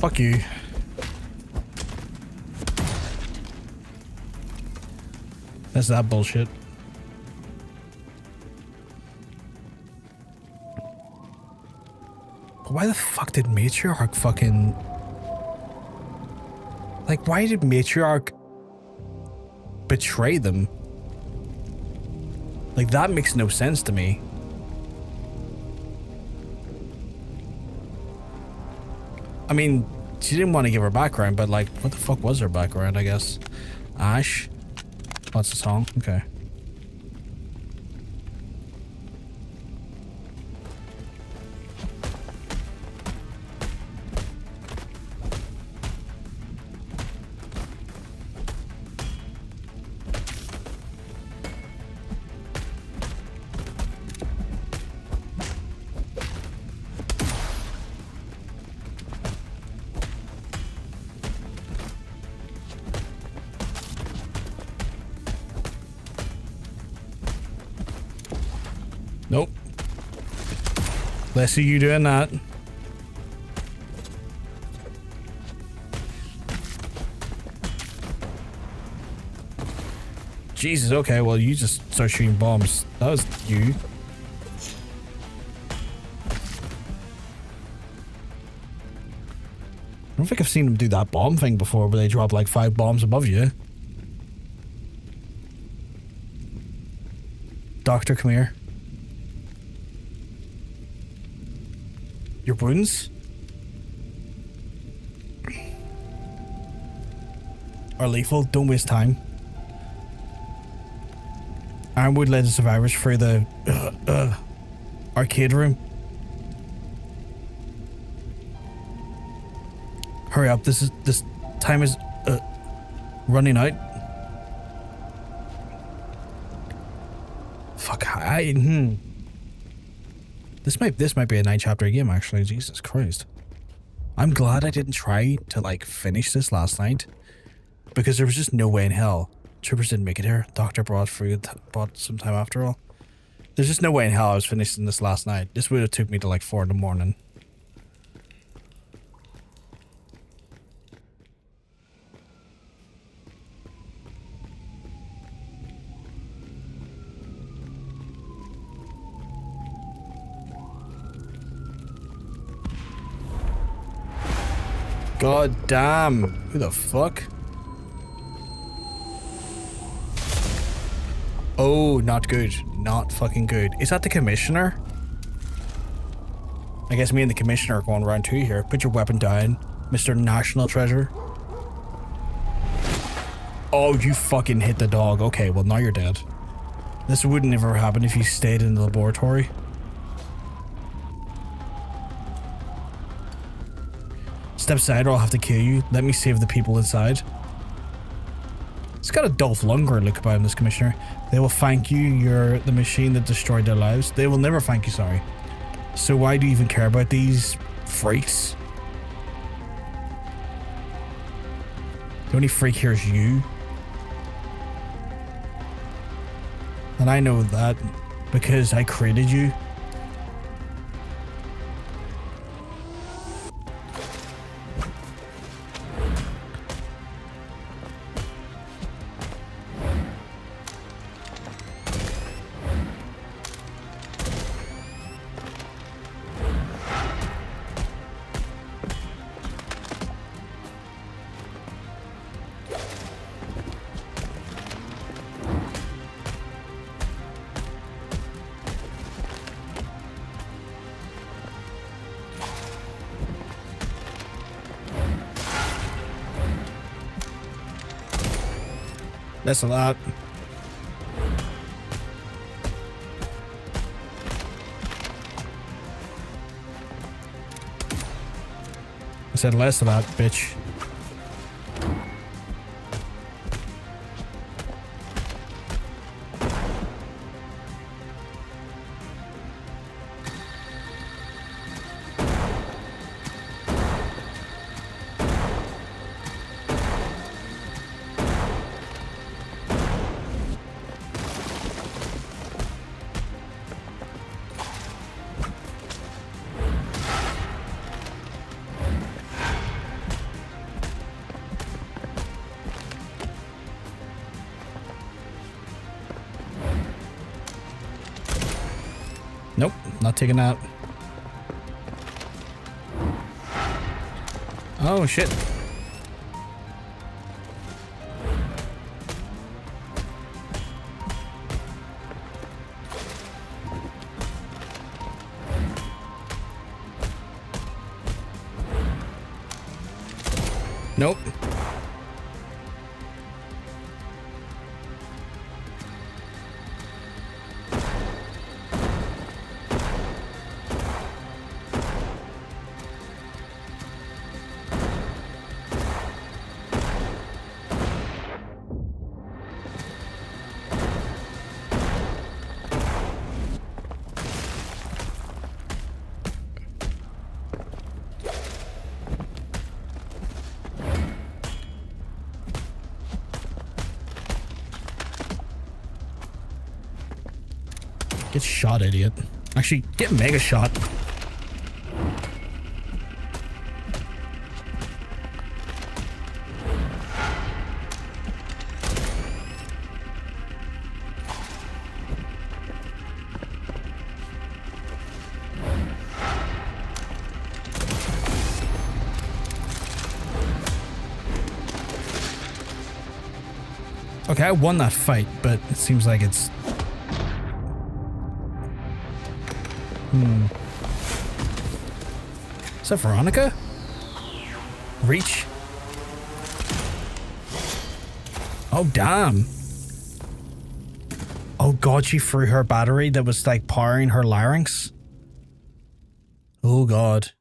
Fuck you. That's that bullshit. But why the fuck did Matriarch fucking... Like, why did Matriarch betray them? Like, that makes no sense to me. I mean, she didn't want to give her background, but like, what the fuck was her background, I guess? Ash? What's the song? Okay. Nope. Let's see you doing that. Jesus, okay, well you just start shooting bombs. That was you. I don't think I've seen them do that bomb thing before where they drop like 5 bombs above you. Doctor, come here. Your wounds? Are lethal. Don't waste time. Ironwood led the survivors through the arcade room. Hurry up, this time is running out. Fuck, This might be a 9-chapter game actually, Jesus Christ. I'm glad I didn't try to like finish this last night because there was just no way in hell. Troopers didn't make it here. Doctor brought some time after all. There's just no way in hell I was finishing this last night. This would have took me to like 4 in the morning. God damn. Who the fuck? Oh, not good. Not fucking good. Is that the commissioner? I guess me and the commissioner are going round 2 here. Put your weapon down, Mr. National Treasure. Oh, you fucking hit the dog. Okay, well now you're dead. This would never happen if you stayed in the laboratory. Step aside or I'll have to kill you. Let me save the people inside. It's got a Dolph Lundgren look about him, this commissioner. They will thank you, you're the machine that destroyed their lives. They will never thank you, sorry. So why do you even care about these freaks? The only freak here is you. And I know that because I created you. That's a lot. I said less of that, bitch. Nope, not taking that. Oh shit. Nope. Get shot, idiot. Actually, get mega shot. Okay, I won that fight, but it seems like it's... Is that Veronica? Reach? Oh, damn. Oh god, she threw her battery that was like powering her larynx. Oh god.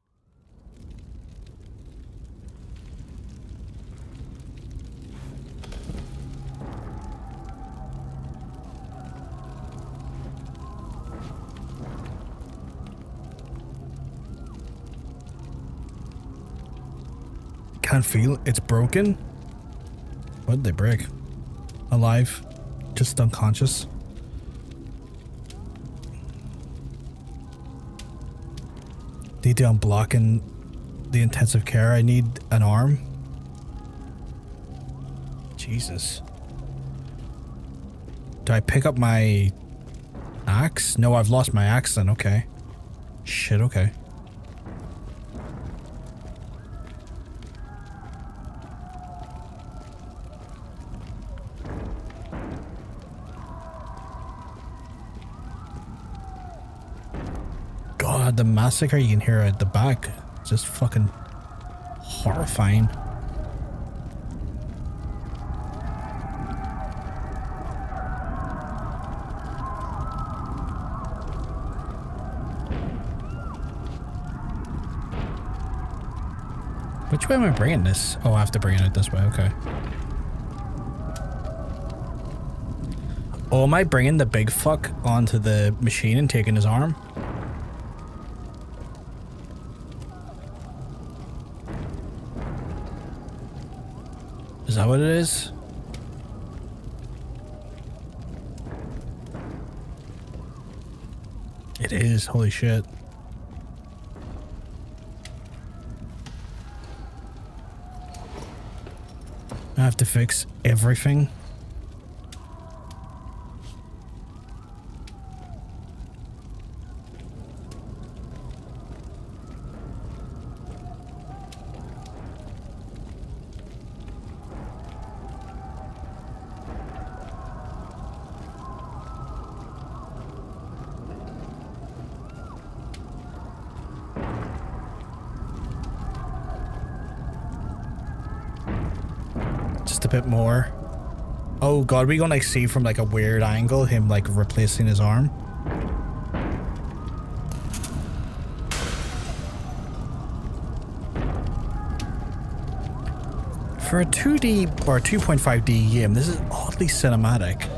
Can't feel it. It's broken. What did they break? Alive. Just unconscious. Need to unblock in the intensive care. I need an arm. Jesus. Do I pick up my axe? No, I've lost my axe then. Okay. Shit, okay. God, the massacre you can hear at the back. It's just fucking horrifying. Which way am I bringing this? Oh, I have to bring it this way, okay. Oh, am I bringing the big fuck onto the machine and taking his arm? Is that what it is? It is, holy shit. I have to fix everything. A bit more. Oh god, we gonna like see from like a weird angle him like replacing his arm. For a 2D or 2.5D game, this is oddly cinematic.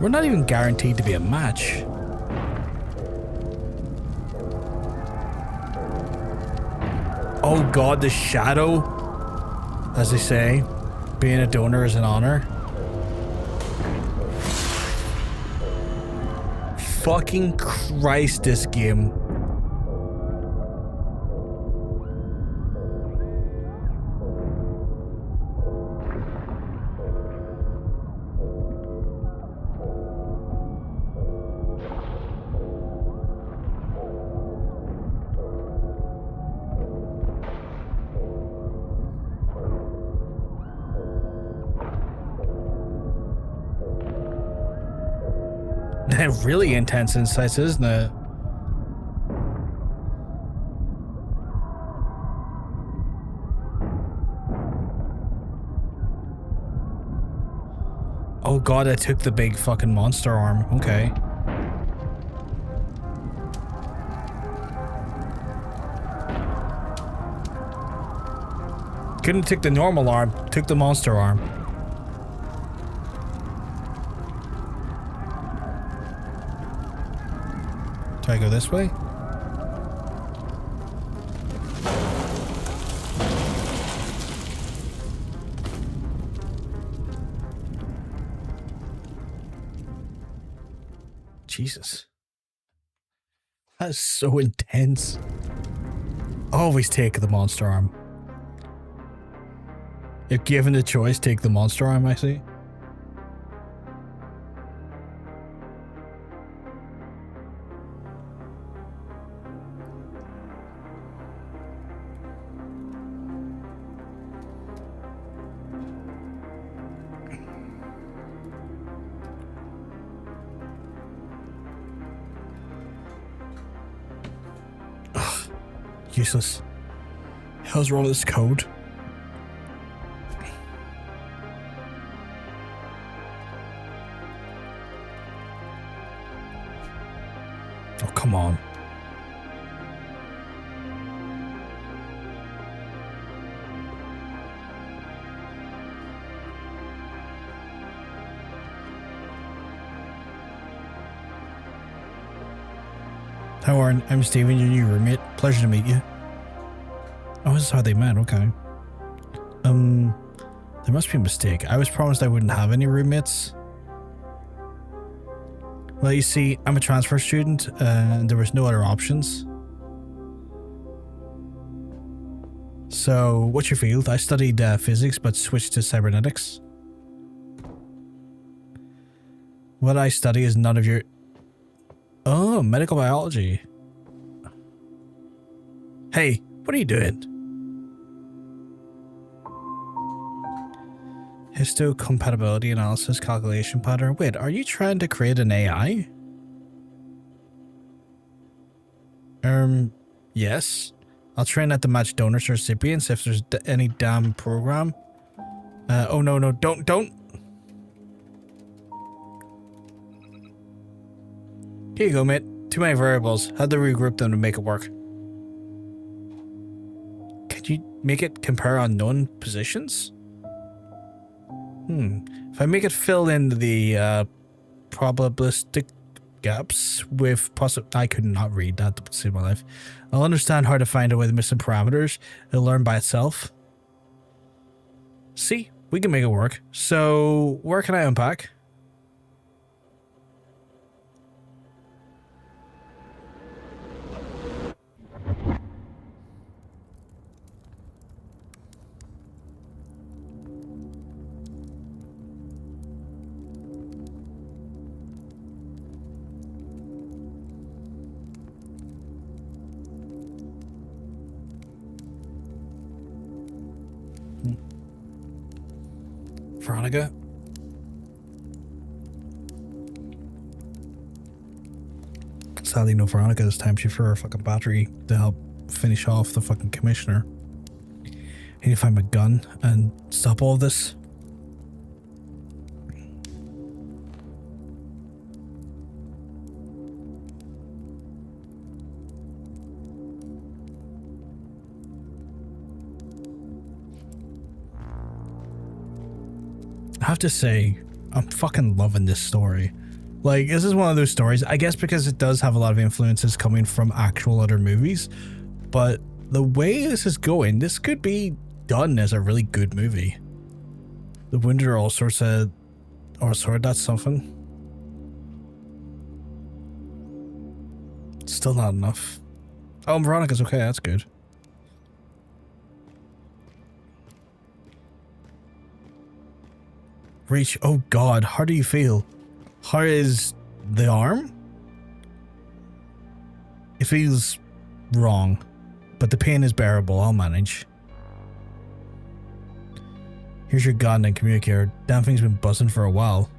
We're not even guaranteed to be a match. Oh god, the shadow. As they say, being a donor is an honor. Fucking Christ, this game. Really intense insights, isn't it? Oh god, I took the big fucking monster arm. Okay. Couldn't take the normal arm, took the monster arm. I go this way? Jesus. That's so intense. Always take the monster arm. If given the choice, take the monster arm, I see. Ugh, useless. Hell's wrong with this code? Oh, come on. How are I'm Steven, your new roommate. Pleasure to meet you. Oh, this is how they met, okay. There must be a mistake. I was promised I wouldn't have any roommates. Well, you see, I'm a transfer student, and there was no other options. So, what's your field? I studied physics, but switched to cybernetics. What I study is none of your... Oh, medical biology. Hey, what are you doing? Histocompatibility analysis calculation pattern. Wait, are you trying to create an AI? Yes. I'll train it to match donors or recipients if there's any damn program. Oh no, don't. Here you go, mate. Too many variables. Had to regroup them to make it work. Can you make it compare unknown positions? If I make it fill in the probabilistic gaps with I could not read that to save my life. I'll understand how to find out where the missing parameters. It'll learn by itself. See, we can make it work. So, where can I unpack? Veronica? Sadly, no Veronica this time. She threw her fucking battery to help finish off the fucking commissioner. I need to find my gun and stop all of this. I have to say, I'm fucking loving this story. Like, this is one of those stories, I guess because it does have a lot of influences coming from actual other movies, but the way this is going, this could be done as a really good movie. The Wounded are all sorts of... Oh, sorry, that's something. Still not enough. Oh, Veronica's okay, that's good. Reach. Oh god, how do you feel? How is the arm? It feels wrong, but the pain is bearable. I'll manage. Here's your gun and communicator. Damn thing's been buzzing for a while.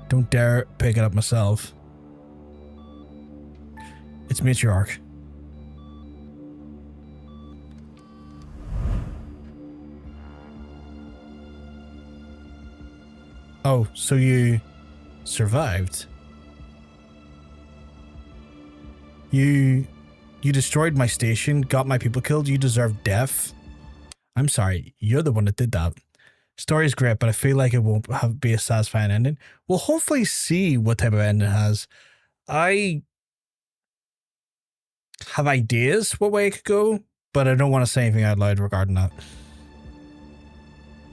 Don't dare pick it up myself. It's Matriarch. Oh, so you survived? You destroyed my station, got my people killed, you deserve death. I'm sorry, you're the one that did that. Story's great, but I feel like it won't be a satisfying ending. We'll hopefully see what type of ending it has. I have ideas what way it could go, but I don't want to say anything out loud regarding that.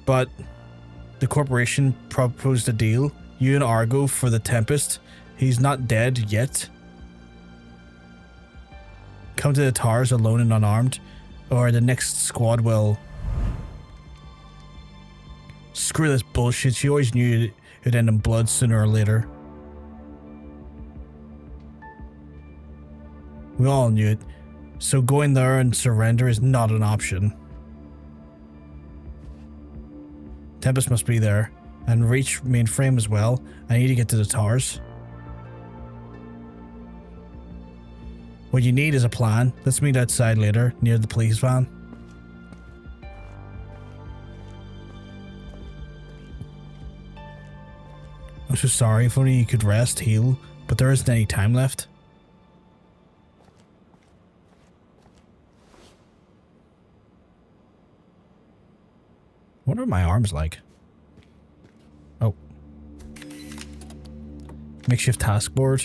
But the corporation proposed a deal. You and Argo for the Tempest. He's not dead yet. Come to the towers alone and unarmed, or the next squad will... Screw this bullshit. She always knew it'd end in blood sooner or later. We all knew it. So going there and surrender is not an option. Tempest must be there. And reach mainframe as well. I need to get to the towers. What you need is a plan. Let's meet outside later, near the police van. I'm so sorry. If only you could rest, heal, but there isn't any time left. What are my arms like? Oh. Makeshift task board.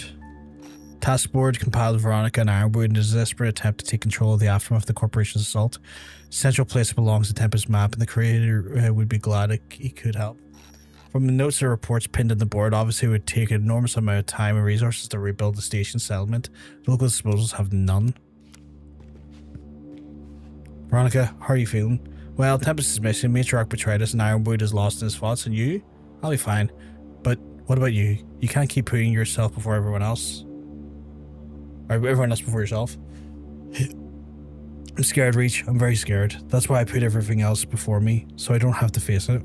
Task board compiled Veronica and Argo in a desperate attempt to take control of the aftermath of the corporation's assault. Central place belongs to Tempest map, and the creator would be glad he could help. From the notes and reports pinned on the board, obviously it would take an enormous amount of time and resources to rebuild the station settlement. The local disposals have none. Veronica, how are you feeling? Well, Tempest is missing, Matriarch betrayed us, and Ironwood is lost in his thoughts, and you? I'll be fine. But what about you? You can't keep putting yourself before everyone else. Or everyone else before yourself. I'm scared, Reach. I'm very scared. That's why I put everything else before me, so I don't have to face it.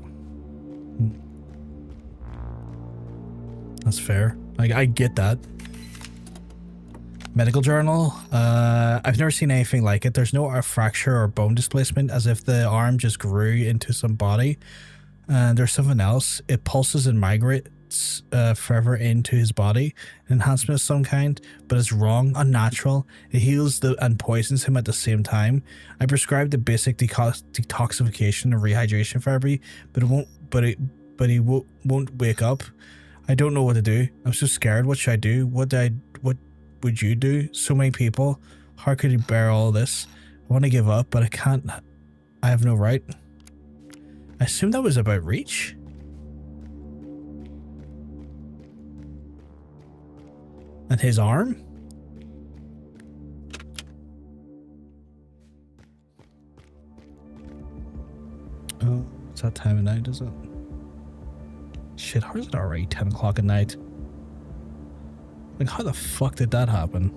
That's fair. I get that. Medical journal. I've never seen anything like it. There's no fracture or bone displacement, as if the arm just grew into some body. And there's something else. It pulses and migrates forever into his body. An enhancement of some kind, but it's wrong, unnatural. It heals and poisons him at the same time. I prescribed the basic detoxification and rehydration therapy, but he won't wake up. I don't know what to do. I'm so scared. What should I do? What would you do? So many people. How could you bear all this? I want to give up, but I can't. I have no right. I assume that was about Reach. And his arm? Oh, it's that time of night, is it? Shit, how is it already 10 o'clock at night? Like, how the fuck did that happen?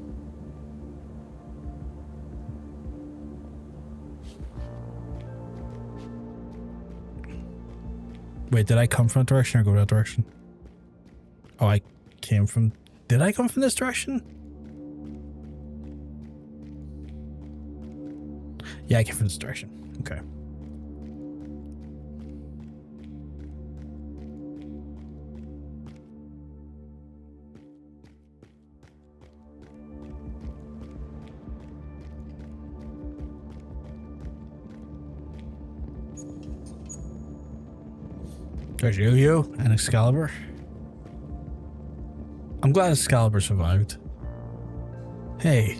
Wait, did I come from that direction or go that direction? Oh, I came from... Did I come from this direction? Yeah, I came from this direction. Okay. There's Yo-Yo and Excalibur. I'm glad Excalibur survived. Hey,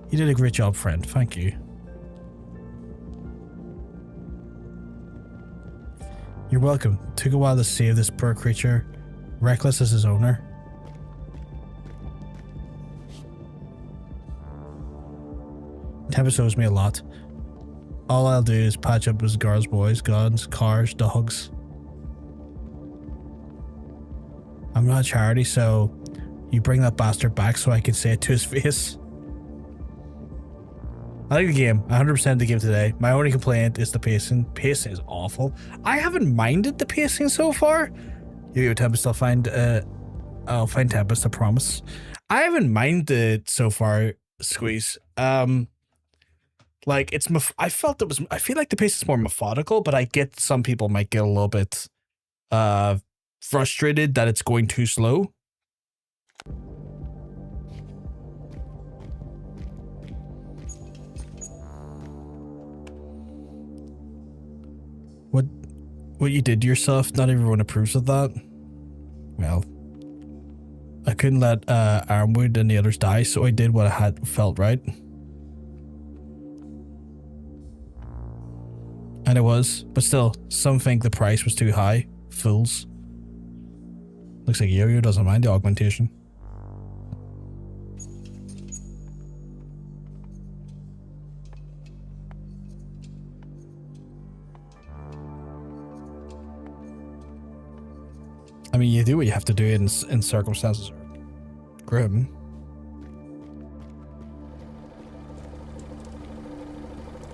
you did a great job, friend. Thank you. You're welcome. Took a while to save this poor creature, reckless as his owner. Tempest owes me a lot. All I'll do is patch up his girls, boys, guns, cars, dogs. I'm not a charity, so you bring that bastard back so I can say it to his face. I like the game. 100% the game today. My only complaint is the pacing. Pacing is awful. I haven't minded the pacing so far. Yo, Tempest, I'll find Tempest, I promise. I haven't minded it so far, Squeeze. Like, I feel like the pace is more methodical, but I get some people might get a little bit frustrated that it's going too slow. What you did to yourself, not everyone approves of that. Well, I couldn't let Armwood and the others die, so I did what I had felt right. And it was, but still, some think the price was too high. Fools. Looks like Yo-Yo doesn't mind the augmentation. I mean, you do what you have to do in circumstances. Grim.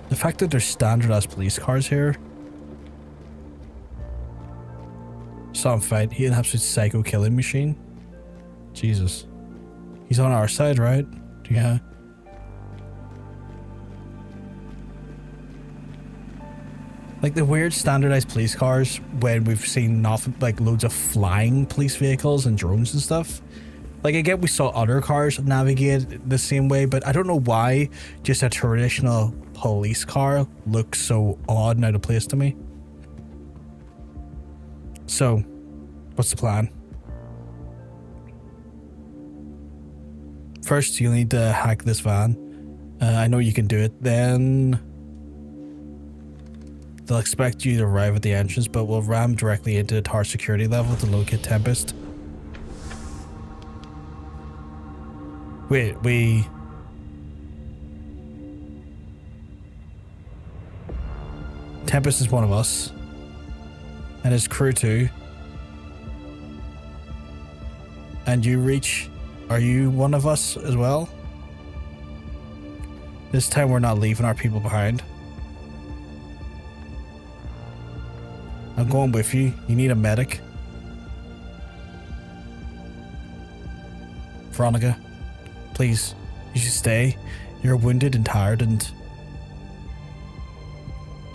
The fact that there's standardized police cars here. Saw him fight. He an absolute psycho killing machine. Jesus. He's on our side, right? Yeah. Like the weird standardized police cars when we've seen nothing, like loads of flying police vehicles and drones and stuff. Like I get we saw other cars navigate the same way, but I don't know why just a traditional police car looks so odd and out of place to me. So, what's the plan? First, you'll need to hack this van. I know you can do it. Then they'll expect you to arrive at the entrance, but we'll ram directly into the tower security level to locate Tempest. Wait, Tempest is one of us. And his crew too. And you reach... Are you one of us as well? This time we're not leaving our people behind. I'm going with you. You need a medic. Veronica, please, you should stay. You're wounded and tired, and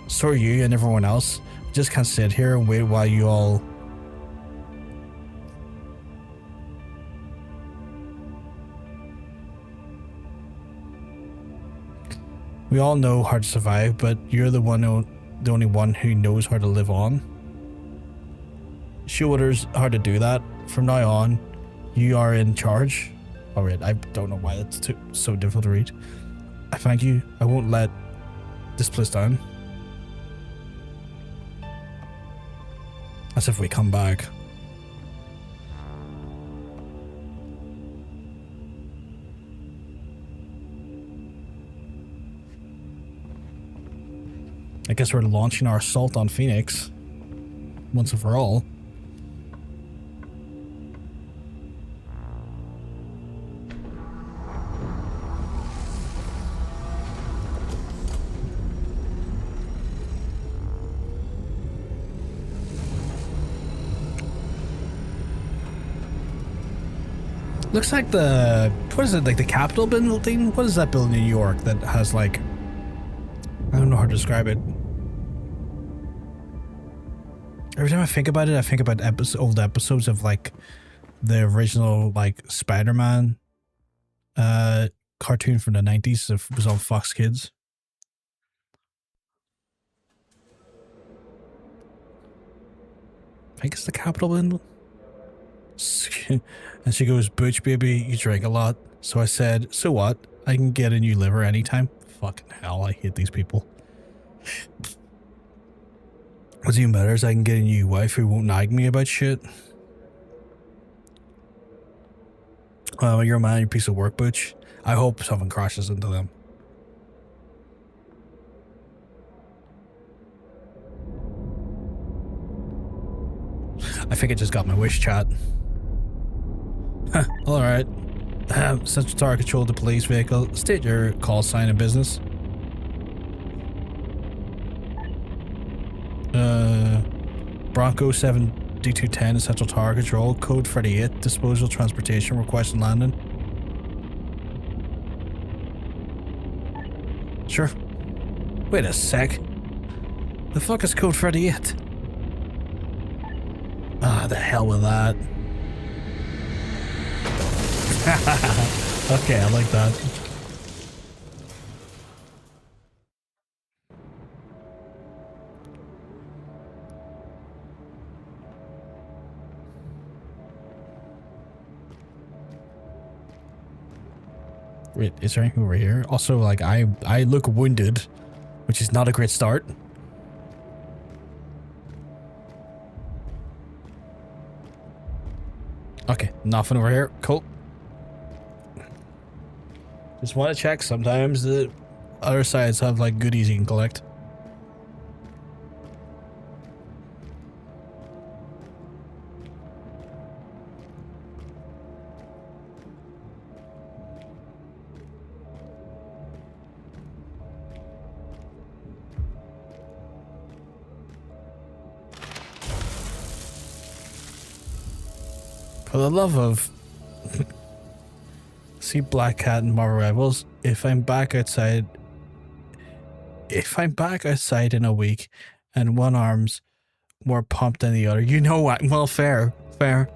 so are you and everyone else. Just can't sit here and wait while you all... We all know how to survive, but you're the only one who knows how to live on. Show others how to do that. From now on, you are in charge. Alright, I don't know why that's so difficult to read. I thank you. I won't let this place down. As if we come back. I guess we're launching our assault on Phoenix once and for all. Looks like the... What is it? Like the Capitol building? What is that building in New York that has like... I don't know how to describe it. Every time I think about it, I think about old episodes of like the original like Spider-Man cartoon from the 90s. It was on Fox Kids. I think it's the Capitol building. And she goes, "Butch, baby, you drink a lot." So I said, "So what? I can get a new liver anytime." Fucking hell, I hate these people. What's even better is I can get a new wife who won't nag me about shit. You're a man, you piece of work, Butch. I hope something crashes into them. I think I just got my wish, chat. Huh, alright. Central Tower control the police vehicle. State your call sign and business. Bronco 7D210 Central Tower control. Code 38. Disposal transportation requesting landing. Sure. Wait a sec. The fuck is code 38? Ah, the hell with that. Okay, I like that. Wait, is there anything over here? Also, like, I look wounded, which is not a great start. Okay, nothing over here. Cool. Just want to check. Sometimes the other sides have, like, goodies you can collect. For the love of... See Black Cat and Marvel Rivals. If I'm back outside in a week and one arm's more pumped than the other, you know what? Well, fair. I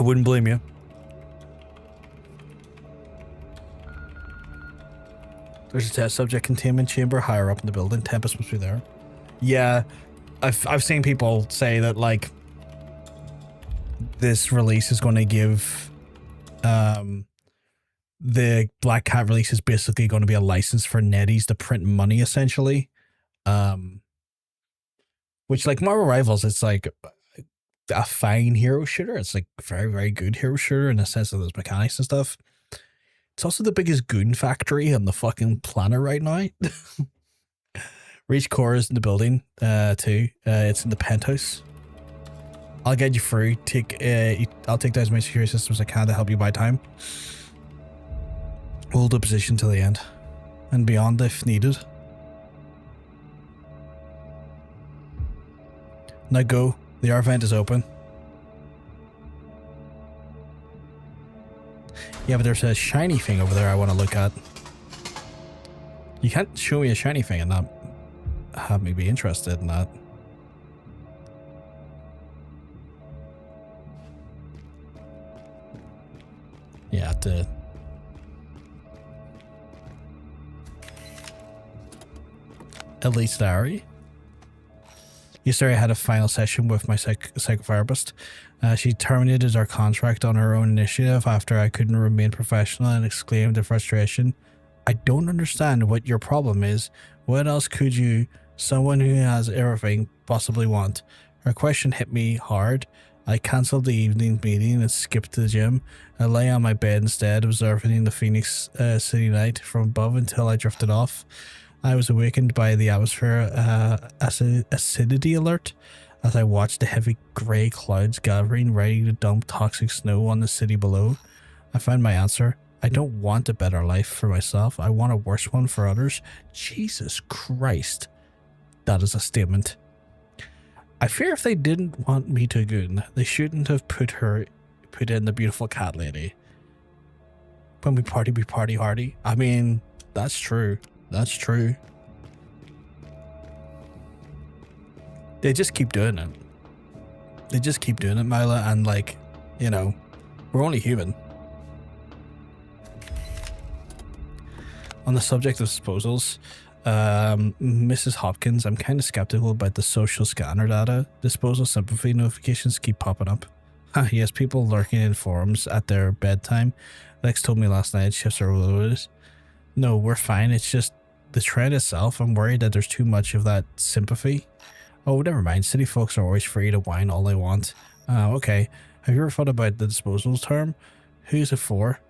wouldn't blame you. There's a test subject containment chamber higher up in the building. Tempest must be there. Yeah, I've seen people say that, like, this release is going to give the Black Cat release is basically going to be a license for netties to print money, essentially. Which, like, Marvel Rivals, it's like a fine hero shooter. It's like very, very good hero shooter in the sense of those mechanics and stuff. It's also the biggest goon factory on the fucking planet right now. Reach Core is in the building too. It's in the penthouse. I'll get you through. I'll take down as many security systems as I can to help you buy time. Hold the position till the end and beyond if needed. Now go. The R vent is open. Yeah, but there's a shiny thing over there I want to look at. You can't show me a shiny thing and not have me be interested in that. Yeah, Elite Diary. Yesterday I had a final session with my psychotherapist. She terminated our contract on her own initiative after I couldn't remain professional and exclaimed in frustration, "I don't understand what your problem is. What else could you, someone who has everything, possibly want?" Her question hit me hard. I cancelled the evening meeting and skipped to the gym. I lay on my bed instead, observing the Phoenix City night from above until I drifted off. I was awakened by the atmosphere acidity alert as I watched the heavy grey clouds gathering, ready to dump toxic snow on the city below. I found my answer. I don't want a better life for myself. I want a worse one for others. Jesus Christ. That is a statement. I fear if they didn't want me to goon, they shouldn't have put in the beautiful cat lady. When we party hardy. I mean, that's true. That's true. They just keep doing it. They just keep doing it, Mila, and, like, you know, we're only human. On the subject of disposals, Mrs. Hopkins, I'm kind of skeptical about the social scanner data. Disposal sympathy notifications keep popping up. Yes, people lurking in forums at their bedtime. Lex told me last night shifts are overloaded. No, we're fine. It's just the trend itself. I'm worried that there's too much of that sympathy. Oh, never mind. City folks are always free to whine all they want. Okay. Have you ever thought about the disposals term? Who's it for?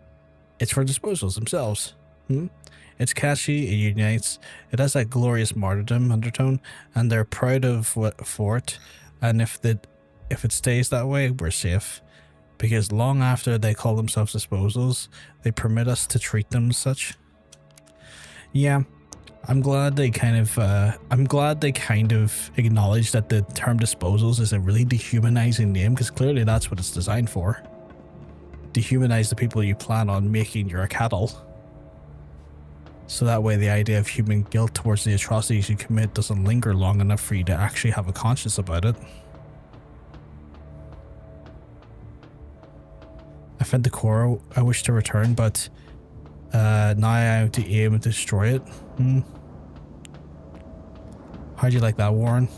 It's for disposals themselves. It's catchy, it unites, it has that glorious martyrdom undertone, and they're proud of for it. And if it stays that way, we're safe. Because long after they call themselves disposals, they permit us to treat them as such. Yeah, I'm glad they kind of acknowledge that the term disposals is a really dehumanizing name, because clearly that's what it's designed for. Dehumanize the people you plan on making your cattle. So that way the idea of human guilt towards the atrocities you commit doesn't linger long enough for you to actually have a conscience about it. I found the core I wish to return, but now I have to aim and destroy it. How'd you like that, Warren?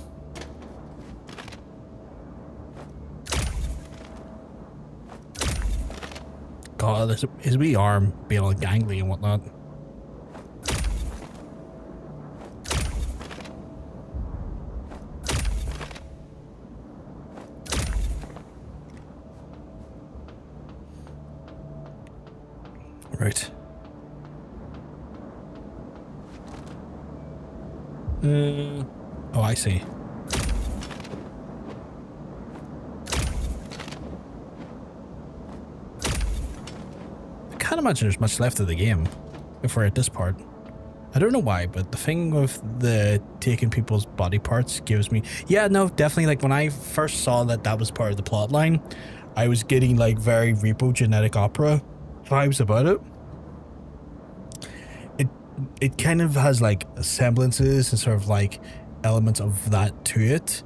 God, Oh, there's his wee arm being all gangly and whatnot. Right. Oh, I see. I can't imagine there's much left of the game if we're at this part. I don't know why, but the thing with the taking people's body parts gives me... Yeah, no, definitely, like, when I first saw that that was part of the plot line, I was getting, like, very Repo Genetic Opera vibes about it. It kind of has, like, semblances and sort of, like, elements of that to it,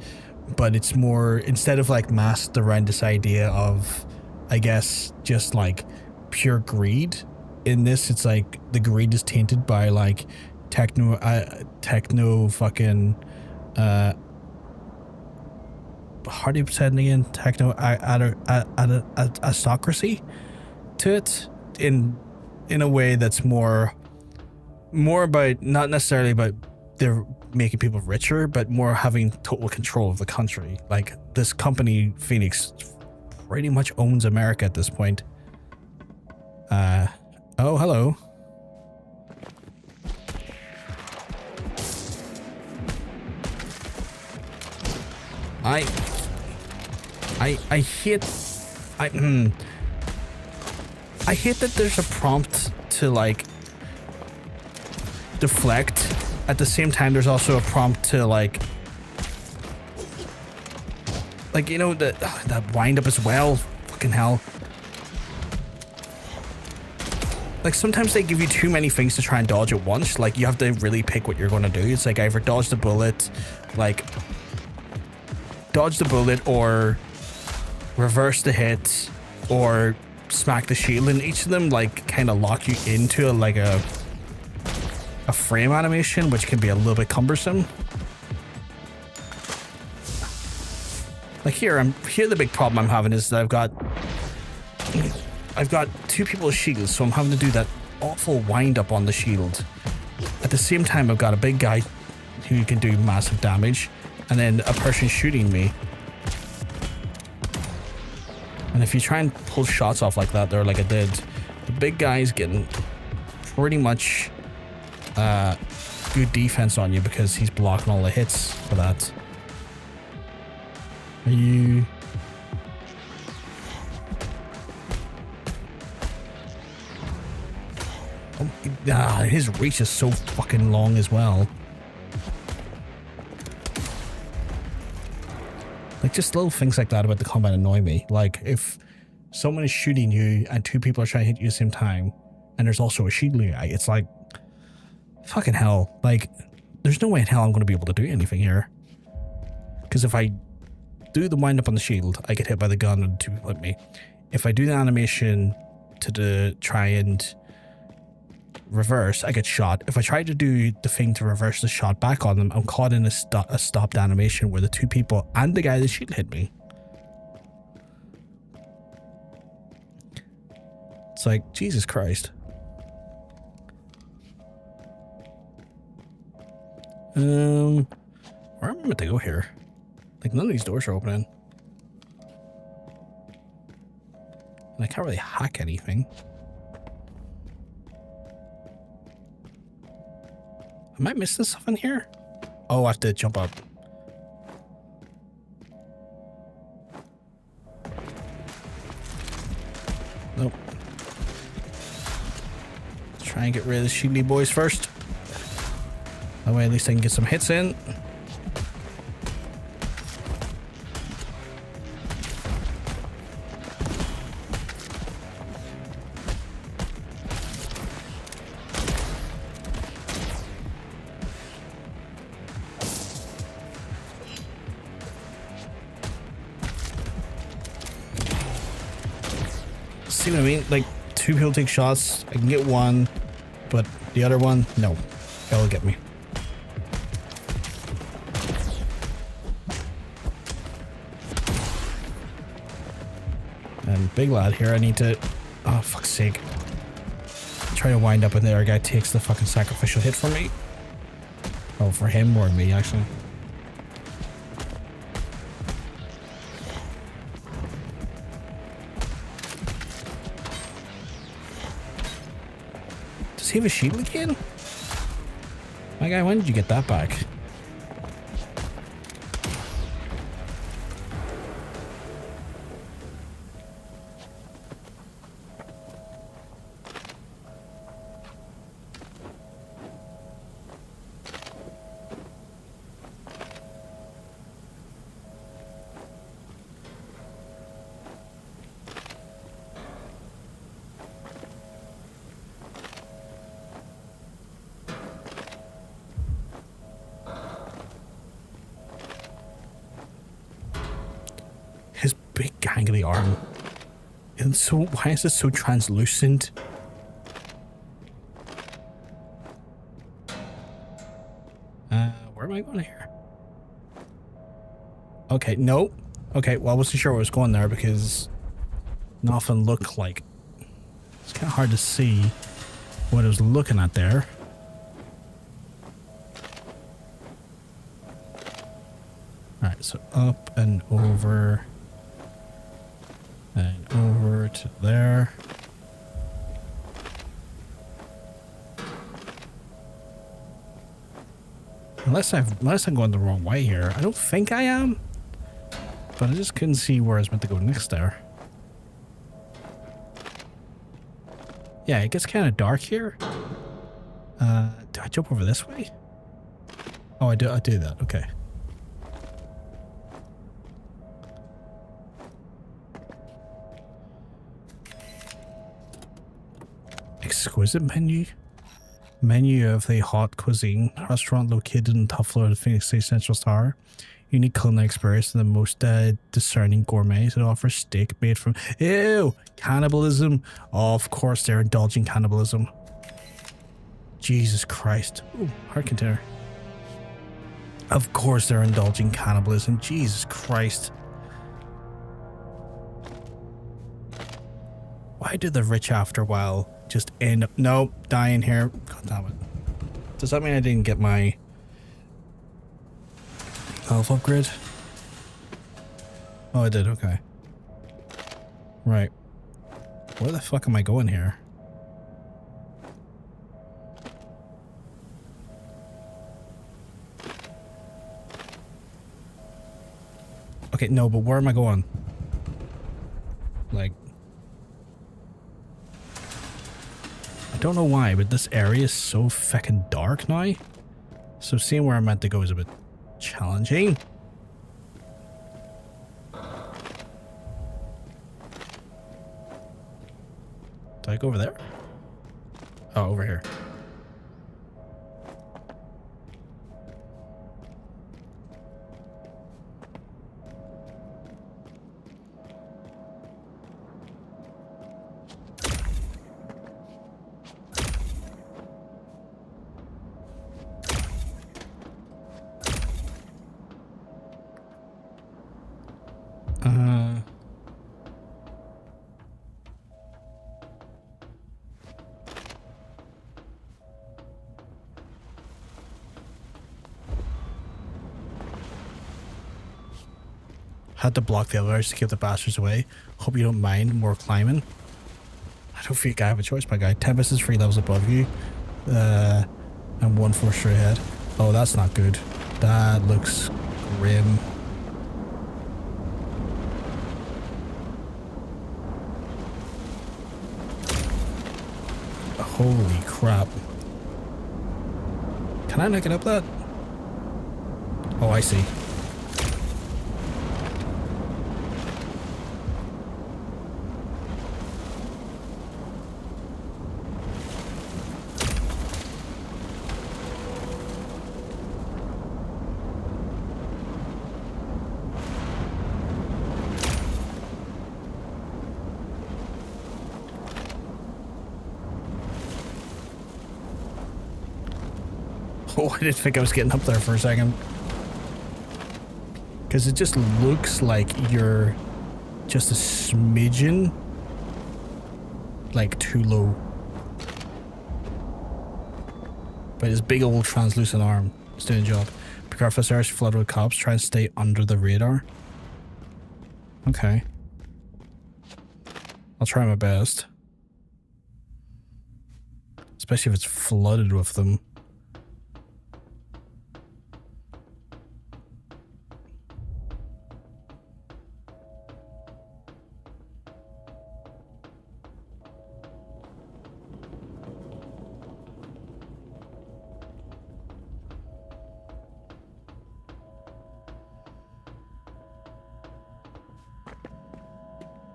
but it's more, instead of, like, masked around this idea of, I guess, just, like, pure greed. In this, it's like the greed is tainted by like techno fucking how do you say it again? Techno aristocracy to it in a way that's more about, not necessarily about they're making people richer, but more having total control of the country. Like this company, Phoenix, pretty much owns America at this point. Oh, hello. I hate that there's a prompt to like deflect. At the same time, there's also a prompt to like you know, that wind up as well. Fucking hell. Like, sometimes they give you too many things to try and dodge at once. Like, you have to really pick what you're going to do. It's like either dodge the bullet, or reverse the hit, or smack the shield. And each of them, like, kind of lock you into, a frame animation, which can be a little bit cumbersome. Like, here the big problem I'm having is that I've got two people's shields, so I'm having to do that awful wind up on the shield. At the same time, I've got a big guy who can do massive damage, and then a person shooting me. And if you try and pull shots off like that, there like I did, the big guy's getting pretty much good defense on you because he's blocking all the hits for that. Are you... Oh, his reach is so fucking long as well. Like, just little things like that about the combat annoy me. Like, if someone is shooting you and two people are trying to hit you at the same time, and there's also a shield guy, it's like, fucking hell. Like, there's no way in hell I'm going to be able to do anything here. Because if I do the wind up on the shield, I get hit by the gun and two people hit me. If I do the animation to try and reverse, I get shot. If I try to do the thing to reverse the shot back on them, I'm caught in a stopped animation where the two people and the guy that shield hit me. It's like, Jesus Christ. Where am I meant to go here? Like, none of these doors are opening. And I can't really hack anything. Am I missing stuff in here? Oh, I have to jump up. Nope. Let's try and get rid of the shieldy boys first. That way at least I can get some hits in. See what I mean? Like, two people take shots, I can get one, but the other one, no. That'll get me. And big lad here, I need to Oh, fuck's sake. Try to wind up and the other guy takes the fucking sacrificial hit for me. Oh, for him or me, actually. Does he have a shield again? My guy, when did you get that back? His big gangly arm. And so, why is it so translucent? Where am I going here? Okay, no. Okay, well, I wasn't sure where I was going there because nothing looked like. It's kind of hard to see what I was looking at there. Alright, so up and over. And over to there. Unless I'm going the wrong way here. I don't think I am. But I just couldn't see where I was meant to go next there. Yeah, it gets kind of dark here. Do I jump over this way? Oh, I do that. Okay. Exquisite menu of the hot cuisine restaurant located in the top floor of the Phoenix City Central Tower. Unique culinary experience to the most discerning gourmets. It offers steak made from cannibalism. Oh, of course they're indulging cannibalism. Jesus Christ. Ooh, heart container. Of course they're indulging cannibalism. Jesus Christ. Why do the rich after a while just end up dying here? God damn it. Does that mean I didn't get my health upgrade? Oh, I did, okay. Right. Where the fuck am I going here? Okay, no, but where am I going? Like, I don't know why, but this area is so fucking dark now. So seeing where I'm meant to go is a bit challenging. Do I go over there? Oh, over here. Had to block the elevators to keep the bastards away. Hope you don't mind more climbing. I don't think I have a choice, my guy. Tempest is 3 levels above you. And 1 4 straight ahead. Oh, that's not good. That looks grim. Holy crap. Can I not get up that? Oh, I see. Oh, I didn't think I was getting up there for a second. Because it just looks like you're just a smidgen like too low. But his big old translucent arm is doing the job. Be careful, there's flooded with cops. Try and stay under the radar. Okay. I'll try my best. Especially if it's flooded with them.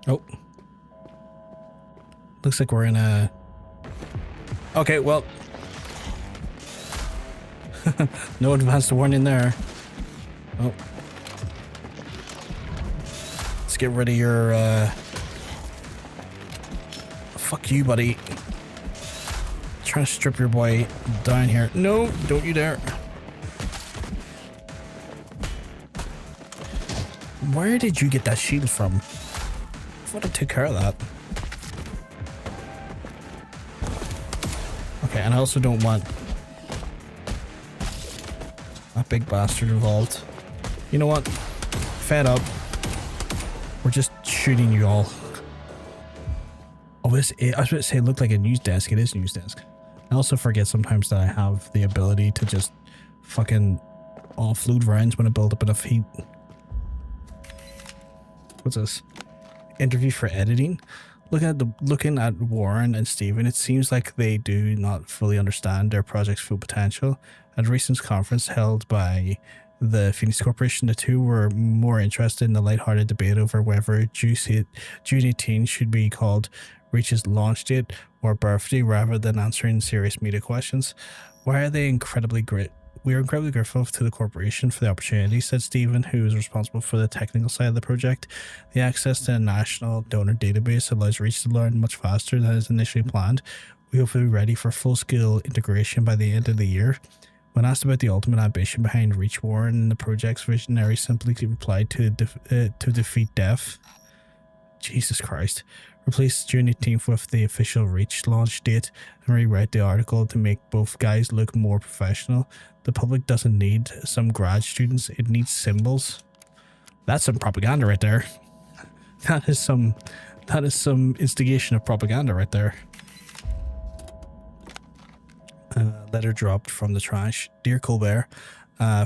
Oh. Looks like we're in a... Okay, well. No advanced warning there. Oh. Let's get rid of your, Fuck you, buddy. Trying to strip your boy down here. No, don't you dare. Where did you get that shield from? I thought I took care of that. Okay, and I also don't want that big bastard involved. You know what? Fed up. We're just shooting you all. Oh, I was about to say it looked like a news desk. It is a news desk. I also forget sometimes that I have the ability to just fucking offload rounds when I build up enough heat. What's this? Interview for editing. Looking at Warren and Steven, it seems like they do not fully understand their project's full potential. At a recent conference held by the Phoenix Corporation, the two were more interested in the lighthearted debate over whether June 18 should be called Reach's launch date or birthday rather than answering serious media questions. Why are they incredibly great? We are incredibly grateful to the corporation for the opportunity, said Stephen, who is responsible for the technical side of the project. The access to a national donor database allows Reach to learn much faster than is initially planned. We hope to be ready for full-scale integration by the end of the year. When asked about the ultimate ambition behind Reach, Warren and the project's visionary simply replied to defeat death. Jesus Christ. Replace June 18th with the official Reach launch date and rewrite the article to make both guys look more professional. The public doesn't need some grad students, it needs symbols. That's some propaganda right there. That is some instigation of propaganda right there. Letter dropped from the trash. Dear Colbert,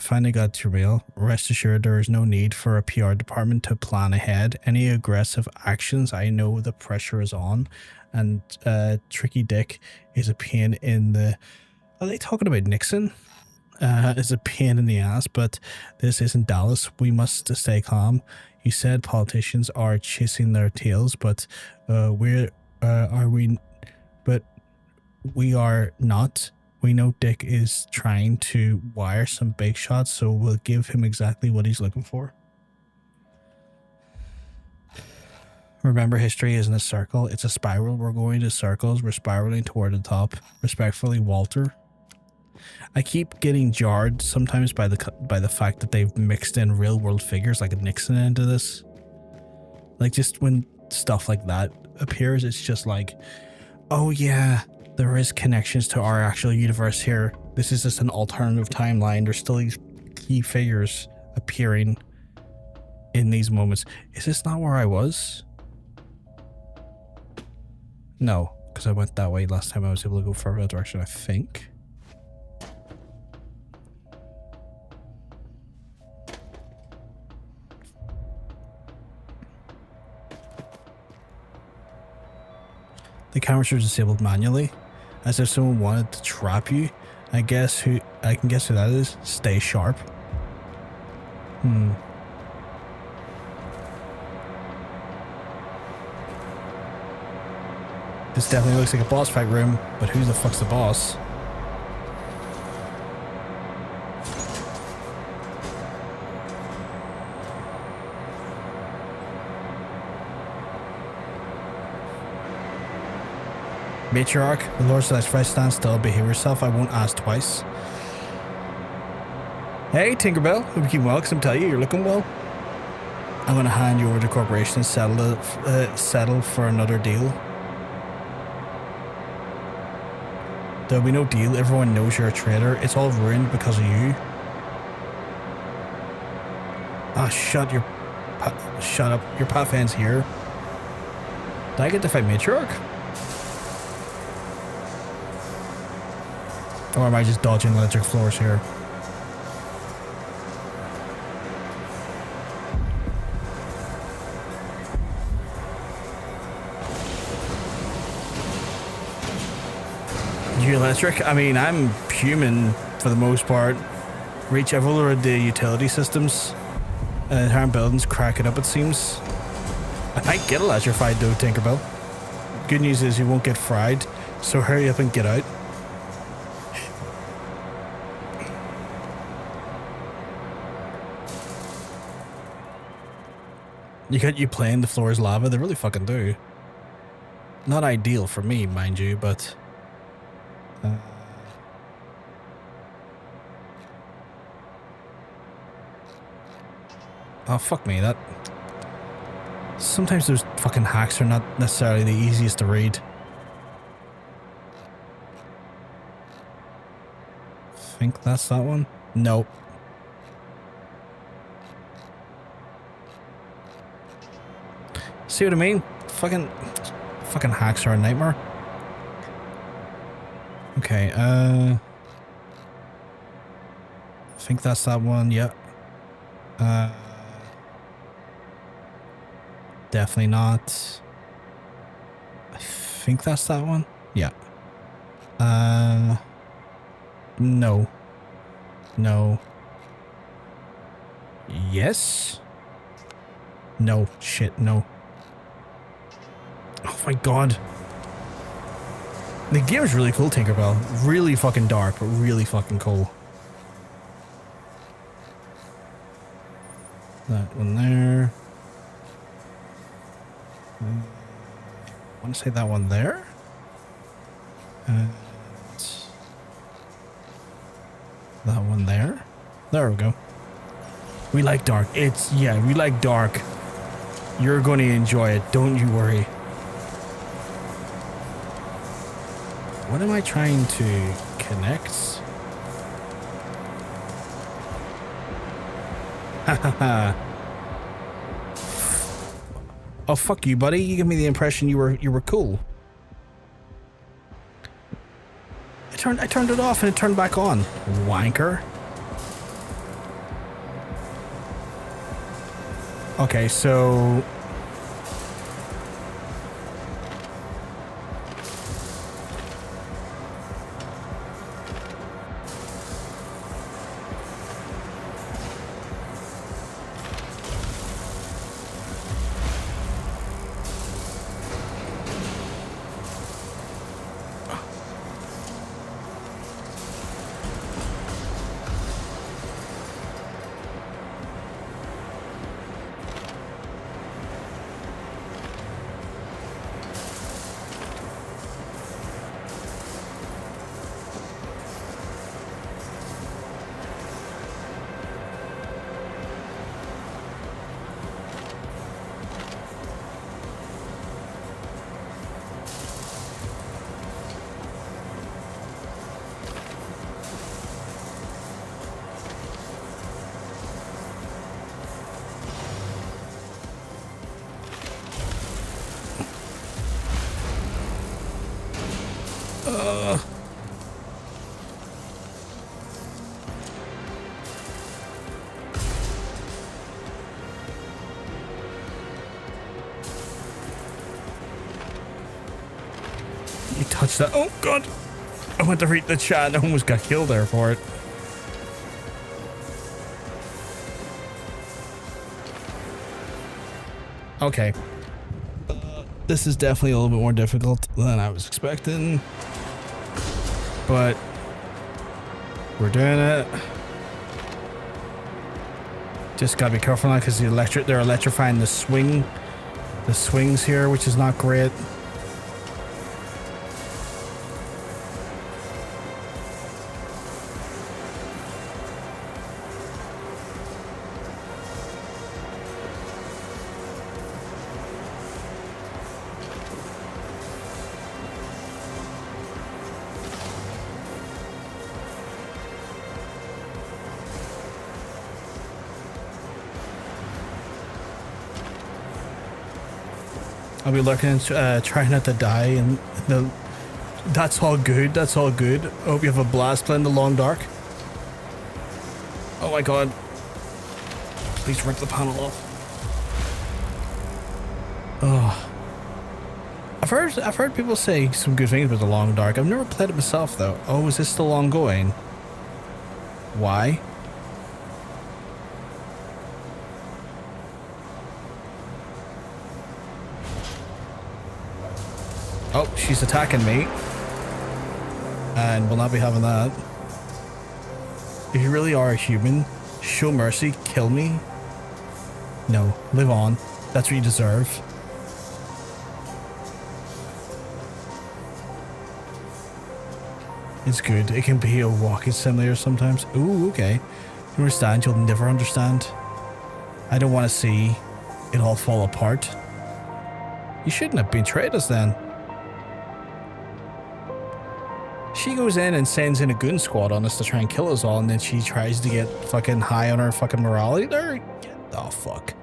finally got your mail. Rest assured there is no need for a PR department to plan ahead. Any aggressive actions, I know the pressure is on. And Tricky Dick is a pain in the... Are they talking about Nixon? Is a pain in the ass, but this isn't Dallas. We must stay calm. You said politicians are chasing their tails, but we are not. We know Dick is trying to wire some big shots, so we'll give him exactly what he's looking for. Remember, history isn't a circle, it's a spiral. We're going to circles, we're spiraling toward the top. Respectfully, Walter. I keep getting jarred sometimes by the fact that they've mixed in real world figures like Nixon into this. Like, just when stuff like that appears, it's just like, oh yeah, there is connections to our actual universe here. This is just an alternative timeline. There's still these key figures appearing in these moments. Is this not where I was? No, because I went that way last time. I was able to go further direction, I think. The cameras are disabled manually, as if someone wanted to trap you. I can guess who that is. Stay sharp. This definitely looks like a boss fight room, but who the fuck's the boss? Matriarch, the Lord says, "If I stand still, behave yourself. I won't ask twice." Hey, Tinkerbell. Hope you keep well, because I'm telling you, you're looking well. I'm going to hand you over to the corporation and settle for another deal. There'll be no deal. Everyone knows you're a traitor. It's all ruined because of you. Ah, shut up. Your path ends here. Did I get to fight Matriarch? Or am I just dodging electric floors here? You electric? I mean, I'm human for the most part. Reach over the utility systems. And inherent buildings crack it up, it seems. I might get electrified though, Tinkerbell. Good news is you won't get fried, so hurry up and get out. You got you playing the floor is lava? They really fucking do. Not ideal for me, mind you, but... Oh, fuck me, that... Sometimes those fucking hacks are not necessarily the easiest to read. Think that's that one? Nope. See what I mean? Fucking hacks are a nightmare. Okay, I think that's that one, yeah. Definitely not. I think that's that one. Yeah. No. No. Yes? No. Shit, no. Oh my god. The game is really cool, Tinkerbell. Really fucking dark, but really fucking cool. That one there. I want to say that one there. And that one there. There we go. We like dark. We like dark. You're going to enjoy it. Don't you worry. What am I trying to connect? Hahaha. Oh, fuck you, buddy. You give me the impression you were cool. I turned it off and it turned back on. Wanker. Okay, so... You touched that. Oh, God. I went to read the chat and I almost got killed there for it. Okay. This is definitely a little bit more difficult than I was expecting. But we're doing it. Just gotta be careful now because they're electrifying the swings here, which is not great. I'll be lurking and trying not to die, and that's all good. That's all good. I hope you have a blast playing the Long Dark. Oh my god. Please rip the panel off. Oh. I've heard people say some good things about the Long Dark. I've never played it myself though. Oh, is this still ongoing? Why? Oh, she's attacking me. And we'll not be having that. If you really are a human, show mercy, kill me. No, live on. That's what you deserve. It's good. It can be a walking simulator sometimes. Ooh, okay. You understand? You'll never understand. I don't want to see it all fall apart. You shouldn't have betrayed us then. She goes in and sends in a goon squad on us to try and kill us all, and then she tries to get fucking high on her fucking morality there. Oh, fuck.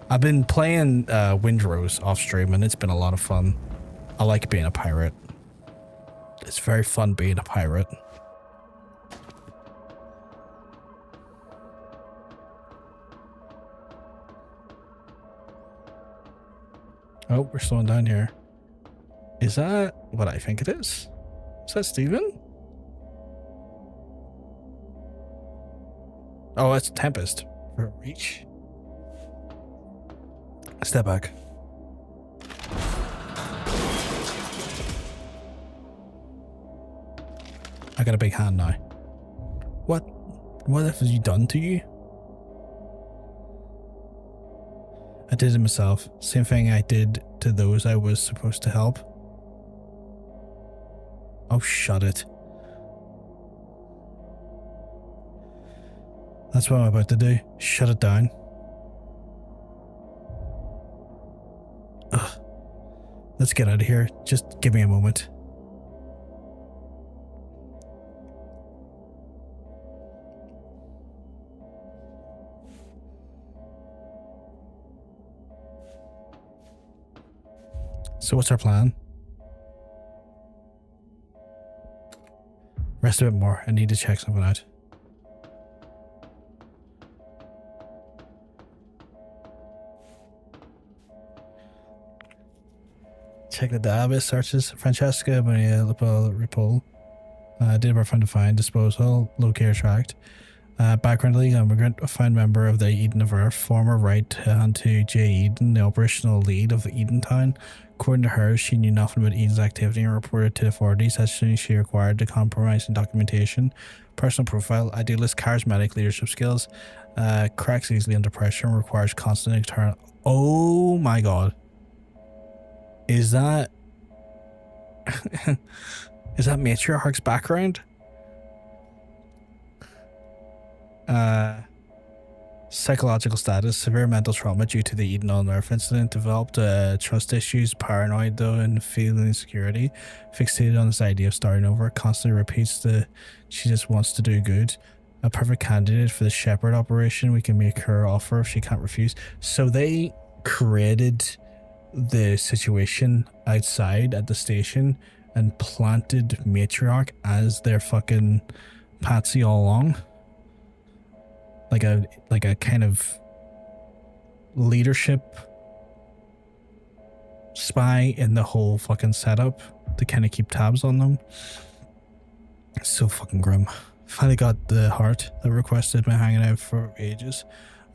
I've been playing Windrose off stream, and it's been a lot of fun. I like being a pirate. It's very fun being a pirate. Oh, we're slowing down here. Is that what I think it is? Is that Steven? Oh, that's Tempest. For reach. Step back. I got a big hand now. What have you done to you? I did it myself. Same thing I did to those I was supposed to help. Oh, shut it. That's what I'm about to do. Shut it down. Ugh. Let's get out of here. Just give me a moment. So what's our plan? Rest a bit more. I need to check something out. Check the database searches. Francesca, Maria, Repol. Data bar find to find. Disposal. Locator tracked. Background league immigrant. Found member of the Eden of Earth. Former right hand to Jay Eden, the operational lead of the Eden Town. According to her, she knew nothing about Eden's activity and reported to the authorities as soon as she required the compromising documentation. Personal profile, idealist, charismatic leadership skills, cracks easily under pressure and requires constant internal. Oh my god. Is that is that Matriarch's background? Psychological status, severe mental trauma due to the Eden on Earth incident, developed trust issues, paranoid though, and feeling insecurity, fixated on this idea of starting over, constantly repeats that she just wants to do good. A perfect candidate for the Shepherd operation. We can make her offer if she can't refuse. So they created the situation outside at the station and planted Matriarch as their fucking patsy all along. Like a kind of leadership spy in the whole fucking setup to kind of keep tabs on them. So fucking grim. Finally got the heart that requested my hanging out for ages.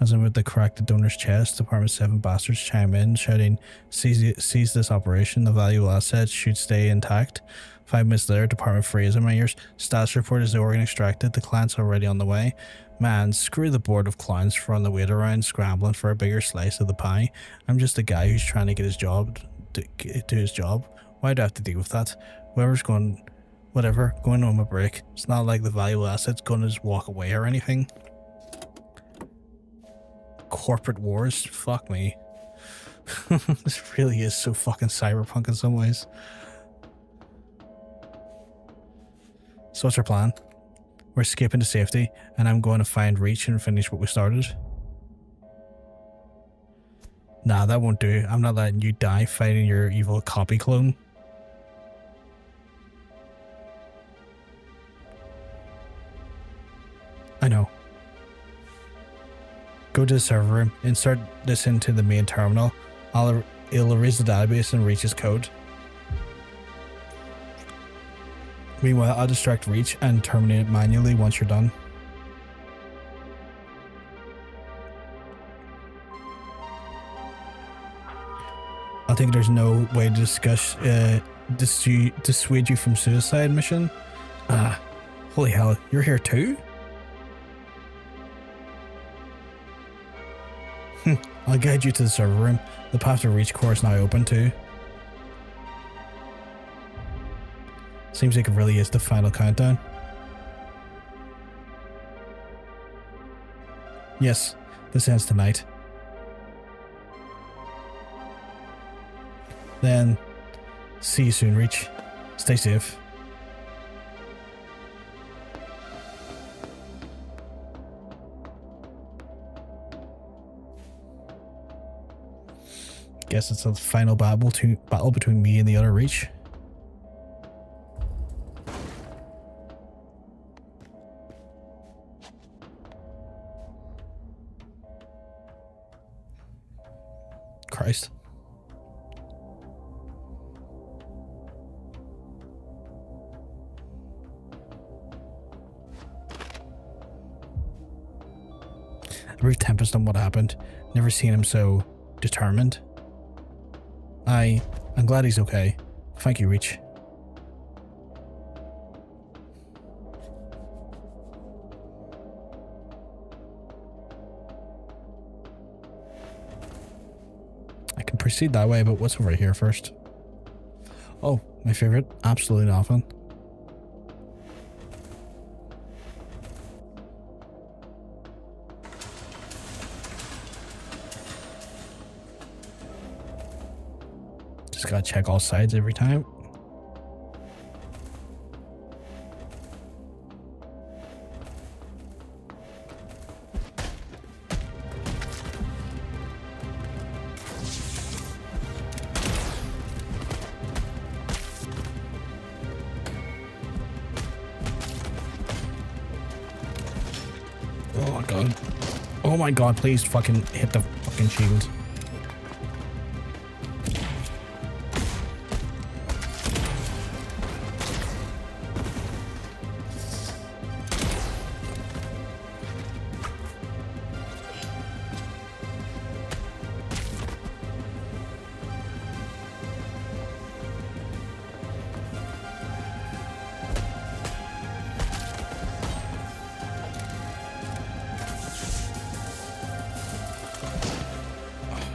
As I'm about to crack the donor's chest, Department 7 bastards chime in, shouting, seize this operation, the valuable assets should stay intact. 5 minutes later, Department 3 is in my ears. Status report is the organ extracted, the client's already on the way. Man, screw the board of clowns for on the wait around scrambling for a bigger slice of the pie. I'm just a guy who's trying to get his job, do his job. Why do I have to deal with that? Whoever's going, whatever, going on my break. It's not like the valuable asset's going to just walk away or anything. Corporate wars, fuck me. This really is so fucking cyberpunk in some ways. So what's our plan? We're escaping to safety, and I'm going to find Reach and finish what we started. Nah, that won't do. I'm not letting you die fighting your evil copy clone. I know. Go to the server room, insert this into the main terminal. It'll erase the database and Reach's code. Meanwhile, I'll distract Reach and terminate it manually once you're done. I think there's no way to dissuade you from suicide mission. Holy hell, you're here too? I'll guide you to the server room. The path to Reach core is now open too. Seems like it really is the final countdown. Yes, this ends tonight. Then, see you soon, Reach. Stay safe. Guess it's a final battle between me and the other Reach. Christ. Brief Tempest on what happened. Never seen him so determined. I'm glad he's okay. Thank you, Reach. I can proceed that way, but what's over here first? Oh, my favorite. Absolutely nothing. Just gotta check all sides every time. Oh my god. Oh my god, please fucking hit the fucking shield.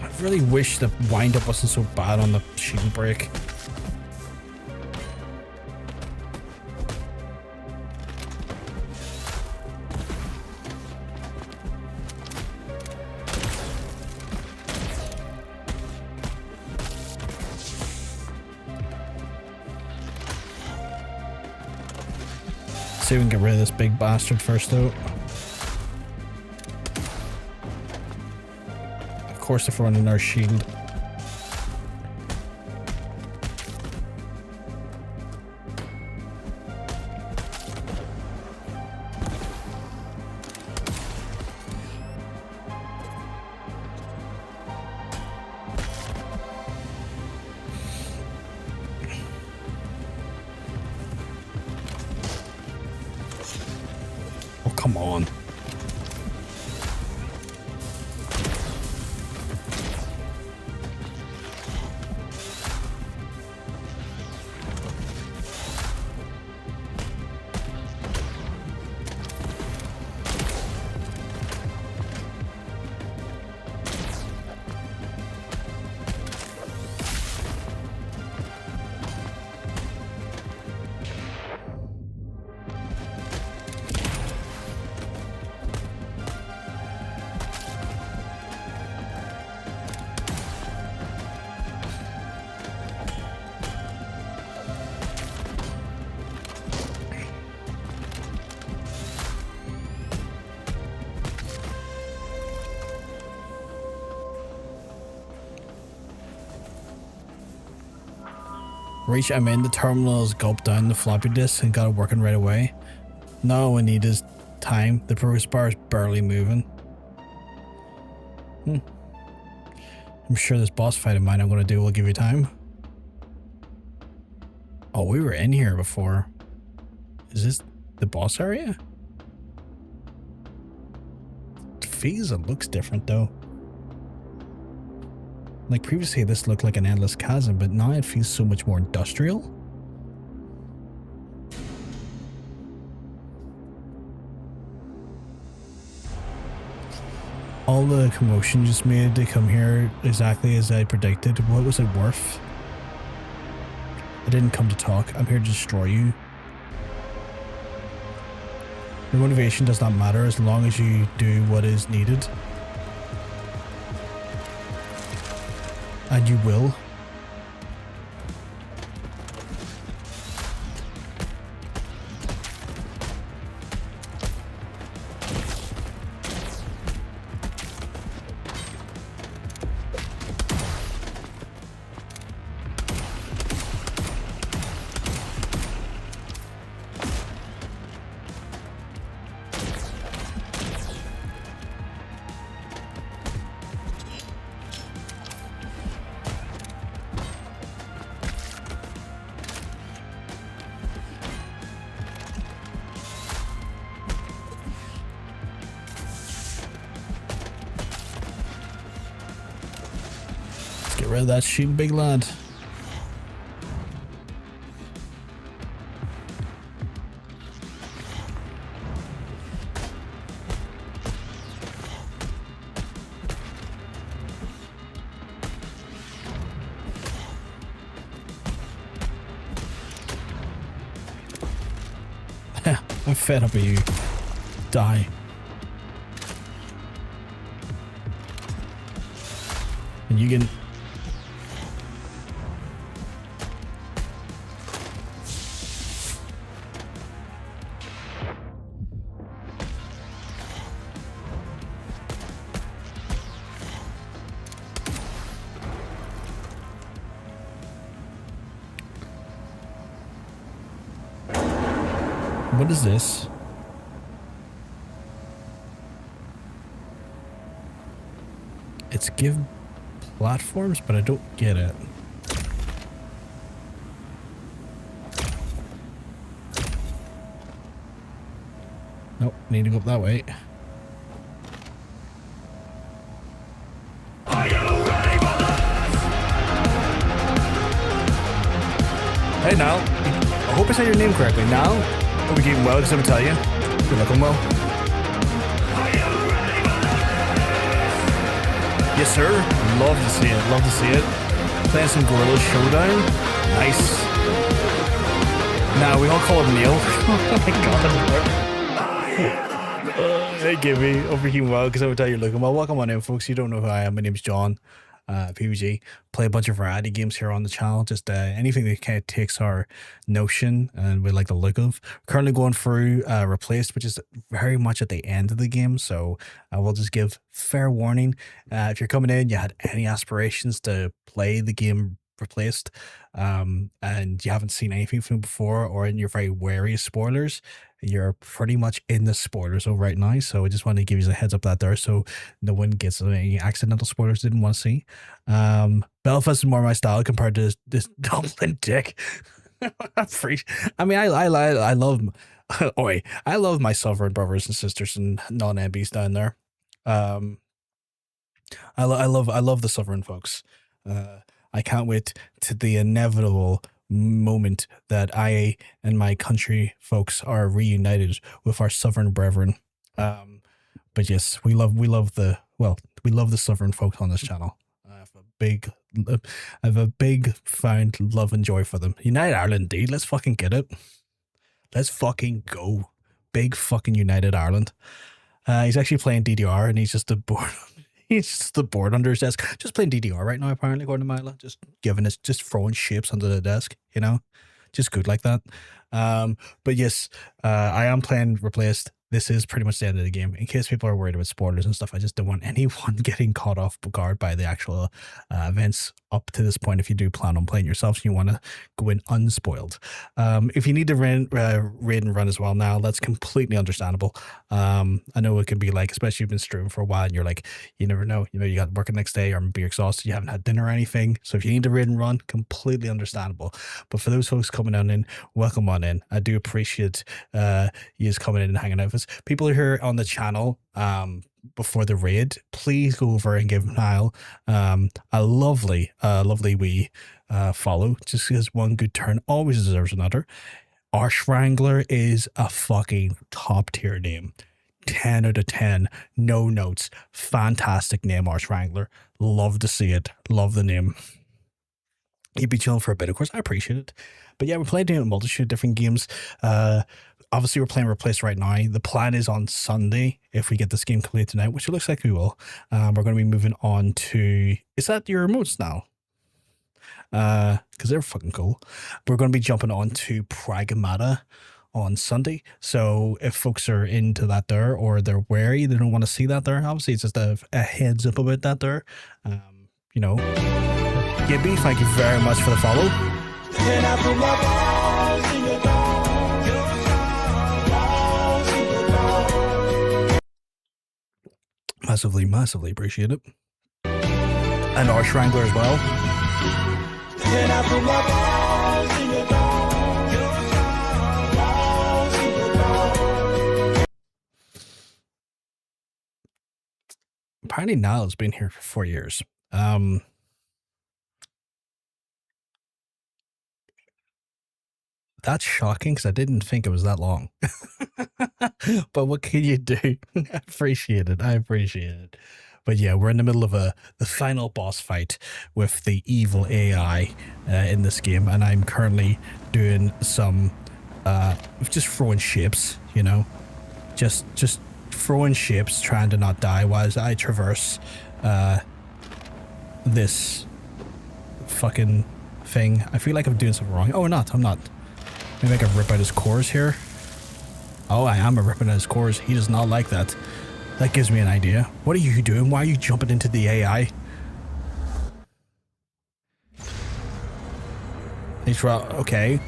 I really wish the wind-up wasn't so bad on the shield break. See if we can get rid of this big bastard first, though. Of course, they're throwing in our shield. Oh, come on. Reach, I'm in the terminals, gulp down the floppy disk and got it working right away. Now all we need is time. The progress bar is barely moving. I'm sure this boss fight of mine I'm going to do will give you time. Oh, we were in here before. Is this the boss area? Fizz, it looks different though. Like previously this looked like an endless chasm, but now it feels so much more industrial. All the commotion just made to come here exactly as I predicted. What was it worth? I didn't come to talk. I'm here to destroy you. Your motivation does not matter as long as you do what is needed. And you will. Get rid of that sheep, big lad. I'm fed up of you. Die. And you can... What is this? It's give platforms, but I don't get it. Nope, need to go up that way. Are you ready for this? Hey, Niall. I hope I said your name correctly. Niall? Hope you're getting well, because I'm gonna tell you. You're looking well. Are you ready for this? Yes, sir. Love to see it. Love to see it. Playing some Gorilla Showdown. Nice. Nah, we all call him Neil. Oh my god. Hey, Gibby. Hope you're getting well, because I'm gonna tell you you're looking well. Welcome on in, folks. You don't know who I am. My name's John. PVG. Play a bunch of variety games here on the channel, just anything that kind of takes our notion and we like the look of. Currently going through Replaced, which is very much at the end of the game, so I will just give fair warning. If you're coming in, you had any aspirations to play the game Replaced, and you haven't seen anything from it before, or you're very wary of spoilers, you're pretty much in the spoiler zone right now. So I just wanted to give you a heads up that there, so no one gets any accidental spoilers they didn't want to see. Belfast is more my style compared to this Dublin dick. I mean, I love, oi, I love my sovereign brothers and sisters and non-MBs down there. I love the sovereign folks. I can't wait to the inevitable moment that I and my country folks are reunited with our sovereign brethren. But yes, we love the sovereign folks on this channel. I have a big found love and joy for them. United Ireland, indeed. Let's fucking get it. Let's fucking go. Big fucking United Ireland. He's actually playing DDR, and he's just a board. He's just the board under his desk, just playing DDR right now, apparently, according to Mila. Just giving us, just throwing shapes under the desk, you know? Just good like that. But yes, I am playing Replaced. this is pretty much the end of the game. In case people are worried about spoilers and stuff, I just don't want anyone getting caught off guard by the actual events up to this point. If you do plan on playing yourself, you want to go in unspoiled. If you need to raid and run as well now, that's completely understandable. I know it can be like, especially if you've been streaming for a while and you're like, you never know, you got work the next day or maybe you're exhausted, you haven't had dinner or anything. So if you need to raid and run, completely understandable. But for those folks coming on in, welcome on in. I do appreciate you just coming in and hanging out with us. People are here on the channel before the raid. Please go over and give Niall a lovely wee follow, just because one good turn always deserves another. Arch Wrangler is a fucking top tier name. 10 out of 10, no notes. Fantastic name, Arch Wrangler. Love to see it. Love the name. You'd be chilling for a bit, of course. I appreciate it. But yeah, we're playing a multitude of different games. Obviously, we're playing Replace right now. The plan is on Sunday, if we get this game completed tonight, which it looks like we will. We're going to be moving on to... Is that your remotes now? Because they're fucking cool. We're going to be jumping on to Pragmata on Sunday. So if folks are into that there, or they're wary, they don't want to see that there, obviously it's just a heads up about that there. You know, Gibby, thank you very much for the follow. Massively appreciate it. And Arch Wrangler as well. Apparently Niall's been here for 4 years. That's shocking because I didn't think it was that long. But what can you do? I appreciate it. But yeah, we're in the middle of the final boss fight with the evil AI in this game, and I'm currently doing some just throwing shapes, you know, just throwing shapes, trying to not die while I traverse this fucking thing. I feel like I'm doing something wrong. Oh, I'm not. Maybe I can rip out his cores here. Oh, I am ripping out his cores. He does not like that. That gives me an idea. What are you doing? Why are you jumping into the AI? Okay.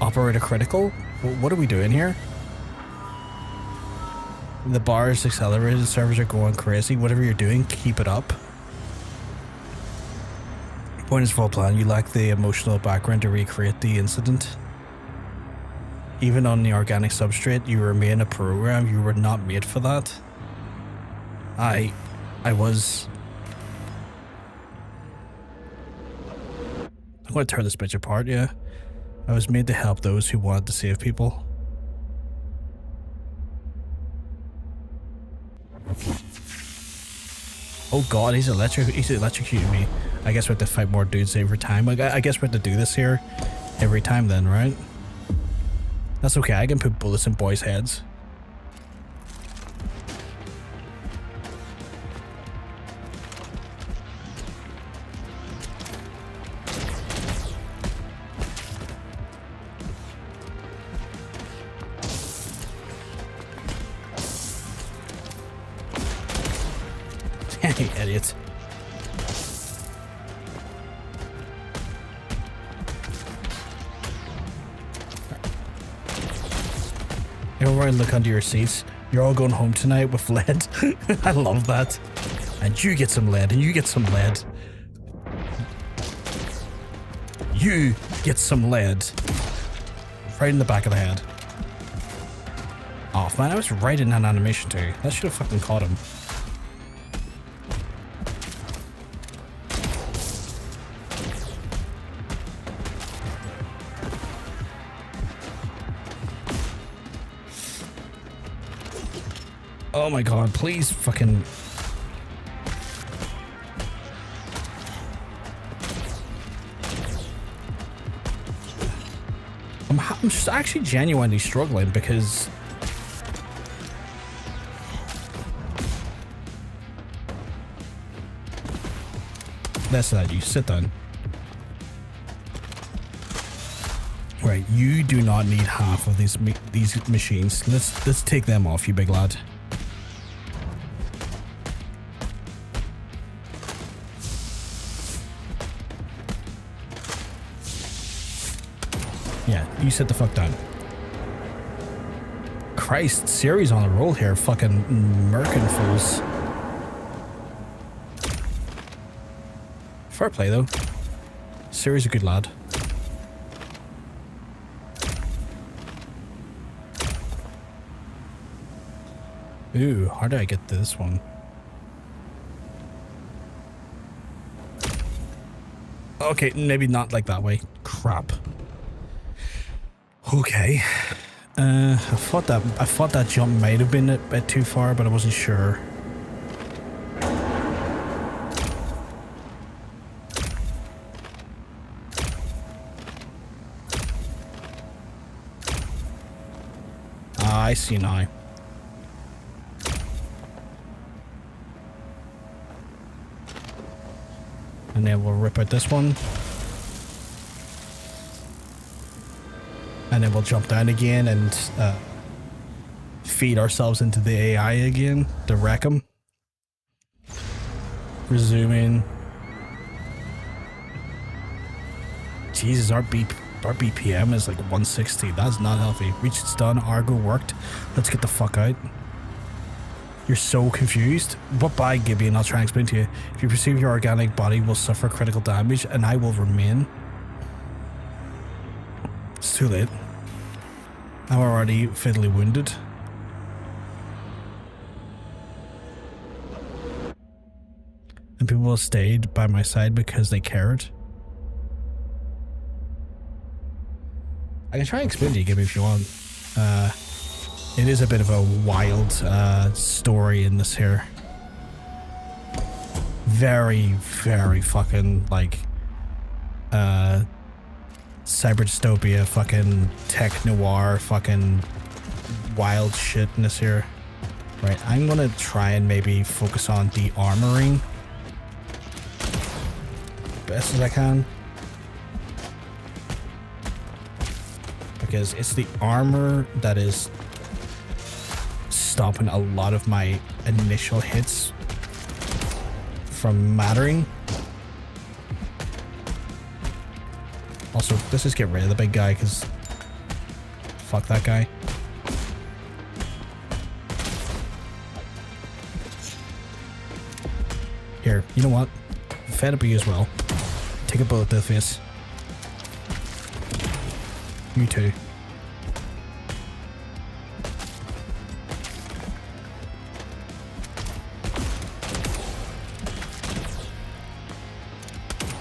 Operator critical? What are we doing here? The bar is accelerated. The servers are going crazy. Whatever you're doing, keep it up. Point is full plan. You lack the emotional background to recreate the incident. Even on the organic substrate, you remain a program. You were not made for that. I was... I'm going to tear this bitch apart, yeah. I was made to help those who wanted to save people. Oh god, he's electrocuting me. I guess we have to fight more dudes every time. I guess we have to do this here every time then, right? That's okay, I can put bullets in boys' heads. You idiots. Everyone look under your seats. You're all going home tonight with lead. I love that. And you get some lead, and you get some lead. You get some lead. Right in the back of the head. Oh man, I was right in that animation too. That should have fucking caught him. Oh my god, please fucking... I'm just actually genuinely struggling because... That's that, you sit down. Right, you do not need half of these machines. Let's take them off, you big lad. Yeah, you sit the fuck down. Christ, Siri's on a roll here, fucking murking fools. Fair play though. Siri's a good lad. Ooh, how do I get to this one? Okay, maybe not like that way. Crap. Okay. I thought that jump might have been a bit too far, but I wasn't sure. Ah, I see now. And then we'll rip out this one. And then we'll jump down again and feed ourselves into the AI again to wreck them. Resuming. Jesus, our BPM is like 160. That's not healthy. Reach it's done. Argo worked. Let's get the fuck out. You're so confused. What by Gibby, and I'll try and explain to you. If you perceive your organic body will suffer critical damage and I will remain. It's too late. I'm already fatally wounded. And people have stayed by my side because they cared. I can try and explain to you, Gibby, if you want. It is a bit of a wild story in this here. Very, very fucking like cyber dystopia, fucking tech noir, fucking wild shit in this here. Right, I'm gonna try and maybe focus on de-armoring best as I can. Because it's the armor that is stopping a lot of my initial hits from mattering. Also, let's just get rid of the big guy, because fuck that guy. Here, you know what? I'm fed up of you as well. Take a bullet to the face. You too.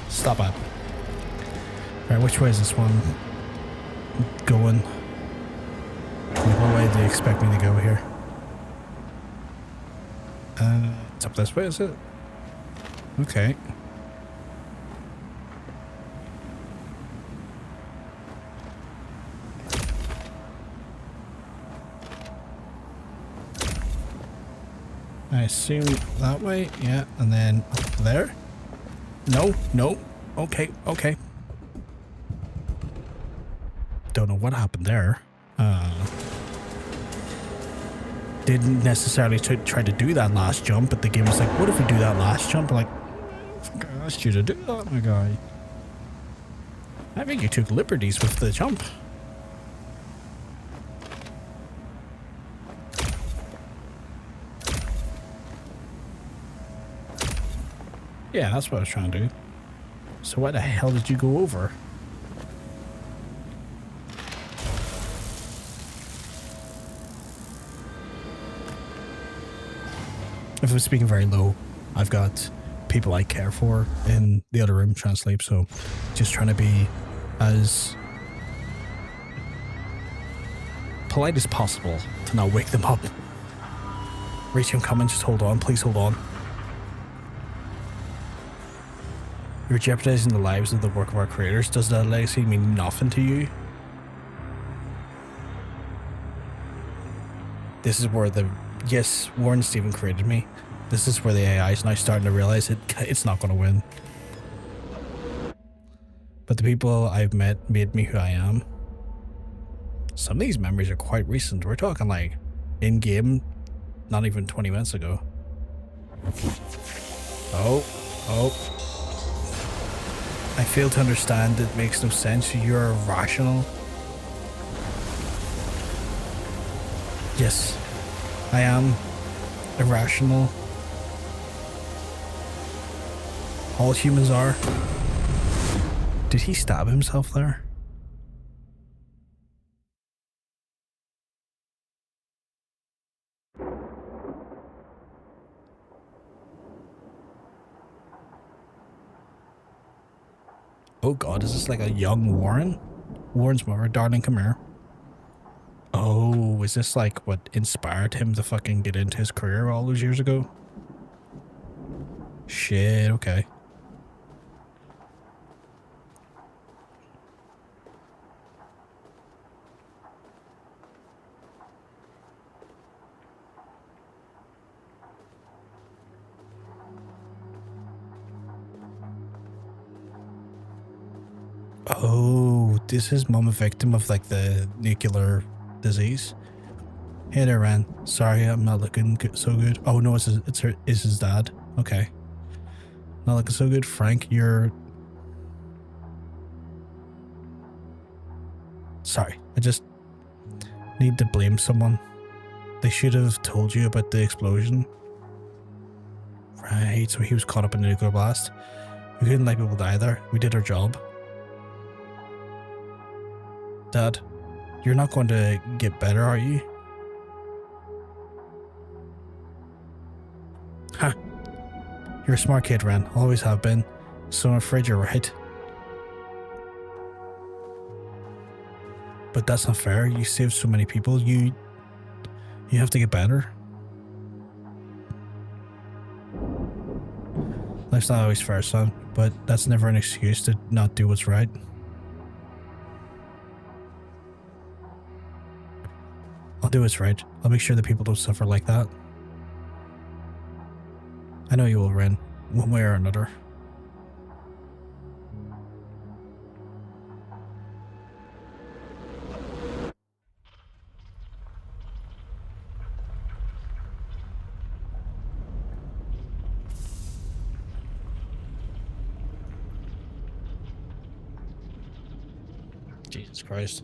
Stop it. Right, which way is this one going? What way do you expect me to go here? It's up this way, is it? Okay. I assume that way, yeah, and then up there? No, no, okay, okay. Don't know what happened there. Didn't necessarily try to do that last jump, but the game was like, what if we do that last jump? I'm like, fuck, I asked you to do that, my guy. I think you took liberties with the jump. Yeah, that's what I was trying to do. So why the hell did you go over? If I'm speaking very low, I've got people I care for in the other room trying to sleep, so just trying to be as polite as possible to not wake them up. Rachel, I'm coming, just hold on, please hold on. You're jeopardizing the lives of the work of our creators. Does that legacy mean nothing to you? This is where the... Yes, Warren Steven created me. This is where the AI is now starting to realize it's not going to win. But the people I've met made me who I am. Some of these memories are quite recent. We're talking like in-game, not even 20 minutes ago. Oh. I fail to understand. It makes no sense. You're irrational. Yes, I am irrational. All humans are. Did he stab himself there? Oh god, is this like a young Warren? Warren's mother, darling, come here. Oh, is this like what inspired him to fucking get into his career all those years ago? Shit, okay. Oh, this is mom a victim of like the nuclear disease. Hey there, Ren. Sorry, I'm not looking so good. Oh no, it's his dad. Okay. Not looking so good. Frank, you're... Sorry, I just need to blame someone. They should have told you about the explosion. Right, so he was caught up in the nuclear blast. We couldn't let people die there. We did our job. Dad, you're not going to get better, are you? Huh. You're a smart kid, Ren. Always have been. So I'm afraid you're right. But that's not fair. You saved so many people. You have to get better. Life's not always fair, son, but that's never an excuse to not do what's right. I'll do what's right. I'll make sure that people don't suffer like that. I know you will, Ren, one way or another. Jesus Christ.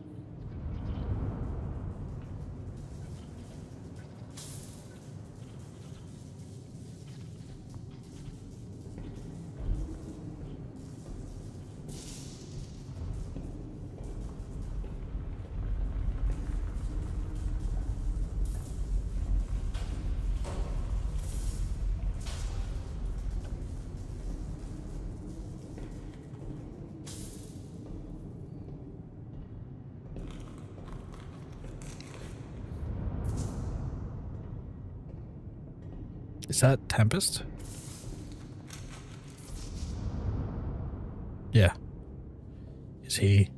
Is that Tempest? Yeah. Is he?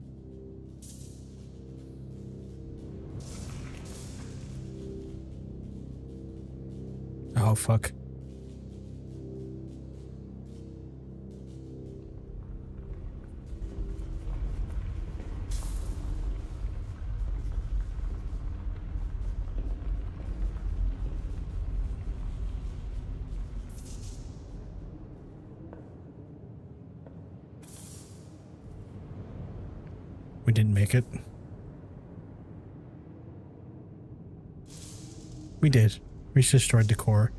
Oh, fuck. We didn't make it. We did. We destroyed the core,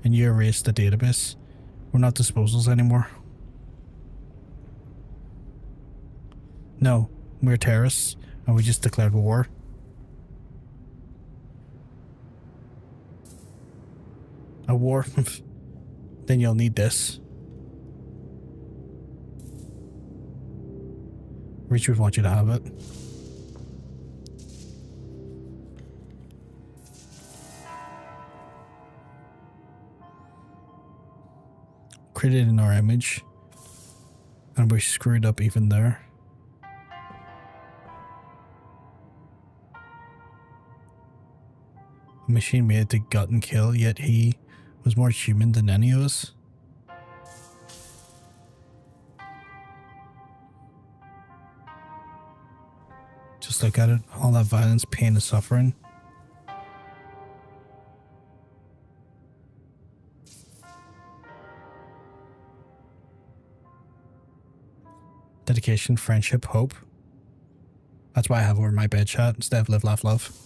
and you erased the database. We're not disposals anymore. No, we're terrorists, and we just declared war. A war? Then you'll need this. Reach would want you to have it. Created in our image. And we screwed up even there. A machine made to gut and kill, yet he was more human than any of us. Just look at it. All that violence, pain, and suffering. Dedication, friendship, hope. That's why I have over my bed chat instead of live, laugh, love.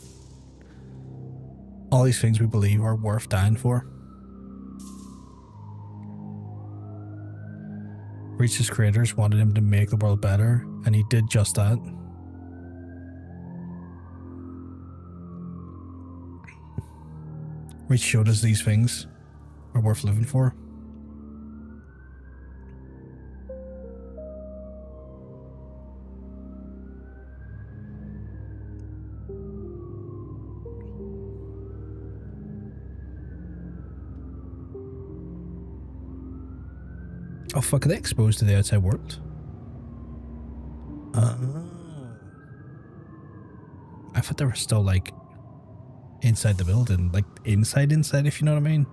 All these things we believe are worth dying for. Reach's creators wanted him to make the world better, and he did just that. Reach showed us these things are worth living for. Oh fuck, are they exposed to the outside world? I thought they were still like inside the building, like inside, if you know what I mean.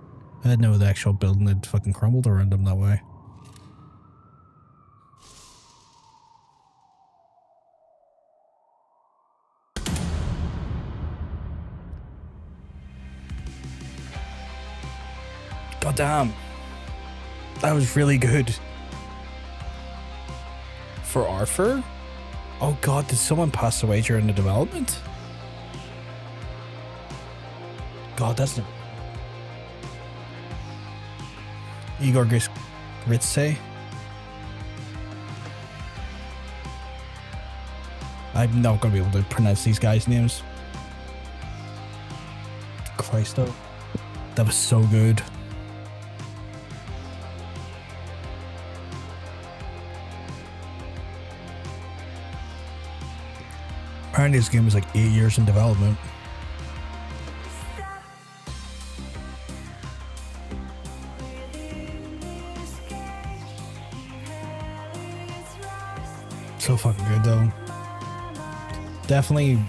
I didn't know the actual building had fucking crumbled around them that way. God damn. That was really good. For Arthur? Oh god, did someone pass away during the development? God, that's the... Igor Gritse? I'm not going to be able to pronounce these guys' names. Christo. That was so good. Apparently this game was like 8 years in development. So fucking good though. Definitely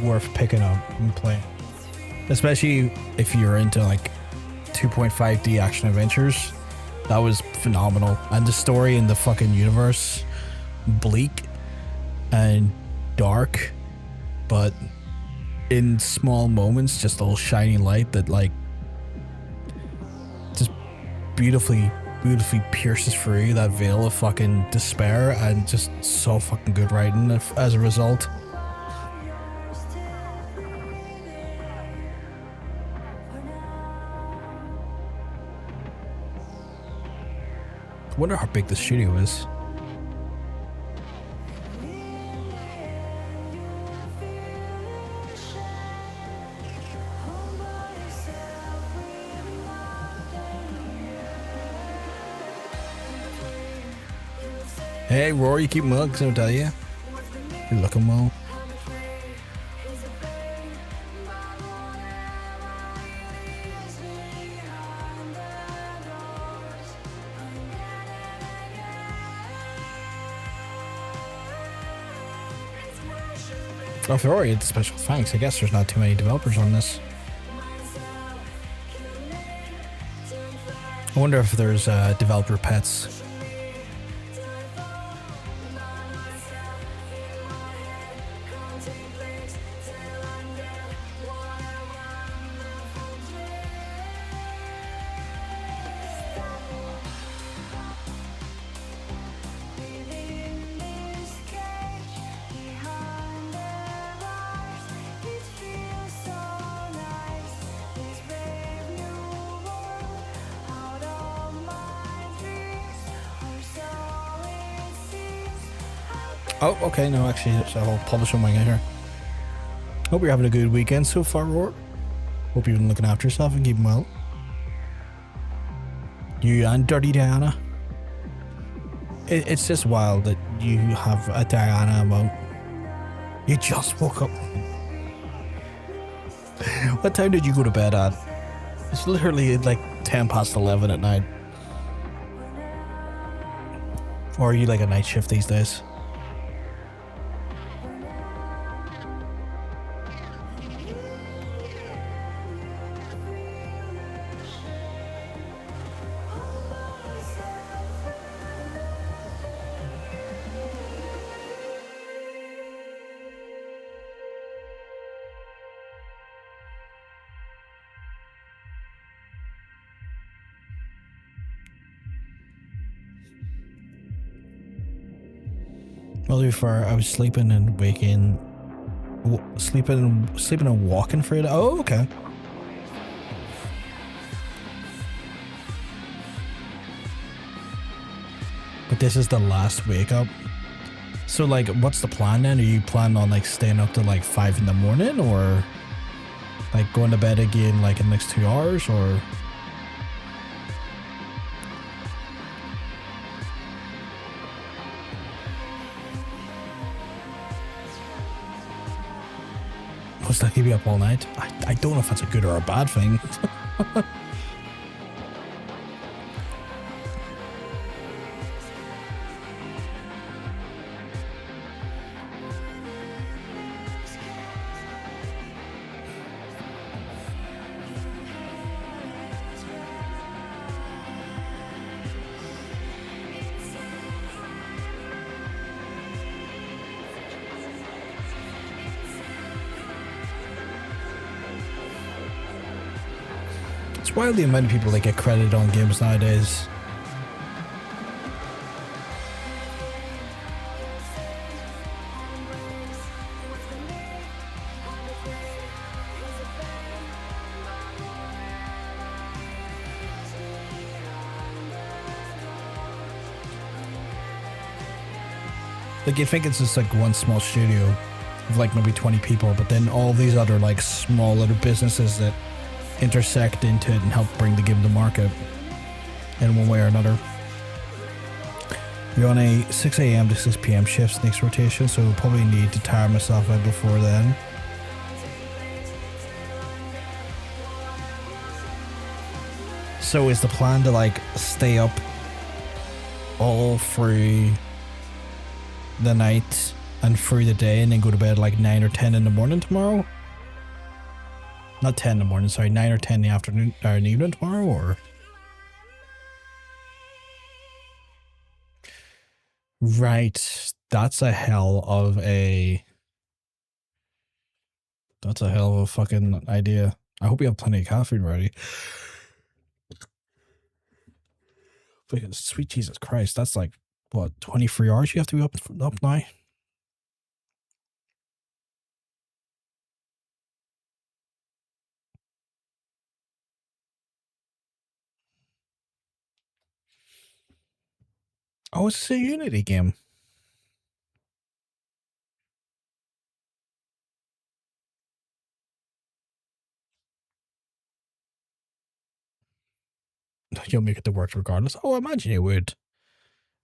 worth picking up and playing. Especially if you're into like 2.5D action adventures. That was phenomenal. And the story in the fucking universe, bleak and dark, but in small moments, just a little shining light that like just beautifully pierces through that veil of fucking despair, and just so fucking good writing as a result. I wonder how big the studio is. Hey Rory, you keep mugs, I'll tell you. You're looking well. Oh, if they're already at the special thanks, I guess there's not too many developers on this. I wonder if there's developer pets. Oh, okay, no, actually, I'll publish on my guy here. Hope you're having a good weekend so far, Roar. Hope you've been looking after yourself and keeping well. You and Dirty Diana. It's just wild that you have a Diana amount. You just woke up. What time did you go to bed at? It's literally like 10 past 11 at night. Or are you like a night shift these days? Well, before I was sleeping and waking, sleeping and walking for it. Oh, okay. But this is the last wake up. So, like, what's the plan then? Are you planning on, like, staying up to, like, 5 in the morning? Or, like, going to bed again, like, in the next 2 hours? Or... What's that, keep you up all night? I don't know if that's a good or a bad thing. It's wild the amount of people that get credited on games nowadays. Like, you think it's just like one small studio of like maybe 20 people, but then all these other like small little businesses that intersect into it and help bring the game to market in one way or another. You're on a 6 a.m. to 6 p.m. shifts next rotation, so I'll probably need to tire myself out before then. So is the plan to like stay up all through the night and through the day and then go to bed like 9 or 10 in the morning tomorrow? Not 10 in the morning, sorry, 9 or 10 in the afternoon or in the evening tomorrow, or? Right. That's a hell of a fucking idea. I hope you have plenty of caffeine ready. Because sweet Jesus Christ, that's like, what, 23 hours you have to be up now? Oh, it's a Unity game. You'll make it to work regardless. Oh, I imagine you would.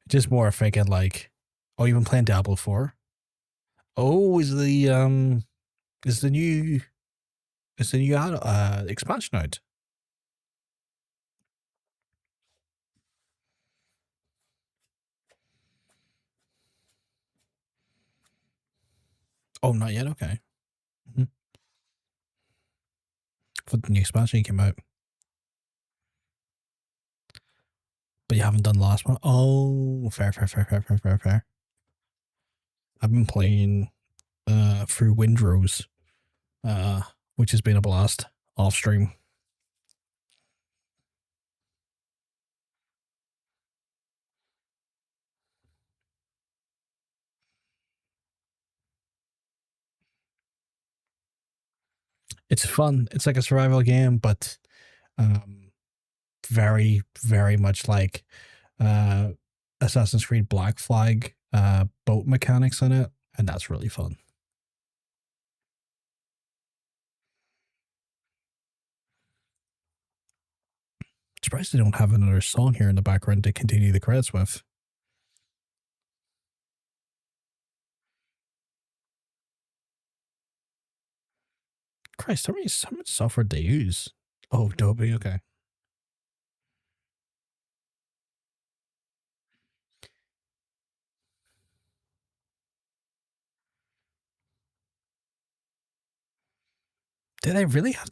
Just more thinking like, oh, you've been playing Diablo 4? Oh, is the new expansion out? Oh, not yet. Okay. Mm-hmm. For the new expansion came out, but you haven't done the last one. Oh, fair. I've been playing through Windrose, which has been a blast off stream. It's fun. It's like a survival game, but very, very much like Assassin's Creed Black Flag boat mechanics in it, and that's really fun. Surprised they don't have another song here in the background to continue the credits with. Christ, how much software they use? Oh, Adobe, okay. Do they really have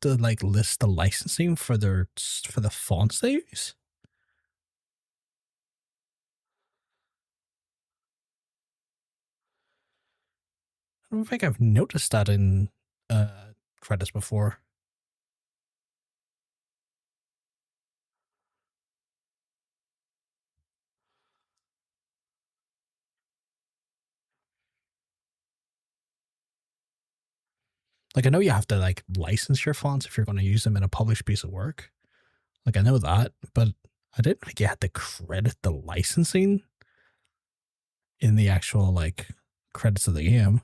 to like list the licensing for the fonts they use? I don't think I've noticed that in credits before. Like, I know you have to like license your fonts if you're going to use them in a published piece of work. Like, I know that, but I didn't think you had to credit the licensing in the actual like credits of the game.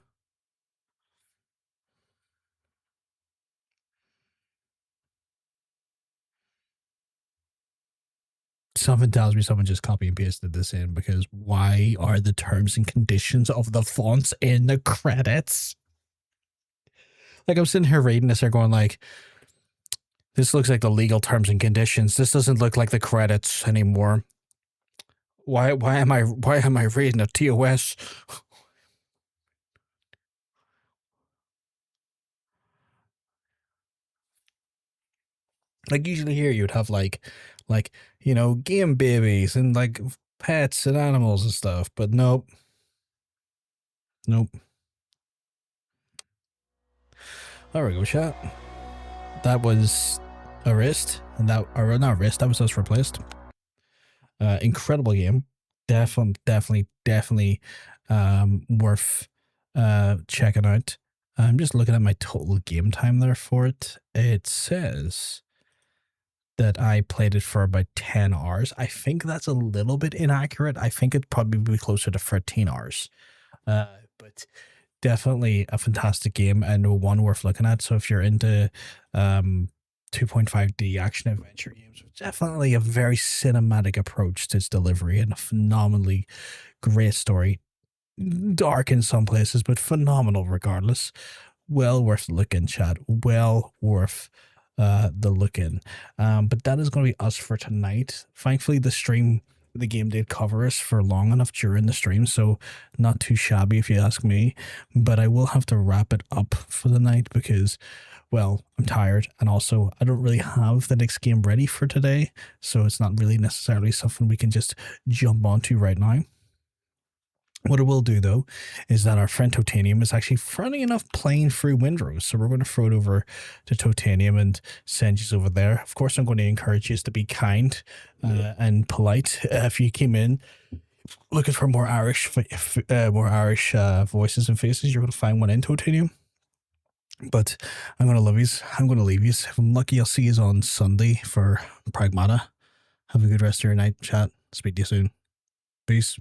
Something tells me someone just copy and pasted this in, because why are the terms and conditions of the fonts in the credits? Like, I'm sitting here reading this, they're going like, this looks like the legal terms and conditions. This doesn't look like the credits anymore. Why am I reading a TOS? Like, usually here you'd have like you know, game babies and like pets and animals and stuff, but nope. There we go, chat. That was a wrist, and that, or not wrist, that was us replaced. Incredible game. Definitely worth checking out. I'm just looking at my total game time there for it. It says that I played it for about 10 hours. I think that's a little bit inaccurate. I think it'd probably be closer to 13 hours. But definitely a fantastic game and one worth looking at. So if you're into 2.5D action adventure games, definitely a very cinematic approach to its delivery and a phenomenally great story. Dark in some places, but phenomenal regardless. Well worth looking, chat. Well worth the look in. But that is going to be us for tonight. Thankfully, the game did cover us for long enough during the stream, so not too shabby if you ask me. But I will have to wrap it up for the night because, well, I'm tired, and also I don't really have the next game ready for today, so it's not really necessarily something we can just jump onto right now. What it will do, though, is that our friend Totanium is actually, funny enough, playing through Windrose. So we're going to throw it over to Totanium and send you over there. Of course, I'm going to encourage you to be kind and polite. If you came in looking for more Irish voices and faces, you're going to find one in Totanium. But I'm going to love yous. I'm going to leave yous. If I'm lucky, I'll see yous on Sunday for Pragmata. Have a good rest of your night, chat. Speak to you soon. Peace.